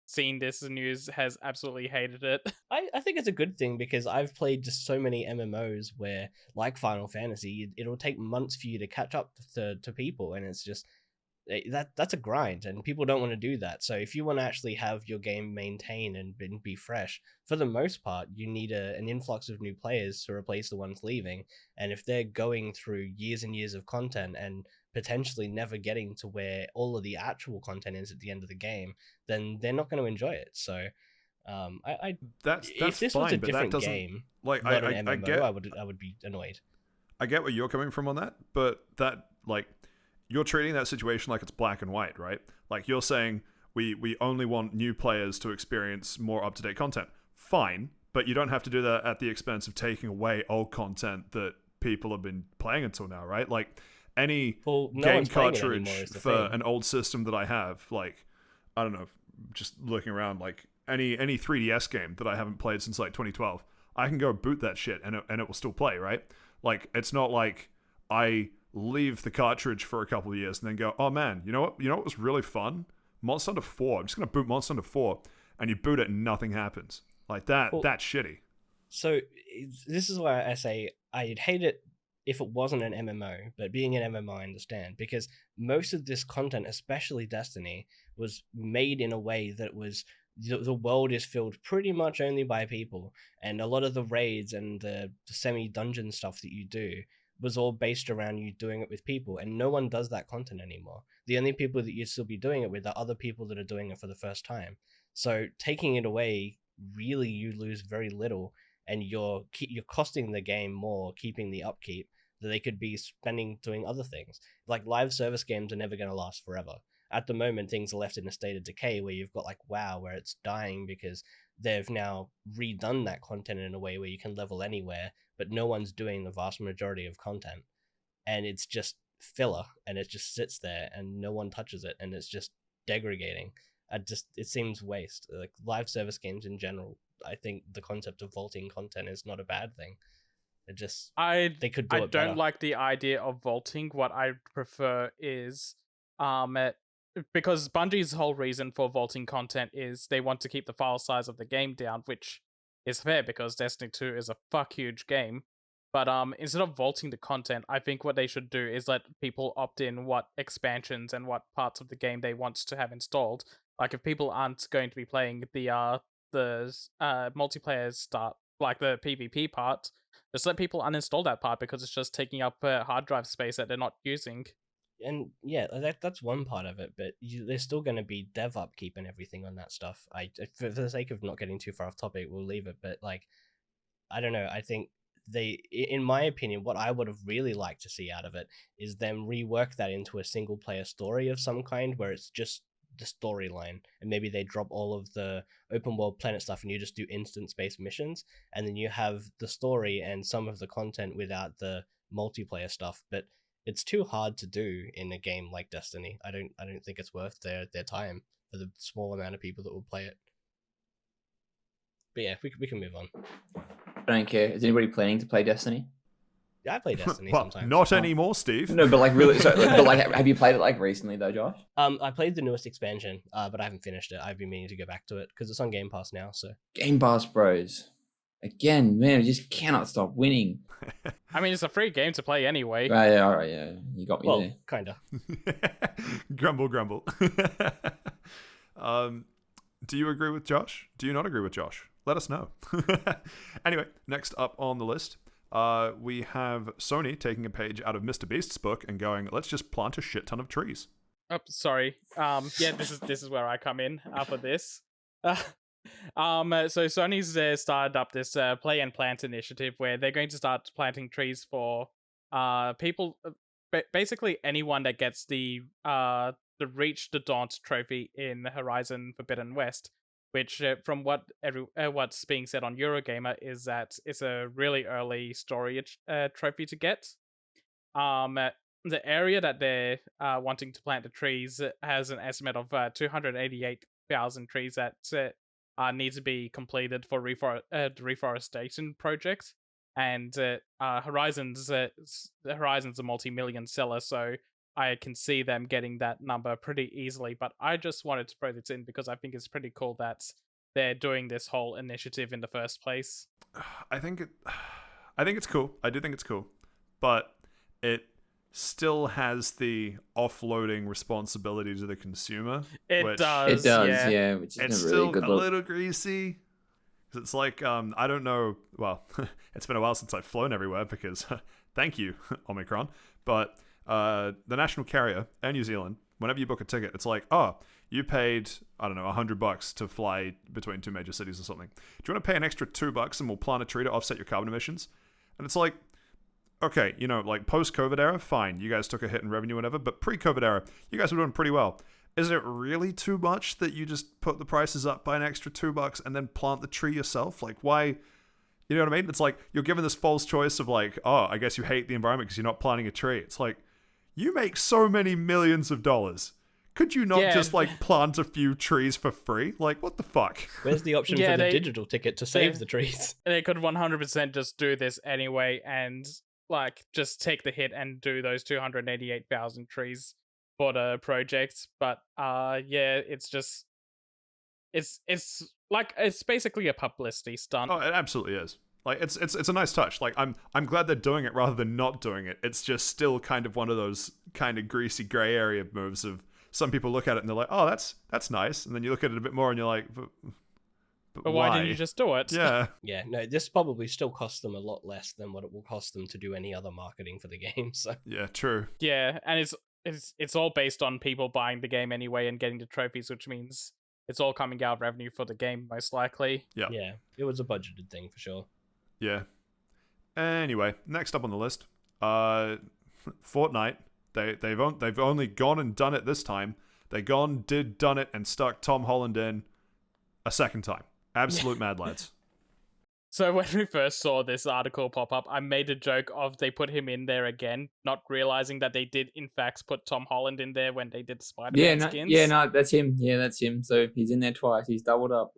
[SPEAKER 2] seen this news has absolutely hated it.
[SPEAKER 3] I think it's a good thing, because I've played just so many MMOs where, like Final Fantasy, it'll take months for you to catch up to people, and it's just that's a grind, and people don't want to do that. So if you want to actually have your game maintain and be fresh, for the most part, you need an influx of new players to replace the ones leaving. And if they're going through years and years of content and potentially never getting to where all of the actual content is at the end of the game, then they're not going to enjoy it. So
[SPEAKER 1] That's
[SPEAKER 3] if this
[SPEAKER 1] fine,
[SPEAKER 3] was a
[SPEAKER 1] but that
[SPEAKER 3] different
[SPEAKER 1] doesn't
[SPEAKER 3] game,
[SPEAKER 1] like
[SPEAKER 3] not an MMO,
[SPEAKER 1] I get
[SPEAKER 3] I would be annoyed.
[SPEAKER 1] I get where you're coming from on that, but that like you're treating that situation like it's black and white, right? Like you're saying we only want new players to experience more up-to-date content. Fine, but you don't have to do that at the expense of taking away old content that people have been playing until now, right? Like any
[SPEAKER 3] No
[SPEAKER 1] game
[SPEAKER 3] one's playing it
[SPEAKER 1] cartridge
[SPEAKER 3] anymore, is the
[SPEAKER 1] for
[SPEAKER 3] thing.
[SPEAKER 1] an old system that I have, like I don't know, just looking around, like any 3DS game that I haven't played since like 2012, I can go boot that shit and it will still play, right? Like it's not like I leave the cartridge for a couple of years and then go, oh man, you know what was really fun? Monster Hunter 4. I'm just gonna boot Monster Hunter 4, and you boot it and nothing happens. Like that.
[SPEAKER 3] Well,
[SPEAKER 1] that's shitty.
[SPEAKER 3] So this is why I say I'd hate it if it wasn't an MMO, but being an MMO, I understand, because most of this content, especially Destiny, was made in a way that was the world is filled pretty much only by people, and a lot of the raids and the semi-dungeon stuff that you do was all based around you doing it with people, and no one does that content anymore. The only people that you'd still be doing it with are other people that are doing it for the first time. So taking it away, really, you lose very little, and you're costing the game more keeping the upkeep that they could be spending doing other things. Like live service games are never going to last forever. At the moment, things are left in a state of decay where you've got like WoW, where it's dying because they've now redone that content in a way where you can level anywhere, but no one's doing the vast majority of content. And it's just filler, and it just sits there and no one touches it, and it's just degrading. It seems waste. Like live service games in general, I think the concept of vaulting content is not a bad thing. They could do it better.
[SPEAKER 2] I don't like the idea of vaulting. What I prefer is because Bungie's whole reason for vaulting content is they want to keep the file size of the game down, which is fair because Destiny 2 is a fuck huge game. But instead of vaulting the content, I think what they should do is let people opt in what expansions and what parts of the game they want to have installed. Like if people aren't going to be playing the multiplayer start, like the PvP part, just let people uninstall that part because it's just taking up hard drive space that they're not using.
[SPEAKER 3] And yeah, that's one part of it, but there's still going to be dev upkeep and everything on that stuff. For the sake of not getting too far off topic, we'll leave it. But like, I don't know. I think in my opinion, what I would have really liked to see out of it is them rework that into a single player story of some kind, where it's just the storyline, and maybe they drop all of the open world planet stuff and you just do instance based missions, and then you have the story and some of the content without the multiplayer stuff. But it's too hard to do in a game like Destiny. I don't think it's worth their time for the small amount of people that will play it. But yeah, we can move on.
[SPEAKER 4] I don't care. Is anybody planning to play Destiny?
[SPEAKER 3] Yeah, I play Destiny
[SPEAKER 1] well,
[SPEAKER 3] sometimes.
[SPEAKER 1] Not anymore, Steve.
[SPEAKER 4] No, but like really, but like, have you played it like recently though, Josh?
[SPEAKER 3] I played the newest expansion, but I haven't finished it. I've been meaning to go back to it because it's on Game Pass now. So
[SPEAKER 4] Game Pass Bros. Again, man, we just cannot stop winning.
[SPEAKER 2] I mean, it's a free game to play anyway.
[SPEAKER 4] Right, yeah, all right, yeah, you got me there.
[SPEAKER 3] Kinda.
[SPEAKER 1] Grumble. Do you agree with Josh? Do you not agree with Josh? Let us know. Anyway, next up on the list, we have Sony taking a page out of Mr. Beast's book and going, let's just plant a shit ton of trees.
[SPEAKER 2] Oh, sorry. Yeah, this is where I come in for this. So Sony's started up this Play and Plant initiative where they're going to start planting trees for people, basically anyone that gets the Reach the Daunt trophy in Horizon Forbidden West, which from what's being said on Eurogamer is that it's a really early story trophy to get. The area that they're wanting to plant the trees has an estimate of 288,000 trees that need to be completed for the reforestation project. And Horizon's a multi-million seller, so I can see them getting that number pretty easily. But I just wanted to throw this in because I think it's pretty cool that they're doing this whole initiative in the first place.
[SPEAKER 1] I think it's cool. I do think it's cool, but it still has the offloading responsibility to the consumer.
[SPEAKER 2] It does,
[SPEAKER 4] yeah. Which is
[SPEAKER 1] it's
[SPEAKER 4] never really
[SPEAKER 1] still
[SPEAKER 4] good
[SPEAKER 1] a
[SPEAKER 4] look.
[SPEAKER 1] little greasy. It's like I don't know. Well, it's been a while since I've flown everywhere because thank you, Omicron. But the national carrier, Air New Zealand, whenever you book a ticket, it's like, oh, you paid, I don't know, $100 to fly between two major cities or something. Do you want to pay an extra $2 and we'll plant a tree to offset your carbon emissions? And it's like, okay, like post-COVID era, fine. You guys took a hit in revenue, whatever. But pre-COVID era, you guys were doing pretty well. Is it really too much that you just put the prices up by an extra $2 and then plant the tree yourself? Like, why? You know what I mean? It's like you're given this false choice of like, oh, I guess you hate the environment because you're not planting a tree. It's like, you make so many millions of dollars. Could you not just like plant a few trees for free? Like, what the fuck?
[SPEAKER 3] Where's the option for the digital ticket to save the trees?
[SPEAKER 2] They could 100% just do this anyway and like just take the hit and do those 288,000 trees for the project. But it's just it's basically a publicity stunt.
[SPEAKER 1] Oh, it absolutely is. Like it's a nice touch. Like I'm glad they're doing it rather than not doing it. It's just still kind of one of those kind of greasy gray area moves of some people look at it and they're like, oh, that's nice, and then you look at it a bit more and you're like, but
[SPEAKER 2] why didn't you just do it?
[SPEAKER 1] Yeah.
[SPEAKER 3] Yeah, no, this probably still costs them a lot less than what it will cost them to do any other marketing for the game. So
[SPEAKER 1] yeah, true.
[SPEAKER 2] Yeah, and it's all based on people buying the game anyway and getting the trophies, which means it's all coming out of revenue for the game most likely.
[SPEAKER 1] Yeah.
[SPEAKER 3] Yeah, it was a budgeted thing for sure.
[SPEAKER 1] Yeah. Anyway, next up on the list, Fortnite. They've only gone and done it this time. They done it, and stuck Tom Holland in a second time. Absolute mad lads.
[SPEAKER 2] So when we first saw this article pop up, I made a joke of they put him in there again, not realizing that they did in fact put Tom Holland in there when they did the Spider-Man skins.
[SPEAKER 4] That's him. Yeah, that's him. So he's in there twice. He's doubled up.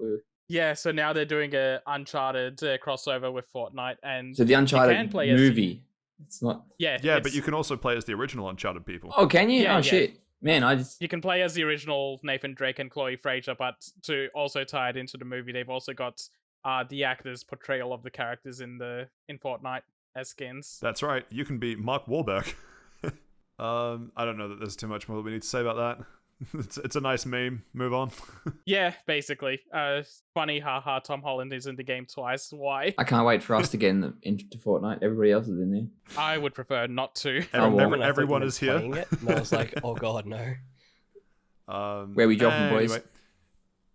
[SPEAKER 2] Yeah, so now they're doing a Uncharted crossover with Fortnite, and
[SPEAKER 4] So the Uncharted
[SPEAKER 2] play
[SPEAKER 4] movie. It's not.
[SPEAKER 1] Yeah, but you can also play as the original Uncharted people.
[SPEAKER 4] Oh, can you?
[SPEAKER 2] Yeah,
[SPEAKER 4] oh
[SPEAKER 2] yeah.
[SPEAKER 4] shit, man!
[SPEAKER 2] You can play as the original Nathan Drake and Chloe Fraser, but to also tie it into the movie, they've also got the actors' portrayal of the characters in Fortnite as skins.
[SPEAKER 1] That's right. You can be Mark Wahlberg. I don't know that there's too much more that we need to say about that. It's a nice meme. Move on.
[SPEAKER 2] Yeah, basically. Funny, haha. Tom Holland is in the game twice. Why?
[SPEAKER 4] I can't wait for us to get into Fortnite. Everybody else is in there.
[SPEAKER 2] I would prefer not to.
[SPEAKER 1] Everyone is here.
[SPEAKER 3] It, and I was like, oh god, no.
[SPEAKER 4] Where we dropping, boys?
[SPEAKER 1] Anyway,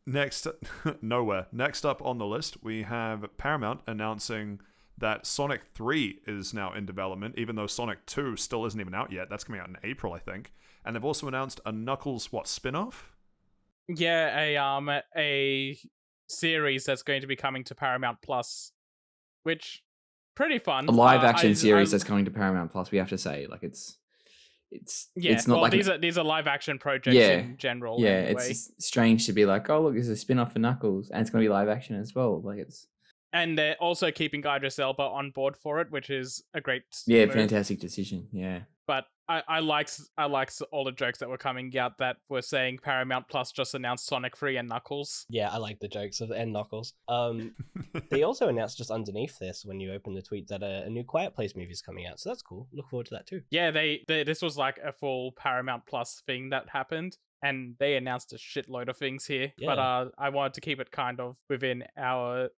[SPEAKER 1] next, nowhere. Next up on the list, we have Paramount announcing that Sonic 3 is now in development, even though Sonic 2 still isn't even out yet. That's coming out in April, I think. And they've also announced a Knuckles, spin-off?
[SPEAKER 2] Yeah, a series that's going to be coming to Paramount Plus, which pretty fun.
[SPEAKER 4] A live action series that's coming to Paramount Plus. We have to say, like it's not like
[SPEAKER 2] these are live action projects in general.
[SPEAKER 4] Yeah,
[SPEAKER 2] anyway.
[SPEAKER 4] It's strange to be like, oh look, there's a spin-off for Knuckles, and it's going to be live action as well. Like it's.
[SPEAKER 2] And they're also keeping Idris Elba on board for it, which is a great
[SPEAKER 4] move.
[SPEAKER 2] fantastic
[SPEAKER 4] decision. Yeah.
[SPEAKER 2] But I liked all the jokes that were coming out that were saying Paramount Plus just announced Sonic 3 and Knuckles.
[SPEAKER 3] Yeah, I like the jokes and Knuckles. They also announced just underneath this, when you open the tweet, that a new Quiet Place movie is coming out. So that's cool. Look forward to that too.
[SPEAKER 2] Yeah, this was like a full Paramount Plus thing that happened. And they announced a shitload of things here. Yeah. But I wanted to keep it kind of within our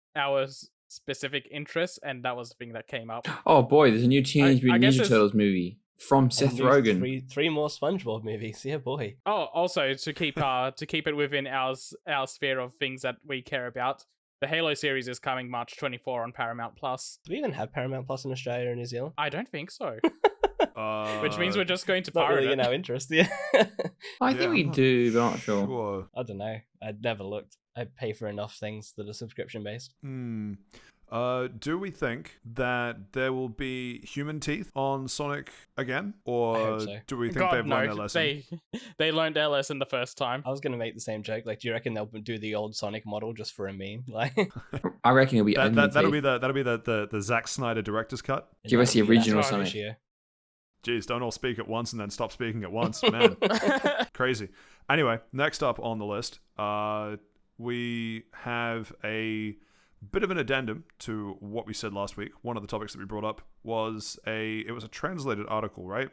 [SPEAKER 2] specific interests, and that was the thing that came up.
[SPEAKER 4] Oh boy, there's a new Teenage Mutant Ninja Turtles movie from Seth Rogen.
[SPEAKER 3] Three more SpongeBob movies. Yeah, boy.
[SPEAKER 2] Oh, also to keep it within our sphere of things that we care about, the Halo series is coming March 24 on Paramount Plus.
[SPEAKER 3] Do we even have Paramount Plus in Australia or New Zealand?
[SPEAKER 2] I don't think so. Which means we're just going to pirate
[SPEAKER 3] not really in our interest. Yeah.
[SPEAKER 4] I think we do, but I'm not sure.
[SPEAKER 3] I don't know. I'd never looked. I pay for enough things that are subscription based.
[SPEAKER 1] Do we think that there will be human teeth on Sonic again, or
[SPEAKER 3] I hope so.
[SPEAKER 1] do we think they've learned their lesson?
[SPEAKER 2] They learned their lesson the first time.
[SPEAKER 3] I was gonna make the same joke. Like, do you reckon they'll do the old Sonic model just for a meme? Like,
[SPEAKER 4] I reckon it'll be
[SPEAKER 1] that'll be the Zack Snyder director's cut.
[SPEAKER 4] Give us the original Sonic.
[SPEAKER 1] Jeez, don't all speak at once and then stop speaking at once, man. Crazy. Anyway, next up on the list, we have a bit of an addendum to what we said last week. One of the topics that we brought up was a translated article, right?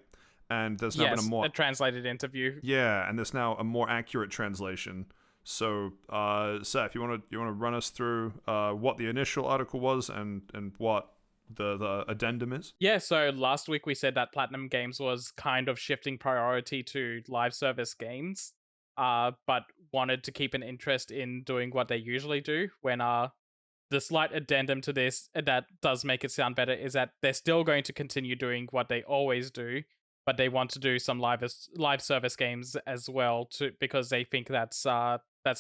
[SPEAKER 1] And there's now been a
[SPEAKER 2] translated interview.
[SPEAKER 1] Yeah, and there's now a more accurate translation. So, Saif, you want to run us through what the initial article was and what the addendum is?
[SPEAKER 2] Yeah, so last week we said that Platinum Games was kind of shifting priority to live service games, but wanted to keep an interest in doing what they usually do. When the slight addendum to this that does make it sound better is that they're still going to continue doing what they always do, but they want to do some live service games as well because they think that's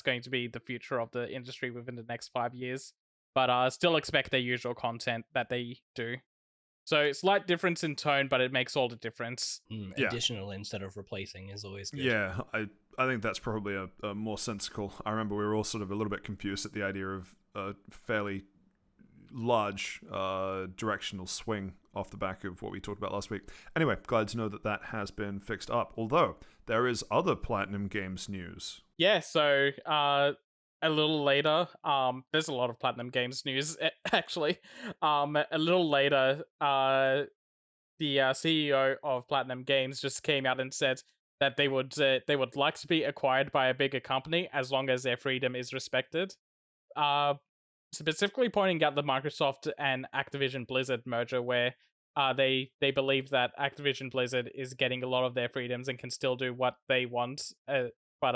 [SPEAKER 2] going to be the future of the industry within the next 5 years. But still expect their usual content that they do. So slight difference in tone, but it makes all the difference.
[SPEAKER 3] Additional instead of replacing is always good.
[SPEAKER 1] Yeah, I think that's probably a more sensical. I remember we were all sort of a little bit confused at the idea of a fairly large directional swing off the back of what we talked about last week. Anyway, glad to know that has been fixed up. Although, there is other Platinum Games news.
[SPEAKER 2] Yeah, so a little later, there's a lot of Platinum Games news, actually. A little later, the CEO of Platinum Games just came out and said that they would like to be acquired by a bigger company as long as their freedom is respected. Specifically pointing out the Microsoft and Activision Blizzard merger, where they believe that Activision Blizzard is getting a lot of their freedoms and can still do what they want, but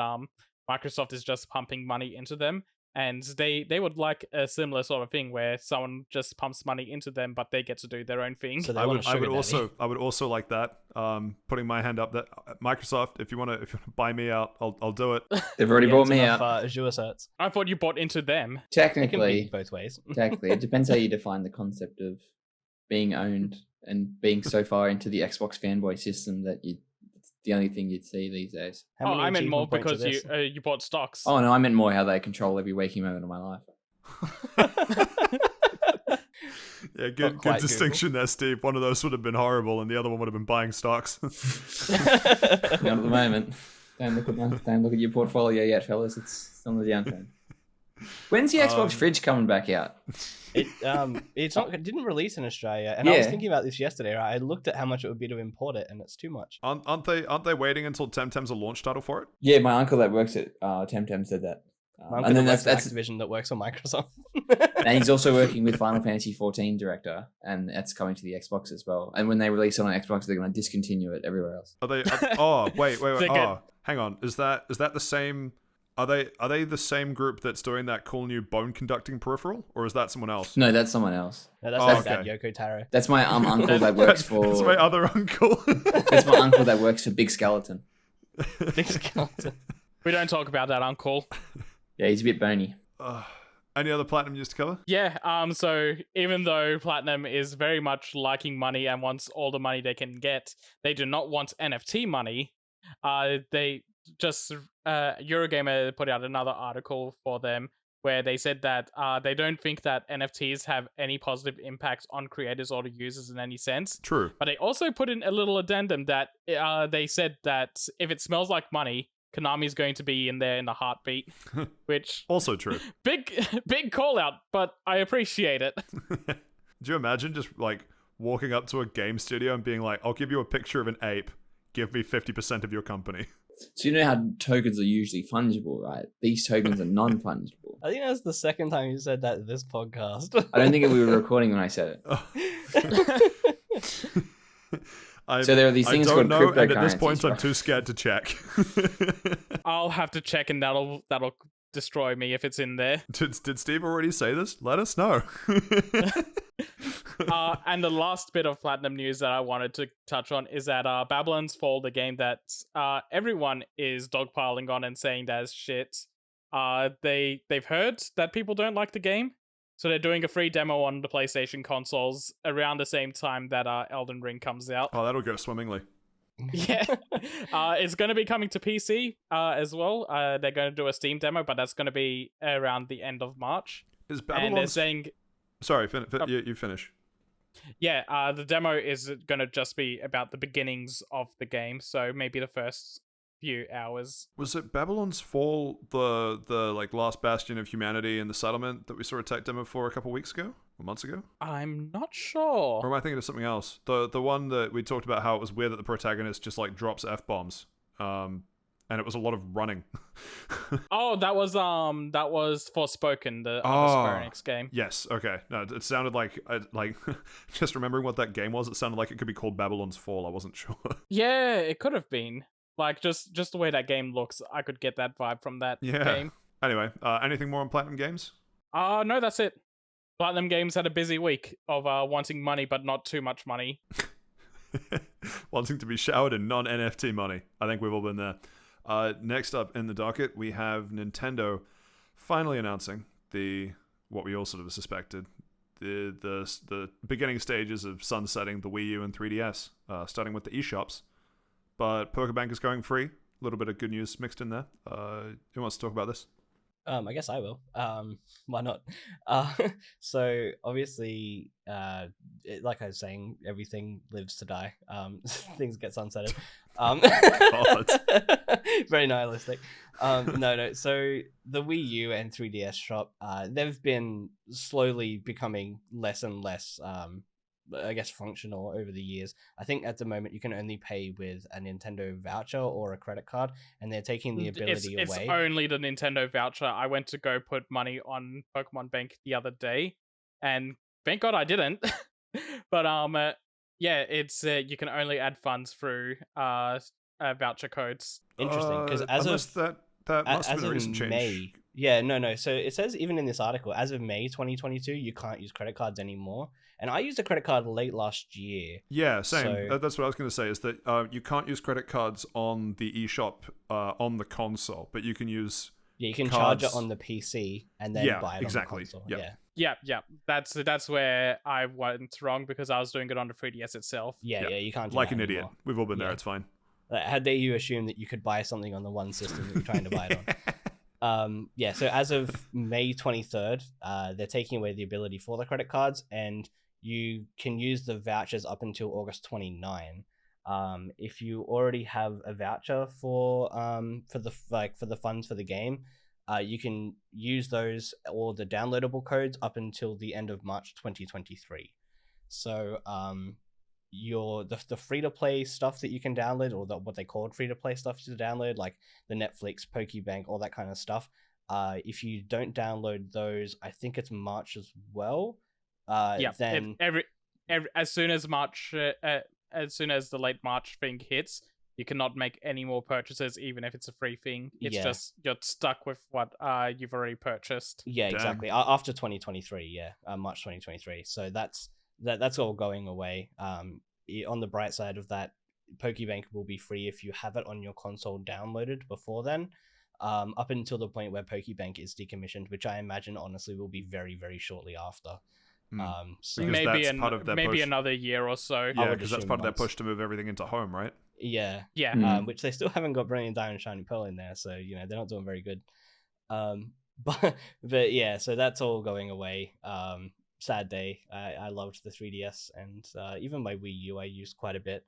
[SPEAKER 2] Microsoft is just pumping money into them. and they would like a similar sort of thing where someone just pumps money into them, but they get to do their own thing.
[SPEAKER 3] So they
[SPEAKER 1] I
[SPEAKER 3] want a
[SPEAKER 1] would
[SPEAKER 3] sugar daddy.
[SPEAKER 1] I would also like that. Putting my hand up that Microsoft, if you want to buy me out, I'll do it.
[SPEAKER 4] They've already
[SPEAKER 3] Yeah,
[SPEAKER 4] bought
[SPEAKER 3] it's
[SPEAKER 4] me
[SPEAKER 3] enough,
[SPEAKER 4] out.
[SPEAKER 3] Azure certs.
[SPEAKER 2] I thought you bought into them.
[SPEAKER 3] It can be
[SPEAKER 4] Technically,
[SPEAKER 3] both ways.
[SPEAKER 4] technically, it depends how you define the concept of being owned and being so far into the Xbox fanboy system that it's the only thing you'd see these days.
[SPEAKER 3] How many
[SPEAKER 2] I meant more
[SPEAKER 3] achievement points
[SPEAKER 2] because
[SPEAKER 3] are
[SPEAKER 2] you bought stocks.
[SPEAKER 4] Oh no, I meant more how they control every waking moment of my life.
[SPEAKER 1] Yeah,
[SPEAKER 3] Not
[SPEAKER 1] good
[SPEAKER 3] quite
[SPEAKER 1] distinction there, Steve. One of those would have been horrible, and the other one would have been buying stocks.
[SPEAKER 4] Not at the moment. Don't look at your portfolio yet, fellas. It's on the downturn. When's the Xbox fridge coming back out?
[SPEAKER 3] It didn't release in Australia, and I was
[SPEAKER 4] Yeah.
[SPEAKER 3] thinking about this yesterday. Right, I looked at how much it would be to import it, and it's too much.
[SPEAKER 1] Aren't they waiting until Temtem's a launch title for it?
[SPEAKER 4] Yeah, my uncle that works at Temtem said that.
[SPEAKER 3] My
[SPEAKER 4] And then
[SPEAKER 3] that's
[SPEAKER 4] that's
[SPEAKER 3] Activision that works on Microsoft.
[SPEAKER 4] and he's also working with Final Fantasy 14 director, and that's coming to the Xbox as well. And when they release it on Xbox, they're going to discontinue it everywhere else.
[SPEAKER 1] Are they? Oh, wait.
[SPEAKER 2] They get-
[SPEAKER 1] Oh, hang on. Is that the same? Are they the same group that's doing that cool new bone conducting peripheral, or is that someone else?
[SPEAKER 4] No, that's someone else.
[SPEAKER 3] No, that's
[SPEAKER 1] Oh,
[SPEAKER 3] my
[SPEAKER 1] okay.
[SPEAKER 3] dad, Yoko Taro.
[SPEAKER 4] That's my uncle that works for.
[SPEAKER 1] It's my other uncle.
[SPEAKER 4] That's my uncle that works for Big Skeleton.
[SPEAKER 3] Big skeleton.
[SPEAKER 2] We don't talk about that, Uncle.
[SPEAKER 4] Yeah, he's a bit bony.
[SPEAKER 1] Any other platinum news to cover?
[SPEAKER 2] Yeah, so even though Platinum is very much liking money and wants all the money they can get, they do not want NFT money. They just Eurogamer put out another article for them where they said that they don't think that NFTs have any positive impact on creators or the users in any sense.
[SPEAKER 1] True.
[SPEAKER 2] But they also put in a little addendum that they said that if it smells like money, Konami's going to be in there in a heartbeat, which
[SPEAKER 1] Also true.
[SPEAKER 2] big call out, but I appreciate it.
[SPEAKER 1] Do you imagine just like walking up to a game studio and being like, "I'll give you a picture of an ape. Give me 50% of your company."
[SPEAKER 4] So you know how tokens are usually fungible, right? These tokens are non-fungible.
[SPEAKER 3] I think that's the second time you said that in this podcast.
[SPEAKER 4] I don't think we were recording when I said it. So there are these things
[SPEAKER 1] I
[SPEAKER 4] called
[SPEAKER 1] don't know, and at this
[SPEAKER 4] cryptocurrencies,
[SPEAKER 1] point, I'm
[SPEAKER 4] right?
[SPEAKER 1] too scared to check.
[SPEAKER 2] I'll have to check, and that'll destroy me if it's in there.
[SPEAKER 1] Did Steve already say this? Let us know.
[SPEAKER 2] And the last bit of Platinum news that I wanted to touch on is that Babylon's Fall, the game that everyone is dogpiling on and saying that is shit. They've heard that people don't like the game, so they're doing a free demo on the PlayStation consoles around the same time that Elden Ring comes out.
[SPEAKER 1] Oh, that'll go swimmingly.
[SPEAKER 2] Yeah, it's going to be coming to PC as well. They're going to do a Steam demo, but that's going to be around the end of March.
[SPEAKER 1] Is
[SPEAKER 2] And they're
[SPEAKER 1] Babylon's...
[SPEAKER 2] saying,
[SPEAKER 1] Sorry, you finish.
[SPEAKER 2] yeah, the demo is going to just be about the beginnings of the game, so maybe the first few hours.
[SPEAKER 1] Was it Babylon's Fall, the like last bastion of humanity in the settlement that we saw a tech demo for a couple weeks ago? Or months ago?
[SPEAKER 2] I'm not
[SPEAKER 1] Or
[SPEAKER 2] sure.
[SPEAKER 1] am I thinking of something else? The one that we talked about how it was weird that the protagonist just like drops F-bombs. And it was a lot of running.
[SPEAKER 2] Oh, that was Forspoken, the
[SPEAKER 1] Oh.
[SPEAKER 2] other Square Enix game.
[SPEAKER 1] Yes, okay. No, it sounded like just remembering what that game was, it sounded like it could be called Babylon's Fall. I wasn't sure.
[SPEAKER 2] Yeah, it could have been. Like just the way that game looks, I could get that vibe from that
[SPEAKER 1] Yeah.
[SPEAKER 2] game.
[SPEAKER 1] Anyway, anything more on Platinum Games?
[SPEAKER 2] No, that's it. Platinum Games had a busy week of wanting money, but not too much money.
[SPEAKER 1] Wanting to be showered in non-NFT money. I think we've all been there. Next up in the docket, we have Nintendo finally announcing what we all sort of suspected, the beginning stages of sunsetting the Wii U and 3DS, starting with the eShops. But Pokebank is going free. A little bit of good news mixed in there. Who wants to talk about this?
[SPEAKER 3] I guess I will. Why not? So obviously, like I was saying, everything lives to die. Things get sunsetted. Very nihilistic. No. So the Wii U and 3DS shop, they've been slowly becoming less and less, I guess, functional over the years. I think at the moment you can only pay with a Nintendo voucher or a credit card, and they're taking the ability
[SPEAKER 2] It's
[SPEAKER 3] away.
[SPEAKER 2] only the Nintendo voucher. I went to go put money on Pokemon Bank the other day, and thank God I didn't. But yeah, it's you can only add funds through voucher codes.
[SPEAKER 3] Interesting, because as
[SPEAKER 1] unless
[SPEAKER 3] of
[SPEAKER 1] that must have
[SPEAKER 3] as
[SPEAKER 1] been a
[SPEAKER 3] of
[SPEAKER 1] recent change.
[SPEAKER 3] May, Yeah, no. So it says even in this article, as of May 2022, you can't use credit cards anymore. And I used a credit card late last year.
[SPEAKER 1] Yeah, same.
[SPEAKER 3] So-
[SPEAKER 1] That's what I was going to say, is that you can't use credit cards on the eShop on the console, but you can use...
[SPEAKER 3] Yeah, you can charge
[SPEAKER 1] cards.
[SPEAKER 3] it on the PC and then
[SPEAKER 1] Yeah,
[SPEAKER 3] buy it
[SPEAKER 1] exactly.
[SPEAKER 3] on the console.
[SPEAKER 1] Yep.
[SPEAKER 3] Yeah.
[SPEAKER 2] That's where I went wrong because I was doing it on the 3DS itself.
[SPEAKER 3] Yeah, you can't do
[SPEAKER 1] Like
[SPEAKER 3] that
[SPEAKER 1] an idiot.
[SPEAKER 3] anymore.
[SPEAKER 1] We've all been there,
[SPEAKER 3] Yeah.
[SPEAKER 1] it's fine.
[SPEAKER 3] Like, how dare you assume that you could buy something on the one system that you're trying to buy it on? Yeah, so as of May 23rd, they're taking away the ability for the credit cards, and you can use the vouchers up until August 29. If you already have a voucher for the funds for the game, you can use those or the downloadable codes up until the end of March 2023. So the free to play stuff that you can download, or what they called free to play stuff to download, like the Netflix, Pokebank, all that kind of stuff. If you don't download those, I think it's March as well. Then
[SPEAKER 2] every as soon as the late March thing hits, you cannot make any more purchases, even if it's a free thing. It's just you're stuck with what you've already purchased.
[SPEAKER 3] Yeah,
[SPEAKER 1] Damn.
[SPEAKER 3] exactly. After 2023, March 2023. So that's all going away. On the bright side of that, Pokebank will be free if you have it on your console downloaded before then, up until the point where Pokebank is decommissioned, which I imagine honestly will be very, very shortly after. So
[SPEAKER 1] Because that's part of their push.
[SPEAKER 2] another year or so.
[SPEAKER 1] Yeah,
[SPEAKER 3] would
[SPEAKER 1] because that's
[SPEAKER 3] assume
[SPEAKER 1] part of their
[SPEAKER 3] months.
[SPEAKER 1] push to move everything into home, right?
[SPEAKER 3] yeah,
[SPEAKER 2] Yeah.
[SPEAKER 3] which they still haven't got Brilliant Diamond Shining Pearl in there, so they're not doing very good. But yeah, so that's all going away. Sad day. I loved the 3DS, and even my Wii U I used quite a bit.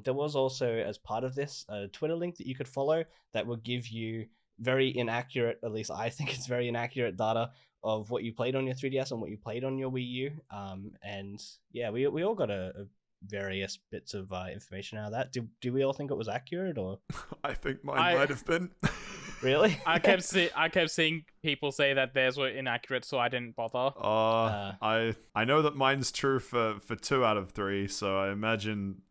[SPEAKER 3] There was also, as part of this, a Twitter link that you could follow that would give you very inaccurate, at least I think it's very inaccurate data of what you played on your 3DS and what you played on your Wii U. And yeah, we all got a various bits of information out of that. Do we all think it was accurate, or
[SPEAKER 1] I think mine might have been.
[SPEAKER 3] really?
[SPEAKER 2] I kept seeing people say that theirs were inaccurate, so I didn't bother.
[SPEAKER 1] I know that mine's true for 2 out of 3, so I imagine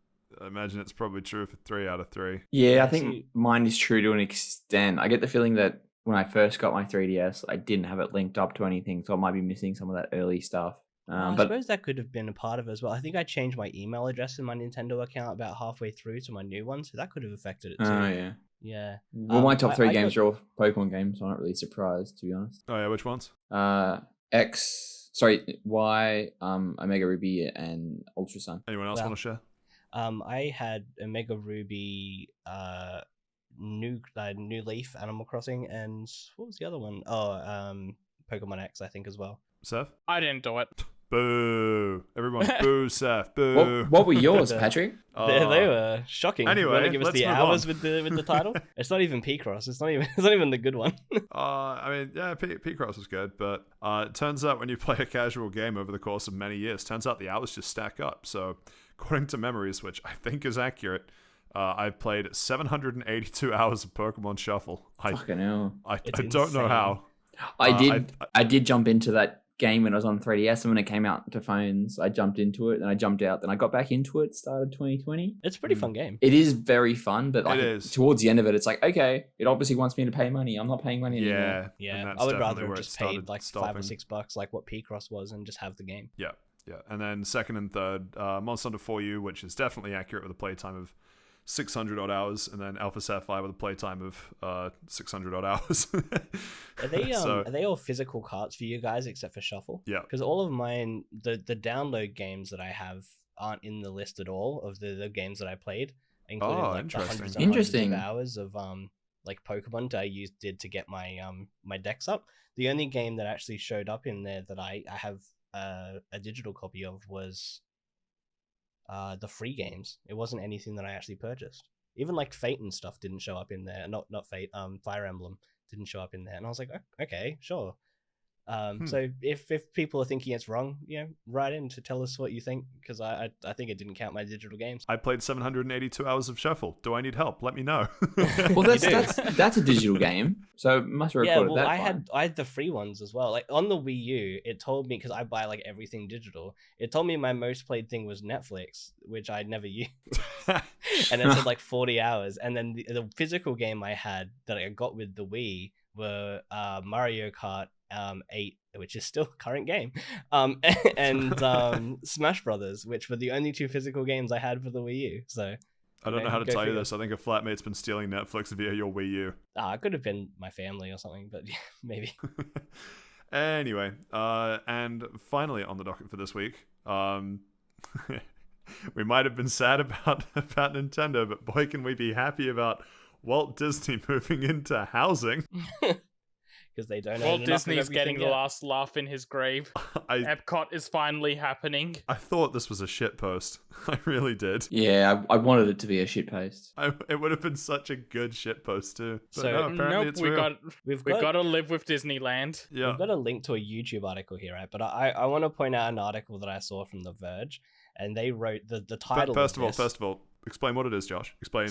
[SPEAKER 1] it's probably true for 3 out of 3.
[SPEAKER 4] Yeah, I think mine is true to an extent. I get the feeling that when I first got my 3DS, I didn't have it linked up to anything, so I might be missing some of that early stuff.
[SPEAKER 3] I
[SPEAKER 4] But
[SPEAKER 3] suppose that could have been a part of it as well. I think I changed my email address in my Nintendo account about halfway through to my new one, so that could have affected it too.
[SPEAKER 4] oh yeah.
[SPEAKER 3] Yeah.
[SPEAKER 4] Well, my top 3
[SPEAKER 3] I
[SPEAKER 4] games
[SPEAKER 3] got-
[SPEAKER 4] are all Pokemon games, so I'm not really surprised, to be honest.
[SPEAKER 1] Oh yeah, which ones?
[SPEAKER 4] Y, Omega Ruby, and Ultra Sun.
[SPEAKER 1] Anyone else
[SPEAKER 3] Well,
[SPEAKER 1] want to share?
[SPEAKER 3] I had Omega Ruby, New Leaf, Animal Crossing, and what was the other one? Pokemon X, I think, as well.
[SPEAKER 1] Seth?
[SPEAKER 2] I didn't do it.
[SPEAKER 1] Boo! Everyone, boo, Seth, boo.
[SPEAKER 4] What were yours, Patrick?
[SPEAKER 3] They were shocking.
[SPEAKER 1] Anyway,
[SPEAKER 3] You wanna give us
[SPEAKER 1] let's
[SPEAKER 3] the
[SPEAKER 1] move
[SPEAKER 3] hours
[SPEAKER 1] on.
[SPEAKER 3] with the title. It's not even P-Cross. It's not even the good one.
[SPEAKER 1] I mean, yeah, P-Cross was good, but it turns out when you play a casual game over the course of many years, turns out the hours just stack up. So, according to Memories, which I think is accurate, I've played 782 hours of Pokemon Shuffle.
[SPEAKER 4] Fucking hell.
[SPEAKER 1] I
[SPEAKER 3] It's
[SPEAKER 1] don't know
[SPEAKER 3] insane.
[SPEAKER 1] how.
[SPEAKER 4] I did jump into that game when I was on 3DS, and when it came out to phones, I jumped into it, and I jumped out, then I got back into it, started 2020.
[SPEAKER 3] It's a pretty fun game.
[SPEAKER 4] It is very fun, but like
[SPEAKER 1] It is.
[SPEAKER 4] towards the end of it, it's like, okay, it obviously wants me to pay money. I'm not paying money anymore.
[SPEAKER 1] Yeah, and
[SPEAKER 3] Yeah,
[SPEAKER 1] that's
[SPEAKER 3] I would
[SPEAKER 1] definitely
[SPEAKER 3] rather have
[SPEAKER 1] where it
[SPEAKER 3] just
[SPEAKER 1] started
[SPEAKER 3] paid like $5
[SPEAKER 1] stopping.
[SPEAKER 3] or $6, like what P-Cross was, and just have the game.
[SPEAKER 1] Yeah. And then second and third, Monster Hunter 4U, which is definitely accurate with a playtime of 600 odd hours, and then Alpha Sapphire with a playtime of 600 odd hours.
[SPEAKER 3] Are they
[SPEAKER 1] So-
[SPEAKER 3] are they all physical carts for you guys except for Shuffle?
[SPEAKER 1] Yeah.
[SPEAKER 3] Because all of mine, the download games that I have aren't in the list at all of the games that I played, including
[SPEAKER 1] Oh,
[SPEAKER 3] like the
[SPEAKER 1] interesting.
[SPEAKER 3] hundreds and
[SPEAKER 4] Interesting.
[SPEAKER 3] hundreds of hours of like Pokemon I did to get my my decks up. The only game that actually showed up in there that I have a digital copy of was the free games. It wasn't anything that I actually purchased. Even like Fate and stuff didn't show up in there. Not Fate. Fire Emblem didn't show up in there, and I was like, okay, sure. So if people are thinking it's wrong, write in to tell us what you think, because I think it didn't count my digital games.
[SPEAKER 1] I played 782 hours of Shuffle. Do I need help? Let me know.
[SPEAKER 4] Well,
[SPEAKER 3] You do.
[SPEAKER 4] that's a digital game, so it must have
[SPEAKER 3] Yeah,
[SPEAKER 4] recorded
[SPEAKER 3] well,
[SPEAKER 4] that.
[SPEAKER 3] I had the free ones as well. Like on the Wii U, it told me, because I buy like everything digital. It told me my most played thing was Netflix, which I'd never used, and it said like 40 hours. And then the physical game I had that I got with the Wii were Mario Kart 8, which is still a current game, and Smash Brothers, which were the only 2 physical games I had for the Wii U. So
[SPEAKER 1] I don't know how to tell you this. I think a flatmate's been stealing Netflix via your Wii U.
[SPEAKER 3] It could have been my family or something, but yeah, maybe.
[SPEAKER 1] Anyway, and finally on the docket for this week, we might have been sad about Nintendo, but boy, can we be happy about Walt Disney moving into housing.
[SPEAKER 3] Because they don't.
[SPEAKER 2] Walt Disney's getting the last laugh in his grave. Epcot is finally happening.
[SPEAKER 1] I thought this was a shitpost. I really did.
[SPEAKER 4] Yeah, I wanted it to be a shitpost.
[SPEAKER 1] It would have been such a good shitpost too. But
[SPEAKER 3] So
[SPEAKER 1] no, apparently it's real.
[SPEAKER 2] We've got to live with Disneyland.
[SPEAKER 1] Yeah.
[SPEAKER 3] We've got a link to a YouTube article here, right? But I want to point out an article that I saw from The Verge, and they wrote the title.
[SPEAKER 1] First of all, explain what it is, Josh. Explain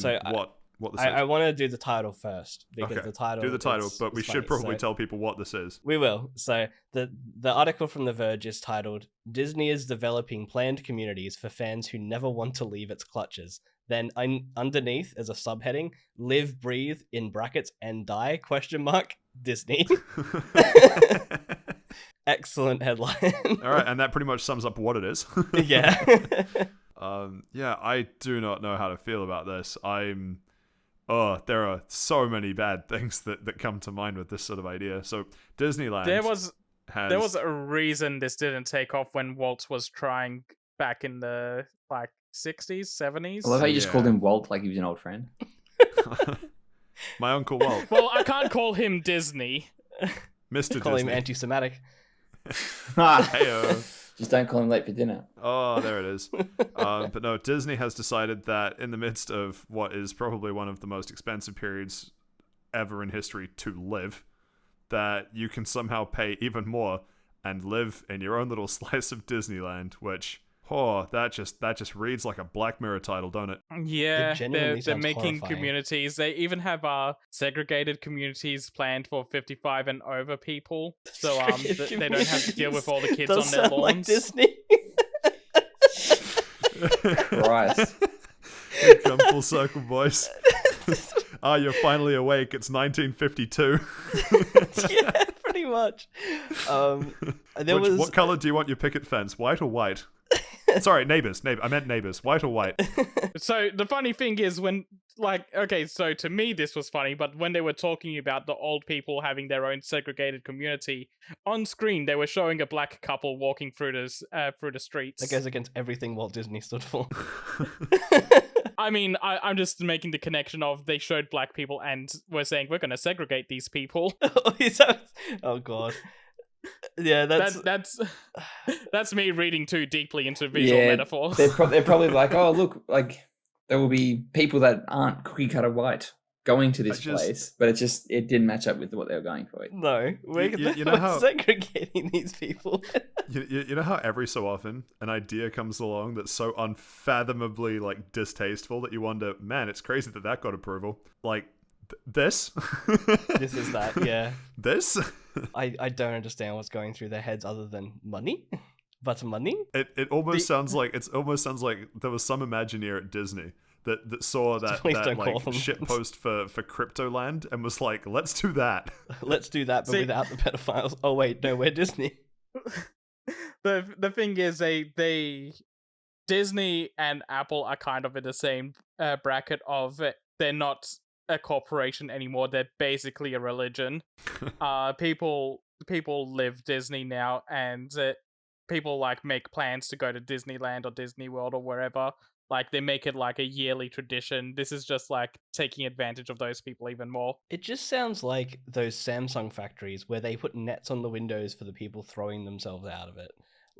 [SPEAKER 1] what this is.
[SPEAKER 3] I want to do the title first because the title.
[SPEAKER 1] Do the title, but we
[SPEAKER 3] is
[SPEAKER 1] should
[SPEAKER 3] funny.
[SPEAKER 1] probably tell people what this is.
[SPEAKER 3] We will. So the article from The Verge is titled "Disney is developing planned communities for fans who never want to leave its clutches." Then underneath as a subheading, "Live, breathe in brackets and die?" Disney. Excellent headline.
[SPEAKER 1] All right, and that pretty much sums up what it is.
[SPEAKER 3] Yeah.
[SPEAKER 1] Yeah, I do not know how to feel about this. There are so many bad things that come to mind with this sort of idea. So Disneyland
[SPEAKER 2] There was a reason this didn't take off when Walt was trying back in the 60s, 70s.
[SPEAKER 4] I love how you just called him Walt like he was an old friend.
[SPEAKER 1] My Uncle Walt.
[SPEAKER 2] Well, I can't call him Disney.
[SPEAKER 1] Mr.
[SPEAKER 3] Call
[SPEAKER 1] Disney.
[SPEAKER 3] him anti-Semitic.
[SPEAKER 1] Hey-o.
[SPEAKER 4] Just don't call him late for dinner.
[SPEAKER 1] Oh, there it is. But no, Disney has decided that in the midst of what is probably one of the most expensive periods ever in history to live, that you can somehow pay even more and live in your own little slice of Disneyland, which, that just reads like a Black Mirror title, don't it?
[SPEAKER 2] Yeah,
[SPEAKER 3] genuinely
[SPEAKER 2] they're
[SPEAKER 3] sounds
[SPEAKER 2] making
[SPEAKER 3] horrifying.
[SPEAKER 2] communities. They even have segregated communities planned for 55 and over people, so they don't have to deal with all the kids on
[SPEAKER 3] Does
[SPEAKER 2] their
[SPEAKER 3] sound
[SPEAKER 2] lawns.
[SPEAKER 3] like Disney.
[SPEAKER 4] Christ.
[SPEAKER 1] We've come full circle, boys. You're finally awake. It's 1952.
[SPEAKER 3] Yeah, pretty much.
[SPEAKER 1] What color do you want your picket fence? White or white? Sorry, neighbors. I meant neighbors. White or white?
[SPEAKER 2] So the funny thing is so to me this was funny, but when they were talking about the old people having their own segregated community, on screen they were showing a black couple walking through the streets.
[SPEAKER 3] That goes against everything Walt Disney stood for.
[SPEAKER 2] I mean, I'm just making the connection of they showed black people and were saying we're going to segregate these people.
[SPEAKER 3] Oh god. Yeah,
[SPEAKER 2] that's me reading too deeply into visual metaphors.
[SPEAKER 4] They're probably like, oh look, like there will be people that aren't cookie cutter white going to this place, but it didn't match up with what they were going for.
[SPEAKER 3] No, we're
[SPEAKER 1] how
[SPEAKER 3] segregating these people.
[SPEAKER 1] You know how every so often an idea comes along that's so unfathomably distasteful that you wonder, man, it's crazy that got approval. This?
[SPEAKER 3] This is that, yeah.
[SPEAKER 1] This?
[SPEAKER 3] I don't understand what's going through their heads other than money. But money?
[SPEAKER 1] It almost sounds like there was some Imagineer at Disney that saw that shit post for Cryptoland and was like, let's do that.
[SPEAKER 3] Let's do that, but without the pedophiles. Oh wait, no, we're Disney.
[SPEAKER 2] The thing is, Disney and Apple are kind of in the same bracket of they're not a corporation anymore. They're basically a religion. People live Disney now, and people make plans to go to Disneyland or Disney World or wherever. They make it a yearly tradition. This is just taking advantage of those people even more.
[SPEAKER 3] It just sounds like those Samsung factories where they put nets on the windows for the people throwing themselves out of it.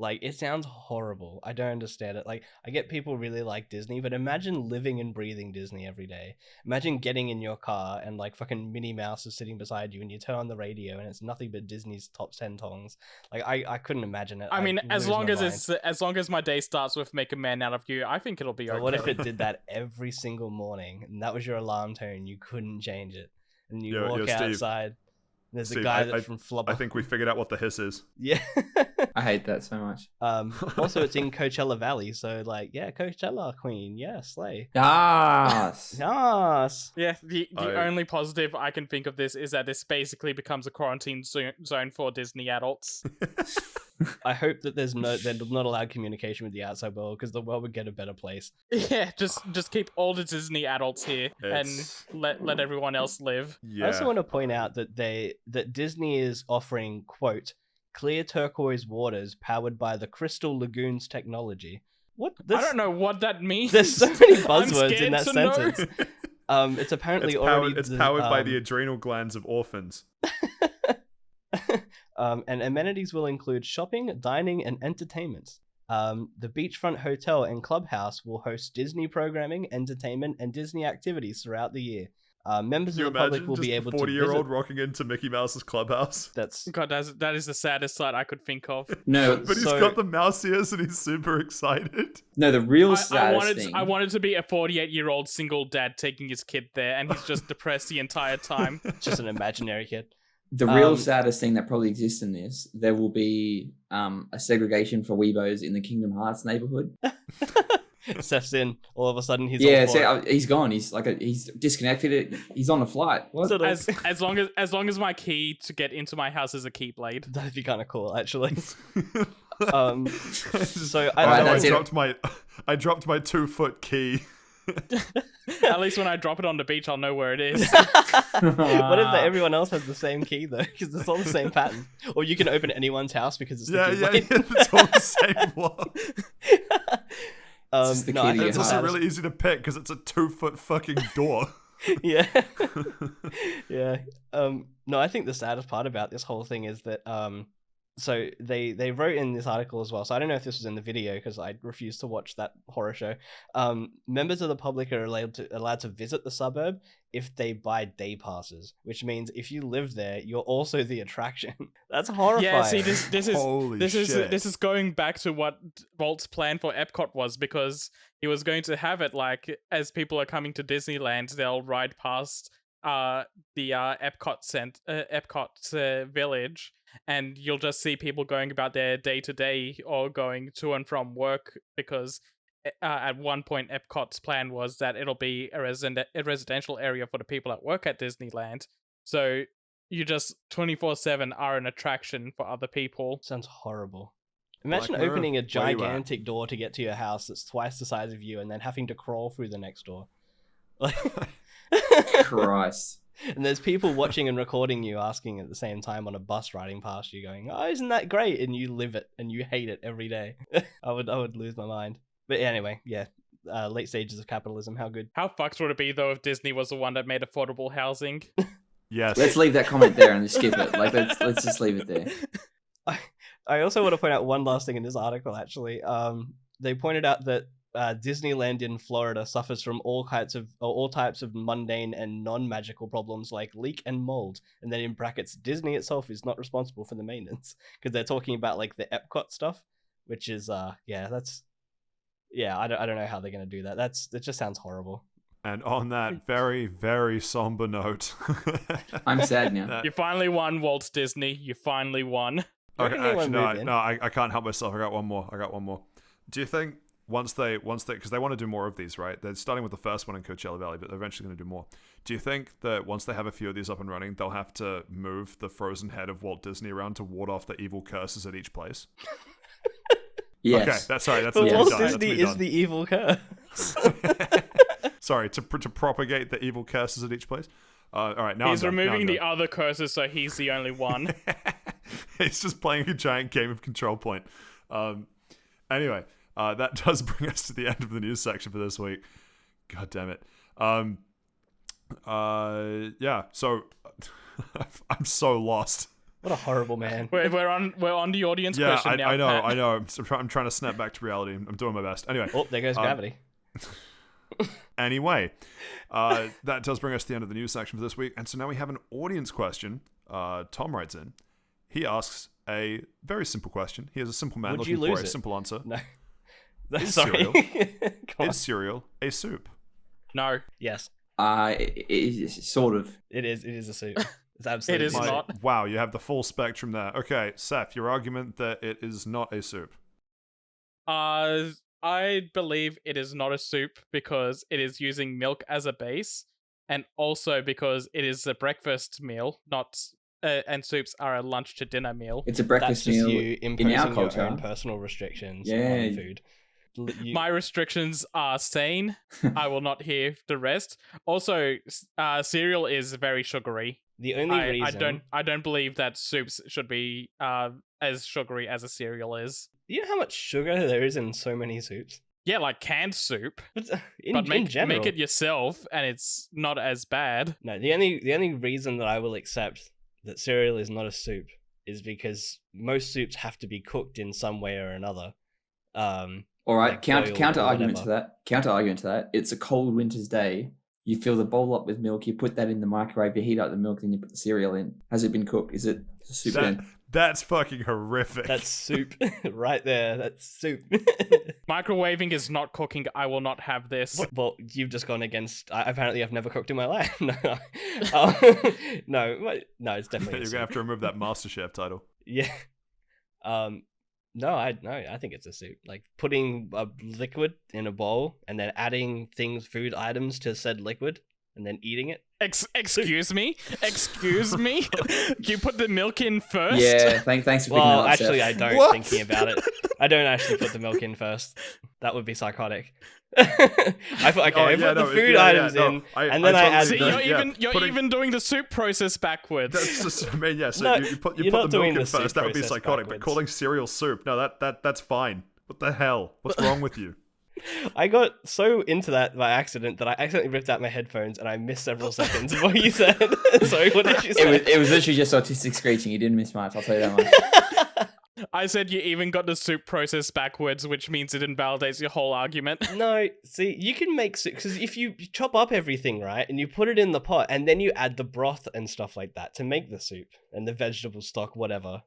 [SPEAKER 3] It sounds horrible. I don't understand it. I get people really like Disney, but imagine living and breathing Disney every day. Imagine getting in your car and fucking Minnie Mouse is sitting beside you and you turn on the radio and it's nothing but Disney's top 10 songs. I couldn't imagine it.
[SPEAKER 2] I mean, as long as my day starts with "Make a Man Out of You," I think it'll be okay.
[SPEAKER 3] But what if it did that every single morning and that was your alarm tone? You couldn't change it, and you walk outside. There's
[SPEAKER 1] See,
[SPEAKER 3] a guy that's from Flubber.
[SPEAKER 1] I think we figured out what the hiss is.
[SPEAKER 3] Yeah.
[SPEAKER 4] I hate that so much.
[SPEAKER 3] Also, it's in Coachella Valley, so like, yeah, Coachella Queen, yeah, slay.
[SPEAKER 4] Yes.
[SPEAKER 3] Yes.
[SPEAKER 2] Yeah, the only positive I can think of this is that this basically becomes a quarantine zone for Disney adults.
[SPEAKER 3] I hope that they're not allowed communication with the outside world, because the world would get a better place.
[SPEAKER 2] Yeah, just keep all the Disney adults here and let everyone else live.
[SPEAKER 1] Yeah.
[SPEAKER 3] I also want to point out that Disney is offering, quote, clear turquoise waters powered by the Crystal Lagoons technology. What?
[SPEAKER 2] I don't know what that means.
[SPEAKER 3] There's so many
[SPEAKER 2] I'm
[SPEAKER 3] buzzwords in
[SPEAKER 2] scared
[SPEAKER 3] that
[SPEAKER 2] to know.
[SPEAKER 3] sentence. It's apparently
[SPEAKER 1] It's powered by the adrenal glands of orphans.
[SPEAKER 3] And amenities will include shopping, dining, and entertainment. The beachfront hotel and clubhouse will host Disney programming, entertainment, and Disney activities throughout the year. Members of the public will be able to
[SPEAKER 1] 40-year-old rocking into Mickey Mouse's clubhouse.
[SPEAKER 2] God, that is the saddest sight I could think of.
[SPEAKER 4] No,
[SPEAKER 1] But he's got the mouse ears and he's super excited.
[SPEAKER 4] no. The real
[SPEAKER 2] I
[SPEAKER 4] saddest thing.
[SPEAKER 2] wanted to be a 48-year-old single dad taking his kid there, and he's just depressed the entire time.
[SPEAKER 3] just an imaginary kid.
[SPEAKER 4] The real saddest thing that probably exists in this, there will be a segregation for Weebos in the Kingdom Hearts neighborhood.
[SPEAKER 3] Steph's in. All of a sudden, he's
[SPEAKER 4] he's gone. He's he's disconnected. He's on the flight. What?
[SPEAKER 3] Sort of.
[SPEAKER 2] As long as my key to get into my house is a keyblade.
[SPEAKER 3] That'd be kind of cool, actually. So
[SPEAKER 1] I dropped my 2-foot key.
[SPEAKER 2] At least when I drop it on the beach, I'll know where it is.
[SPEAKER 3] What if everyone else has the same key though? Because it's all the same pattern. Or you can open anyone's house because it's the keyblade.
[SPEAKER 1] It's all the same one. It's also really easy to pick because it's a 2-foot fucking door.
[SPEAKER 3] Yeah. Yeah. No, I think the saddest part about this whole thing is that so they wrote in this article as well, so I don't know if this was in the video because I refused to watch that horror show. Members of the public are allowed to visit the suburb if they buy day passes, which means if you live there, you're also the attraction. That's horrifying.
[SPEAKER 2] Yeah, see, this is going back to what Walt's plan for Epcot was, because he was going to have it like, as people are coming to Disneyland, they'll ride past the Epcot village, and you'll just see people going about their day-to-day or going to and from work, because at one point Epcot's plan was that it'll be a residential area for the people that work at Disneyland, so you just 24/7 are an attraction for other people.
[SPEAKER 3] Sounds horrible. Imagine opening a gigantic door to get to your house that's twice the size of you and then having to crawl through the next door. Like
[SPEAKER 4] Christ.
[SPEAKER 3] And there's people watching and recording you, asking at the same time on a bus riding past you, going, "Oh, isn't that great?" And you live it and you hate it every day. I would lose my mind. But anyway, yeah. Late stages of capitalism. How good?
[SPEAKER 2] How fucked would it be though if Disney was the one that made affordable housing?
[SPEAKER 1] Yes.
[SPEAKER 4] Let's leave that comment there and just skip it. Like let's just leave it there.
[SPEAKER 3] I also want to point out one last thing in this article. Actually, they pointed out that Disneyland in Florida suffers from all types of mundane and non-magical problems like leak and mold. And then in brackets, Disney itself is not responsible for the maintenance, because they're talking about like the Epcot stuff, which is I don't know how they're gonna do that. That just sounds horrible.
[SPEAKER 1] And on that very, very somber note,
[SPEAKER 4] I'm sad now.
[SPEAKER 2] You finally won, Walt Disney. You finally won.
[SPEAKER 1] Okay, actually, I can't help myself. I got one more. Do you think once they, because they want to do more of these, right? They're starting with the first one in Coachella Valley, but they're eventually going to do more. Do you think that once they have a few of these up and running, they'll have to move the frozen head of Walt Disney around to ward off the evil curses at each place?
[SPEAKER 4] Yes.
[SPEAKER 1] Okay, that's right. That's
[SPEAKER 3] But
[SPEAKER 1] me
[SPEAKER 3] Walt
[SPEAKER 1] done.
[SPEAKER 3] Disney is the evil curse.
[SPEAKER 1] Sorry, to propagate the evil curses at each place. All right, now
[SPEAKER 2] He's
[SPEAKER 1] I'm done.
[SPEAKER 2] removing the other curses, so he's the only one.
[SPEAKER 1] He's just playing a giant game of Control Point. Anyway, that does bring us to the end of the news section for this week. God damn it. Yeah. So I'm so lost.
[SPEAKER 3] What a horrible man.
[SPEAKER 2] We're on the audience question now.
[SPEAKER 1] I know.
[SPEAKER 2] Pat.
[SPEAKER 1] I know. I'm trying to snap back to reality. I'm doing my best. Anyway.
[SPEAKER 3] Oh, there goes gravity.
[SPEAKER 1] Anyway, that does bring us to the end of the news section for this week. And so now we have an audience question. Tom writes in. He asks a very simple question. He is a simple man looking for a simple answer.
[SPEAKER 3] No.
[SPEAKER 1] Is
[SPEAKER 3] Sorry.
[SPEAKER 1] cereal a soup?
[SPEAKER 2] No.
[SPEAKER 3] Yes.
[SPEAKER 4] It is sort of.
[SPEAKER 3] It is a soup. It's absolutely
[SPEAKER 2] is not.
[SPEAKER 1] Wow, you have the full spectrum there. Okay, Seth, your argument that it is not a soup.
[SPEAKER 2] I believe it is not a soup because it is using milk as a base, and also because it is a breakfast meal, not and soups are a lunch to dinner meal.
[SPEAKER 4] It's a breakfast
[SPEAKER 3] That's just
[SPEAKER 4] meal
[SPEAKER 3] you
[SPEAKER 4] in
[SPEAKER 3] imposing
[SPEAKER 4] our
[SPEAKER 3] your
[SPEAKER 4] culture.
[SPEAKER 3] own personal restrictions
[SPEAKER 4] Yeah.
[SPEAKER 3] on food.
[SPEAKER 2] My restrictions are sane. I will not hear the rest. Also, cereal is very sugary.
[SPEAKER 3] The only reason
[SPEAKER 2] I don't believe that soups should be as sugary as a cereal is.
[SPEAKER 3] you know how much sugar there is in so many soups.
[SPEAKER 2] Yeah, like canned soup,
[SPEAKER 3] But
[SPEAKER 2] but
[SPEAKER 3] in general,
[SPEAKER 2] make it yourself, and it's not as bad.
[SPEAKER 3] no. The only reason that I will accept that cereal is not a soup is because most soups have to be cooked in some way or another.
[SPEAKER 4] All right,
[SPEAKER 3] Like
[SPEAKER 4] counter
[SPEAKER 3] boiled or
[SPEAKER 4] argument to
[SPEAKER 3] whatever.
[SPEAKER 4] that. Counter argument to that. It's a cold winter's day. You fill the bowl up with milk. You put that in the microwave. You heat up the milk, then you put the cereal in. Has it been cooked? Is it soup then?
[SPEAKER 1] That's fucking horrific.
[SPEAKER 3] That's soup right there. That's soup.
[SPEAKER 2] Microwaving is not cooking. I will not have this.
[SPEAKER 3] Well, you've just gone against. Apparently, I've never cooked in my life. No, no, it's definitely.
[SPEAKER 1] You're
[SPEAKER 3] a
[SPEAKER 1] gonna have
[SPEAKER 3] soup.
[SPEAKER 1] to remove that MasterChef title.
[SPEAKER 3] Yeah. No, I think it's a soup. Like putting a liquid in a bowl and then adding food items to said liquid, and then eating it.
[SPEAKER 2] Excuse me? Excuse me? You put the milk in first?
[SPEAKER 4] Yeah, thanks for picking
[SPEAKER 3] Well,
[SPEAKER 4] that up,
[SPEAKER 3] actually,
[SPEAKER 4] Seth.
[SPEAKER 3] I don't.
[SPEAKER 1] What?
[SPEAKER 3] Thinking about it, I don't actually put the milk in first. That would be psychotic. I thought, okay,
[SPEAKER 1] Oh,
[SPEAKER 3] I
[SPEAKER 1] yeah,
[SPEAKER 3] put the
[SPEAKER 1] no,
[SPEAKER 3] food
[SPEAKER 1] yeah,
[SPEAKER 3] items
[SPEAKER 1] no,
[SPEAKER 3] in, and then I
[SPEAKER 1] totally
[SPEAKER 3] add.
[SPEAKER 2] See,
[SPEAKER 1] agree.
[SPEAKER 2] you're
[SPEAKER 1] Putting-
[SPEAKER 2] even doing the soup process backwards.
[SPEAKER 1] That's just, I mean, yeah. So
[SPEAKER 3] No,
[SPEAKER 1] you put
[SPEAKER 3] you're
[SPEAKER 1] the
[SPEAKER 3] not
[SPEAKER 1] milk
[SPEAKER 3] doing
[SPEAKER 1] in
[SPEAKER 3] the soup
[SPEAKER 1] first. That would be
[SPEAKER 3] process
[SPEAKER 1] psychotic. But
[SPEAKER 3] backwards.
[SPEAKER 1] calling cereal soup, no, that's fine. What the hell? What's wrong with you?
[SPEAKER 3] I got so into that by accident that I accidentally ripped out my headphones and I missed several seconds of what you said. Sorry, what did you say?
[SPEAKER 4] It was literally just autistic screeching. You didn't miss much. I'll tell you that much.
[SPEAKER 2] I said you even got the soup process backwards, which means it invalidates your whole argument.
[SPEAKER 3] No, see, you can make soup because if you chop up everything, right, and you put it in the pot, and then you add the broth and stuff like that to make the soup and the vegetable stock, whatever.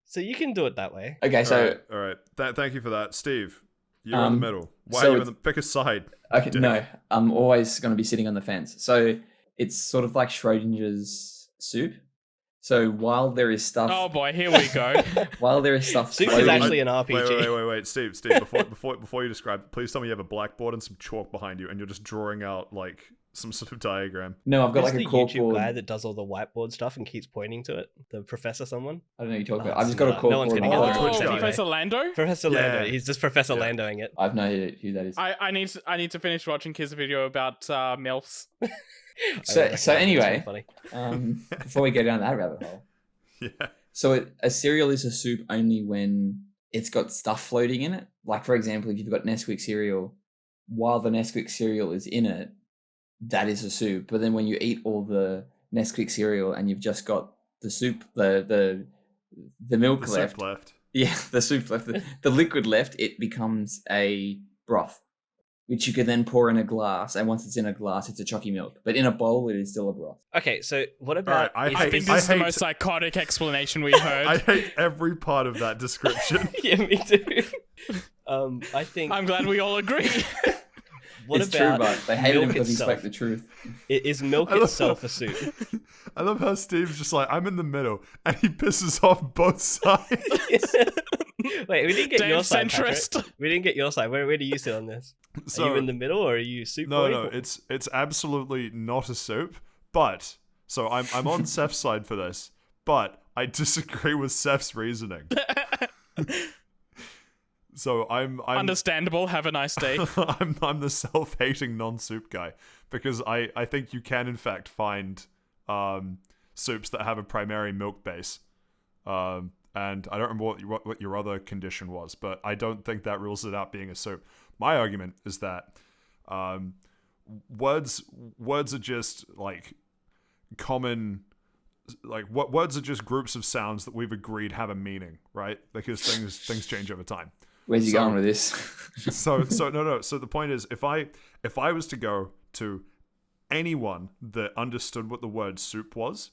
[SPEAKER 3] So you can do it that way.
[SPEAKER 4] Okay, so
[SPEAKER 1] all right. Thank you for that, Steve. You're in the middle. Why
[SPEAKER 4] so
[SPEAKER 1] are you in the pick a side?
[SPEAKER 4] okay,
[SPEAKER 1] Dick.
[SPEAKER 4] no, I'm always going to be sitting on the fence. So it's sort of like Schrodinger's soup. So while there is stuff,
[SPEAKER 2] Oh boy, here we go.
[SPEAKER 4] while there is stuff,
[SPEAKER 3] Soup is
[SPEAKER 4] floating-
[SPEAKER 3] actually an RPG.
[SPEAKER 1] Wait, Steve, before you describe it, please tell me you have a blackboard and some chalk behind you, and you're just drawing out like some sort of diagram.
[SPEAKER 4] No, I've got
[SPEAKER 3] Who's
[SPEAKER 4] like a
[SPEAKER 3] the YouTube guy
[SPEAKER 4] corkboard.
[SPEAKER 3] that does all the whiteboard stuff and keeps pointing to it? The professor someone?
[SPEAKER 4] I don't know what you're talking
[SPEAKER 3] Oh,
[SPEAKER 4] about. I've just got a
[SPEAKER 3] no
[SPEAKER 4] corkboard.
[SPEAKER 3] one's gonna
[SPEAKER 1] get
[SPEAKER 2] Oh,
[SPEAKER 1] that Twitch guy.
[SPEAKER 2] Professor Lando?
[SPEAKER 3] Professor
[SPEAKER 1] Yeah.
[SPEAKER 3] Lando. He's just Professor
[SPEAKER 1] Yeah.
[SPEAKER 3] Landoing it.
[SPEAKER 4] I've no idea who that is.
[SPEAKER 2] I need to finish watching his video about MILFs.
[SPEAKER 3] I
[SPEAKER 4] So
[SPEAKER 3] reckon that's
[SPEAKER 4] anyway,
[SPEAKER 3] really funny.
[SPEAKER 4] before we go down that rabbit hole,
[SPEAKER 1] Yeah.
[SPEAKER 4] so a cereal is a soup only when it's got stuff floating in it. Like for example, if you've got Nesquik cereal, while the Nesquik cereal is in it, that is a soup. But then when you eat all the Nesquik cereal and you've just got the soup, the milk
[SPEAKER 1] The
[SPEAKER 4] left,
[SPEAKER 1] soup left.
[SPEAKER 4] yeah, the soup left, the liquid left, it becomes a broth, which you could then pour in a glass. And once it's in a glass, it's a chalky milk. But in a bowl, it is still a broth.
[SPEAKER 3] Okay, so what about...
[SPEAKER 1] Alright,
[SPEAKER 2] I think this is the most psychotic explanation we've heard.
[SPEAKER 1] I hate every part of that description.
[SPEAKER 3] Yeah, me too. I think...
[SPEAKER 2] I'm glad we all agree.
[SPEAKER 3] What
[SPEAKER 4] it's
[SPEAKER 3] about
[SPEAKER 4] true, but they hate him
[SPEAKER 3] milk
[SPEAKER 4] because he
[SPEAKER 3] itself?
[SPEAKER 4] spoke the truth.
[SPEAKER 3] Is milk
[SPEAKER 1] I love
[SPEAKER 3] itself
[SPEAKER 1] how-
[SPEAKER 3] a soup?
[SPEAKER 1] I love how Steve's just like, I'm in the middle, and he pisses off both sides.
[SPEAKER 3] Wait, we didn't get
[SPEAKER 2] Damn
[SPEAKER 3] your side, Patrick.
[SPEAKER 2] centrist.
[SPEAKER 3] We didn't get your side. Where do you sit on this?
[SPEAKER 1] So,
[SPEAKER 3] Are you in the middle or are you soup
[SPEAKER 1] no,
[SPEAKER 3] boy?
[SPEAKER 1] no, it's absolutely not a soup. But so I'm on Seth's side for this, but I disagree with Seth's reasoning. So I'm
[SPEAKER 2] Understandable. Have a nice day.
[SPEAKER 1] I'm the self-hating non-soup guy because I think you can in fact find soups that have a primary milk base. And I don't remember what your other condition was, but I don't think that rules it out being a soup. My argument is that words are just like common, like what words are just groups of sounds that we've agreed have a meaning, right? Because things change over time.
[SPEAKER 4] Where's he
[SPEAKER 1] So-
[SPEAKER 4] going with this?
[SPEAKER 1] So no. So the point is, if I was to go to anyone that understood what the word soup was,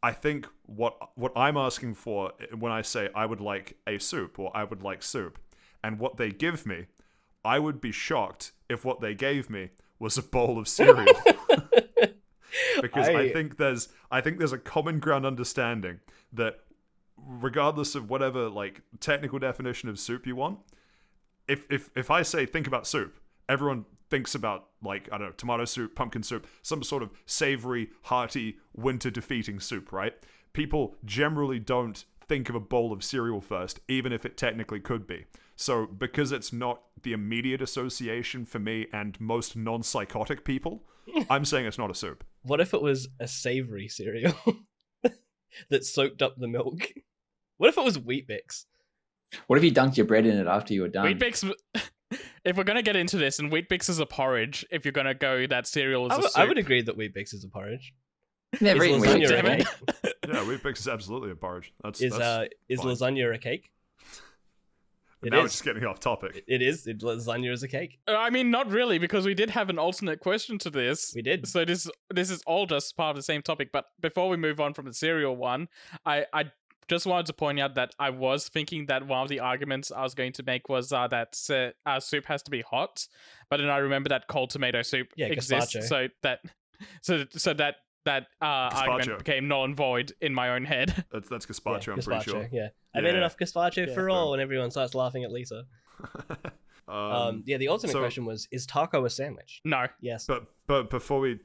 [SPEAKER 1] I think what I'm asking for when I say I would like a soup or I would like soup, and what they give me, I would be shocked if what they gave me was a bowl of cereal. because I think there's a common ground understanding that regardless of whatever like technical definition of soup you want, if I say think about soup, everyone thinks about like, I don't know, tomato soup, pumpkin soup, some sort of savory, hearty, winter defeating soup, right? People generally don't think of a bowl of cereal first, even if it technically could be. So because it's not the immediate association for me and most non-psychotic people, I'm saying it's not a soup.
[SPEAKER 3] What if it was a savory cereal that soaked up the milk? What if it was Wheat Bix?
[SPEAKER 4] What if you dunked your bread in it after you were done?
[SPEAKER 2] Wheat Bix. If we're gonna get into this, and Wheat Bix is a porridge, if you're gonna go that cereal is a soup.
[SPEAKER 3] I would agree that Wheat Bix is a porridge.
[SPEAKER 4] Never
[SPEAKER 3] Is
[SPEAKER 4] eaten
[SPEAKER 3] lasagna
[SPEAKER 4] Wheat
[SPEAKER 3] a
[SPEAKER 4] Bix.
[SPEAKER 3] cake?
[SPEAKER 1] Yeah, Wheat Bix is absolutely a porridge. That's
[SPEAKER 3] Is
[SPEAKER 1] fine.
[SPEAKER 3] lasagna a cake? It
[SPEAKER 1] Now
[SPEAKER 3] is.
[SPEAKER 1] it's just getting off topic.
[SPEAKER 3] It is. Lasagna is a cake.
[SPEAKER 2] I mean, not really, because we did have an alternate question to this.
[SPEAKER 3] We did.
[SPEAKER 2] So this is all just part of the same topic. But before we move on from the cereal one, I just wanted to point out that I was thinking that one of the arguments I was going to make was that soup has to be hot, but then I remember that cold tomato soup exists,
[SPEAKER 3] gazpacho.
[SPEAKER 2] so that argument became null and void in my own head.
[SPEAKER 1] That's gazpacho, I'm pretty sure.
[SPEAKER 3] Yeah, I made
[SPEAKER 1] Yeah.
[SPEAKER 3] enough gazpacho for
[SPEAKER 1] Yeah.
[SPEAKER 3] all, and everyone starts laughing at Lisa. The alternate question was: is taco a sandwich?
[SPEAKER 2] No.
[SPEAKER 3] Yes.
[SPEAKER 1] But before we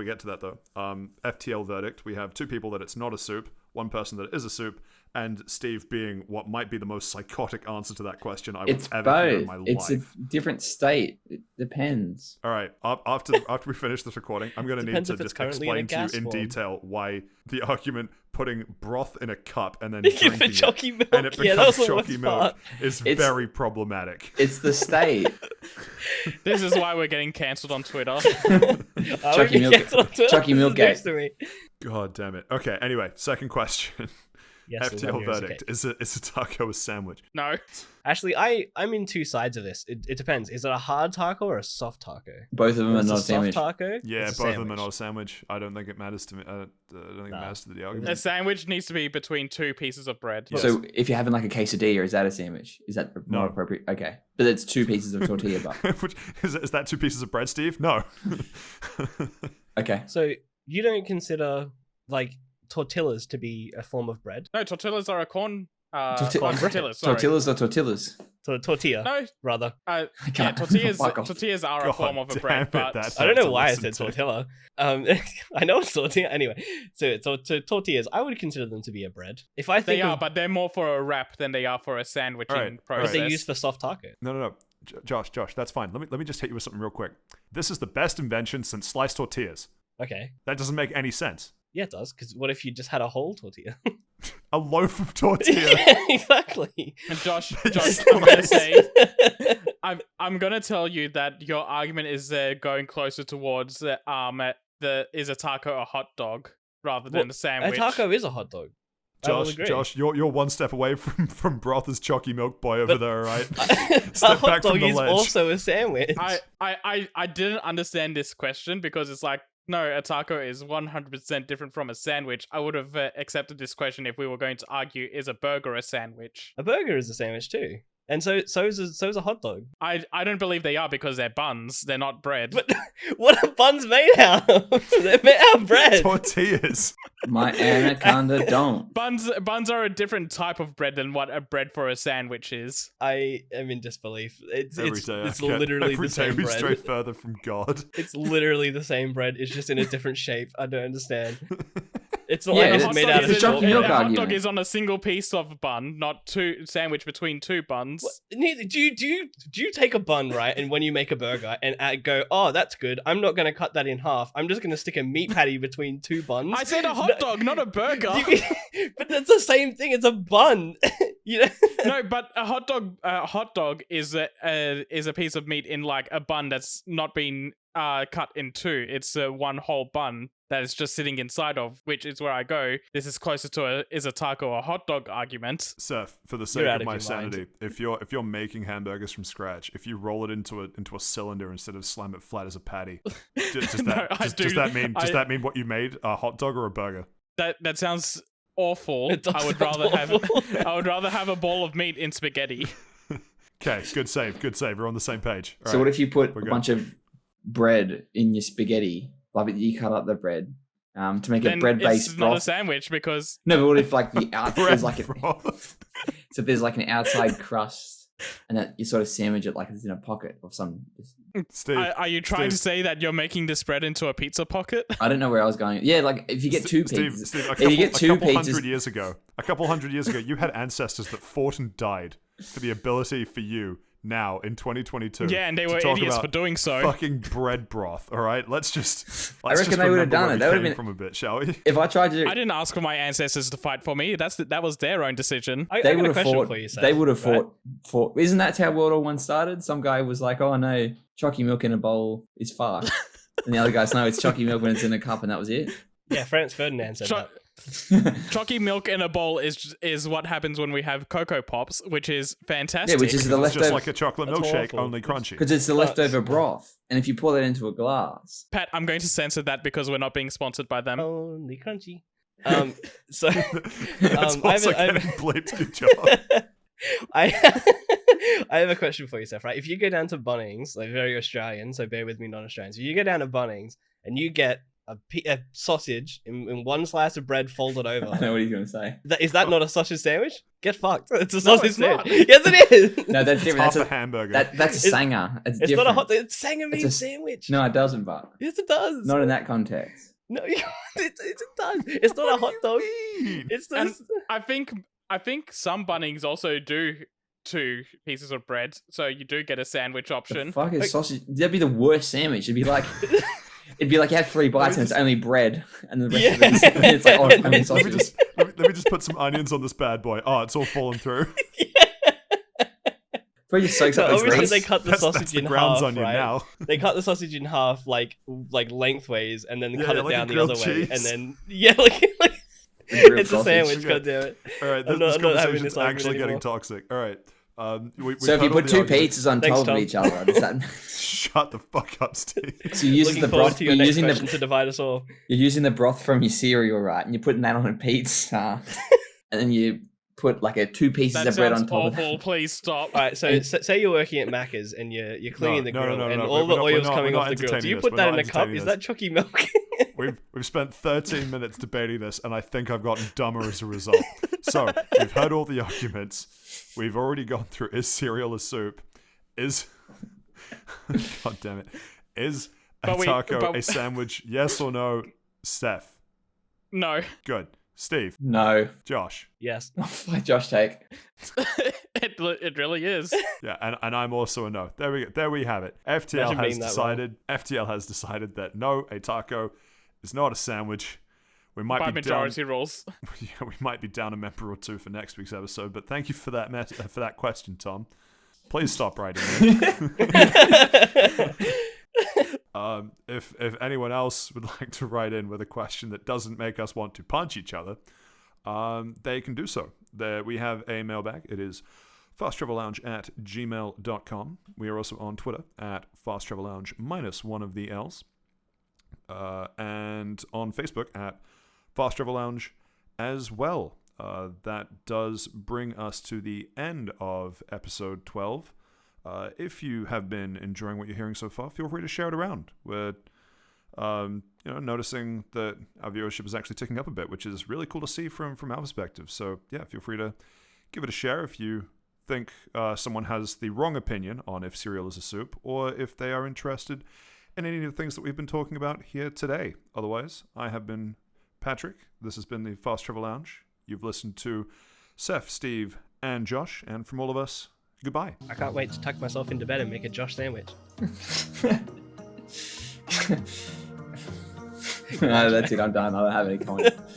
[SPEAKER 1] get to that though, FTL verdict, we have two people that it's not a soup, one person that it is a soup, and Steve being what might be the most psychotic answer to that question I would
[SPEAKER 4] It's
[SPEAKER 1] ever hear in
[SPEAKER 4] both.
[SPEAKER 1] my life.
[SPEAKER 4] It's a different state. It depends.
[SPEAKER 1] All right, after we finish this recording, I'm going to need
[SPEAKER 3] Depends
[SPEAKER 1] to
[SPEAKER 3] if it's
[SPEAKER 1] just
[SPEAKER 3] currently in a
[SPEAKER 1] explain to you
[SPEAKER 3] gas
[SPEAKER 1] in
[SPEAKER 3] form.
[SPEAKER 1] detail why the argument putting broth in a cup and then
[SPEAKER 3] Give
[SPEAKER 1] drinking
[SPEAKER 3] it chalky milk.
[SPEAKER 1] and it
[SPEAKER 3] Yeah, that was
[SPEAKER 1] becomes
[SPEAKER 3] the
[SPEAKER 1] chalky
[SPEAKER 3] worst
[SPEAKER 1] milk
[SPEAKER 3] part.
[SPEAKER 1] is
[SPEAKER 4] It's-
[SPEAKER 1] very problematic.
[SPEAKER 4] It's the state.
[SPEAKER 2] This is why we're getting cancelled on Twitter.
[SPEAKER 4] Chucky milk. Chucky milk
[SPEAKER 3] next to me.
[SPEAKER 1] God damn it. Okay, anyway, second question.
[SPEAKER 3] Yes,
[SPEAKER 1] FTL
[SPEAKER 3] lasagna is a
[SPEAKER 1] verdict.
[SPEAKER 3] cake.
[SPEAKER 1] Is a taco a sandwich?
[SPEAKER 2] No.
[SPEAKER 3] Actually, I'm in two sides of this. It depends. Is it a hard taco or a soft taco?
[SPEAKER 4] Both of them
[SPEAKER 3] If
[SPEAKER 4] are
[SPEAKER 3] it's
[SPEAKER 4] not
[SPEAKER 3] a
[SPEAKER 4] a sandwich.
[SPEAKER 3] soft taco.
[SPEAKER 1] Yeah,
[SPEAKER 3] it's
[SPEAKER 1] both
[SPEAKER 3] a
[SPEAKER 1] of them are
[SPEAKER 3] sandwich.
[SPEAKER 1] not a sandwich. I don't think it matters to me. I don't think it matters to the
[SPEAKER 2] A
[SPEAKER 1] argument.
[SPEAKER 2] sandwich needs to be between two pieces of bread.
[SPEAKER 1] Yes.
[SPEAKER 4] So if you're having like a quesadilla, is that a sandwich? Is that
[SPEAKER 1] No.
[SPEAKER 4] more appropriate? Okay, but it's two pieces of tortilla but
[SPEAKER 1] Which, is that two pieces of bread, Steve? No.
[SPEAKER 4] Okay.
[SPEAKER 3] So you don't consider like tortillas to be a form of bread?
[SPEAKER 2] No, tortillas are a corn.
[SPEAKER 4] Torti-
[SPEAKER 2] corn tortillas. Sorry.
[SPEAKER 4] Tortillas or tortillas?
[SPEAKER 3] Tortilla,
[SPEAKER 2] No,
[SPEAKER 3] rather.
[SPEAKER 2] yeah,
[SPEAKER 4] can't-
[SPEAKER 2] tortillas.
[SPEAKER 4] Fuck off.
[SPEAKER 2] Tortillas are a
[SPEAKER 1] God
[SPEAKER 2] form of a
[SPEAKER 1] damn
[SPEAKER 2] bread,
[SPEAKER 1] it,
[SPEAKER 2] but
[SPEAKER 1] that's-
[SPEAKER 3] I don't know
[SPEAKER 1] to
[SPEAKER 3] why I
[SPEAKER 1] listen
[SPEAKER 3] said
[SPEAKER 1] to.
[SPEAKER 3] tortilla. I know it's tortilla. Anyway, so tortillas, I would consider them to be a bread. If I think
[SPEAKER 2] they are.
[SPEAKER 3] of,
[SPEAKER 2] But they're more for a wrap than they are for a sandwiching
[SPEAKER 1] Alright,
[SPEAKER 3] but
[SPEAKER 2] process.
[SPEAKER 3] they're used for soft taco.
[SPEAKER 1] No. Josh, that's fine. Let me just hit you with something real quick. This is the best invention since sliced tortillas.
[SPEAKER 3] Okay.
[SPEAKER 1] That doesn't make any sense.
[SPEAKER 3] Yeah, it does. Because what if you just had a whole tortilla?
[SPEAKER 1] A loaf of tortilla.
[SPEAKER 3] Yeah, exactly.
[SPEAKER 2] And Josh,
[SPEAKER 3] Just
[SPEAKER 2] I'm gonna
[SPEAKER 3] less.
[SPEAKER 2] say, I'm gonna tell you that your argument is going closer towards is a taco a hot dog rather than
[SPEAKER 3] Well,
[SPEAKER 2] a sandwich.
[SPEAKER 3] A taco is a hot dog. I will agree.
[SPEAKER 1] Josh, you're one step away from broth as chalky milk boy over
[SPEAKER 3] But-
[SPEAKER 1] there, all right?
[SPEAKER 3] a
[SPEAKER 1] Step
[SPEAKER 3] hot
[SPEAKER 1] back from
[SPEAKER 3] dog
[SPEAKER 1] the
[SPEAKER 3] is
[SPEAKER 1] ledge.
[SPEAKER 3] also a sandwich.
[SPEAKER 2] I didn't understand this question because it's like, no, a taco is 100% different from a sandwich. I would have accepted this question if we were going to argue, is a burger a sandwich?
[SPEAKER 3] A burger is a sandwich too, and so is a hot dog.
[SPEAKER 2] I don't believe they are because they're buns. They're not bread.
[SPEAKER 3] But what are buns made out of? They're made out of bread.
[SPEAKER 1] Tortillas.
[SPEAKER 4] My anaconda don't.
[SPEAKER 2] Buns are a different type of bread than what a bread for a sandwich is.
[SPEAKER 3] I am in disbelief. It's
[SPEAKER 1] Every day I
[SPEAKER 3] it's
[SPEAKER 1] get-
[SPEAKER 3] literally
[SPEAKER 1] every
[SPEAKER 3] the
[SPEAKER 1] day
[SPEAKER 3] same
[SPEAKER 1] we
[SPEAKER 3] bread.
[SPEAKER 1] stray further from God.
[SPEAKER 3] It's literally the same bread. It's just in a different shape. I don't understand. It's
[SPEAKER 4] Yeah,
[SPEAKER 3] like
[SPEAKER 4] it's-
[SPEAKER 3] it's made out
[SPEAKER 4] it's
[SPEAKER 3] of
[SPEAKER 4] a chalky
[SPEAKER 3] chalk.
[SPEAKER 4] milk
[SPEAKER 2] A hot
[SPEAKER 4] argument.
[SPEAKER 2] dog is on a single piece of bun, not two sandwich between two buns.
[SPEAKER 3] Neither do you take a bun, right, and when you make a burger and go, oh, that's good, I'm not going to cut that in half, I'm just going to stick a meat patty between two buns.
[SPEAKER 2] I said a hot dog, not a burger.
[SPEAKER 3] But that's the same thing. It's a bun. You know?
[SPEAKER 2] No, but a hot dog is a piece of meat in like a bun that's not been cut in two. It's one whole bun that is just sitting inside of, which is where I go. This is closer to is a taco a hot dog argument.
[SPEAKER 1] Seth, for the sake
[SPEAKER 3] You're
[SPEAKER 1] of
[SPEAKER 3] out of
[SPEAKER 1] my
[SPEAKER 3] your mind.
[SPEAKER 1] sanity, if you're making hamburgers from scratch, if you roll it into a cylinder instead of slam it flat as a patty, does
[SPEAKER 2] No, I do-
[SPEAKER 1] that mean what you made, a hot dog or a burger?
[SPEAKER 2] That sounds awful.
[SPEAKER 3] It does
[SPEAKER 2] I would
[SPEAKER 3] sound
[SPEAKER 2] rather
[SPEAKER 3] awful.
[SPEAKER 2] have I would rather have a bowl of meat in spaghetti.
[SPEAKER 1] Okay, good save. We're on the same page. All
[SPEAKER 4] So
[SPEAKER 1] right.
[SPEAKER 4] what if you put
[SPEAKER 1] We're
[SPEAKER 4] a
[SPEAKER 1] good.
[SPEAKER 4] bunch of bread in your spaghetti? Like you cut up the bread to make a
[SPEAKER 2] Then
[SPEAKER 4] bread-based
[SPEAKER 2] it's not a
[SPEAKER 4] broth.
[SPEAKER 2] sandwich because
[SPEAKER 4] No, but what if like the
[SPEAKER 1] Bread
[SPEAKER 4] there's like
[SPEAKER 1] broth.
[SPEAKER 4] so if there's like an outside crust, and that you sort of sandwich it like it's in a pocket of some.
[SPEAKER 1] Steve,
[SPEAKER 2] are you trying to
[SPEAKER 1] Steve.
[SPEAKER 2] say that you're making this bread into a pizza pocket?
[SPEAKER 4] I don't know where I was going. Yeah, like if you get two pizzas,
[SPEAKER 1] Steve,
[SPEAKER 4] if you get two pizzas,
[SPEAKER 1] a couple hundred years ago, you had ancestors that fought and died for the ability for you now in 2022.
[SPEAKER 2] Yeah, and they
[SPEAKER 1] to
[SPEAKER 2] were
[SPEAKER 1] talk
[SPEAKER 2] idiots
[SPEAKER 1] about
[SPEAKER 2] for doing so.
[SPEAKER 1] Fucking bread broth. All right, let's
[SPEAKER 4] I reckon they would have done it. That would have been
[SPEAKER 1] from a bit, shall we?
[SPEAKER 4] if I tried to.
[SPEAKER 2] I didn't ask for my ancestors to fight for me. That was their own decision.
[SPEAKER 3] I
[SPEAKER 4] They
[SPEAKER 3] got
[SPEAKER 4] would
[SPEAKER 3] a
[SPEAKER 4] have
[SPEAKER 3] question
[SPEAKER 4] fought.
[SPEAKER 3] for you, Seth,
[SPEAKER 4] They would have
[SPEAKER 3] right?
[SPEAKER 4] fought. Isn't that how World War One started? Some guy was like, "Oh no, chalky milk in a bowl is fart," and the other guys, "No, it's chalky milk when it's in a cup," and that was it.
[SPEAKER 3] Yeah, Franz Ferdinand said that.
[SPEAKER 2] Chalky milk in a bowl is what happens when we have Cocoa Pops, which is fantastic.
[SPEAKER 4] Yeah, which is the
[SPEAKER 1] It's just
[SPEAKER 4] leftover
[SPEAKER 1] like a chocolate
[SPEAKER 3] That's
[SPEAKER 1] milkshake,
[SPEAKER 3] awful.
[SPEAKER 1] only crunchy.
[SPEAKER 4] because it's the leftover broth, and if you pour that into a glass,
[SPEAKER 2] Pat, I'm going to censor that because we're not being sponsored by them.
[SPEAKER 3] Only crunchy. So
[SPEAKER 1] It's
[SPEAKER 3] I
[SPEAKER 1] also
[SPEAKER 3] have
[SPEAKER 1] getting bleeped. Good job.
[SPEAKER 3] I have a question for you, Seth. Right, if you go down to Bunnings, like very Australian, so bear with me, non-Australians. If you go down to Bunnings and you get a sausage in one slice of bread folded
[SPEAKER 4] I
[SPEAKER 3] over,
[SPEAKER 4] know what he's going to say.
[SPEAKER 3] is that not a sausage sandwich? Get fucked. It's a
[SPEAKER 2] No,
[SPEAKER 3] sausage
[SPEAKER 2] it's not.
[SPEAKER 3] sandwich. Yes, it is.
[SPEAKER 4] No, that's
[SPEAKER 1] It's
[SPEAKER 4] different.
[SPEAKER 1] half
[SPEAKER 4] That's
[SPEAKER 1] a
[SPEAKER 4] a,
[SPEAKER 1] hamburger.
[SPEAKER 4] that's a
[SPEAKER 3] It's-
[SPEAKER 4] sanger. It's
[SPEAKER 3] It's
[SPEAKER 4] different.
[SPEAKER 3] not a hot. It's sangami
[SPEAKER 4] It's a-
[SPEAKER 3] sandwich.
[SPEAKER 4] No, it doesn't. But
[SPEAKER 3] Yes, it does.
[SPEAKER 4] not in that context.
[SPEAKER 3] No, it does. It's not a hot dog. It's
[SPEAKER 2] And
[SPEAKER 3] just.
[SPEAKER 2] I think some Bunnings also do 2 pieces of bread, so you do get a sandwich
[SPEAKER 4] The
[SPEAKER 2] option.
[SPEAKER 4] fuck is
[SPEAKER 3] Like-
[SPEAKER 4] sausage? That'd be the worst sandwich. It'd be like. It'd be like you have 3 bites and it's only bread, and the rest of it is, it's like, oh, it's only
[SPEAKER 3] Let
[SPEAKER 4] sausage.
[SPEAKER 1] let me just put some onions on this bad boy. Oh, it's all falling through.
[SPEAKER 4] Probably just soaks
[SPEAKER 3] So
[SPEAKER 4] up the
[SPEAKER 3] obviously
[SPEAKER 4] grease.
[SPEAKER 3] they cut the
[SPEAKER 1] That's
[SPEAKER 3] sausage
[SPEAKER 1] the
[SPEAKER 3] in
[SPEAKER 1] grounds
[SPEAKER 3] half,
[SPEAKER 1] onion
[SPEAKER 3] right?
[SPEAKER 1] now.
[SPEAKER 3] They cut the sausage in half, like lengthways, and then
[SPEAKER 1] Yeah,
[SPEAKER 3] cut
[SPEAKER 1] yeah,
[SPEAKER 3] it
[SPEAKER 1] like a
[SPEAKER 3] down the
[SPEAKER 1] grilled
[SPEAKER 3] other way,
[SPEAKER 1] cheese.
[SPEAKER 3] and then like
[SPEAKER 4] Grilled
[SPEAKER 3] it's a
[SPEAKER 4] sausage.
[SPEAKER 3] sandwich.
[SPEAKER 1] Okay.
[SPEAKER 3] God damn it!
[SPEAKER 1] All right,
[SPEAKER 3] I'm
[SPEAKER 1] this
[SPEAKER 3] not having
[SPEAKER 1] conversation's
[SPEAKER 3] this argument
[SPEAKER 1] actually getting
[SPEAKER 3] anymore.
[SPEAKER 1] toxic. All right. We
[SPEAKER 4] So if you
[SPEAKER 1] heard all
[SPEAKER 4] put
[SPEAKER 1] the
[SPEAKER 4] 2
[SPEAKER 1] arguments.
[SPEAKER 4] pizzas on
[SPEAKER 3] Thanks,
[SPEAKER 4] top of
[SPEAKER 3] Tom.
[SPEAKER 4] each other, does that?
[SPEAKER 1] Shut the fuck up, Steve.
[SPEAKER 4] So you're using
[SPEAKER 3] Looking
[SPEAKER 4] the
[SPEAKER 3] forward
[SPEAKER 4] broth.
[SPEAKER 3] to your
[SPEAKER 4] You're
[SPEAKER 3] next
[SPEAKER 4] using
[SPEAKER 3] question
[SPEAKER 4] the
[SPEAKER 3] to divide us all.
[SPEAKER 4] you're using the broth from your cereal, right? And you're putting that on a pizza, and then you put like 2 pieces
[SPEAKER 2] That
[SPEAKER 4] of bread
[SPEAKER 2] sounds
[SPEAKER 4] on top of
[SPEAKER 2] awful.
[SPEAKER 4] that.
[SPEAKER 2] Please stop.
[SPEAKER 3] All right, so say you're working at Macca's and you're cleaning the grill, and all the oil's coming off the grill. Do you put that in a cup? Is that chalky milk?
[SPEAKER 1] We've spent 13 minutes debating this, and I think I've gotten dumber as a result. So we've heard all the arguments. We've already gone through: is cereal a soup? Is God damn it? Is a taco a sandwich? Yes or no? Steph.
[SPEAKER 2] No.
[SPEAKER 1] Good. Steve.
[SPEAKER 4] No.
[SPEAKER 1] Josh.
[SPEAKER 3] Yes.
[SPEAKER 4] Oh, Josh, take.
[SPEAKER 2] It really is.
[SPEAKER 1] Yeah, and I'm also a no. There we go. There we have it. FTL has decided that no, a taco is not a sandwich. We might
[SPEAKER 2] By
[SPEAKER 1] be
[SPEAKER 2] majority rules.
[SPEAKER 1] Yeah, we might be down a member or 2 for next week's episode, but thank you for that question, Tom. Please stop writing in. If anyone else would like to write in with a question that doesn't make us want to punch each other, they can do so. We have a mailbag. It is fasttravellounge@gmail.com. We are also on Twitter at fasttravellounge -1 of the L's. And on Facebook at Fast Travel Lounge as well. That does bring us to the end of episode 12. If you have been enjoying what you're hearing so far, feel free to share it around. We're noticing that our viewership is actually ticking up a bit, which is really cool to see from our perspective. So yeah, feel free to give it a share if you think someone has the wrong opinion on if cereal is a soup, or if they are interested in any of the things that we've been talking about here today. Otherwise, I have been Patrick. This has been the Fast Travel Lounge. You've listened to Saif, Steve, and Josh, and from all of us, goodbye.
[SPEAKER 3] I can't wait to tuck myself into bed and make a Josh sandwich.
[SPEAKER 4] No, that's it. I'm done. I don't have any comments.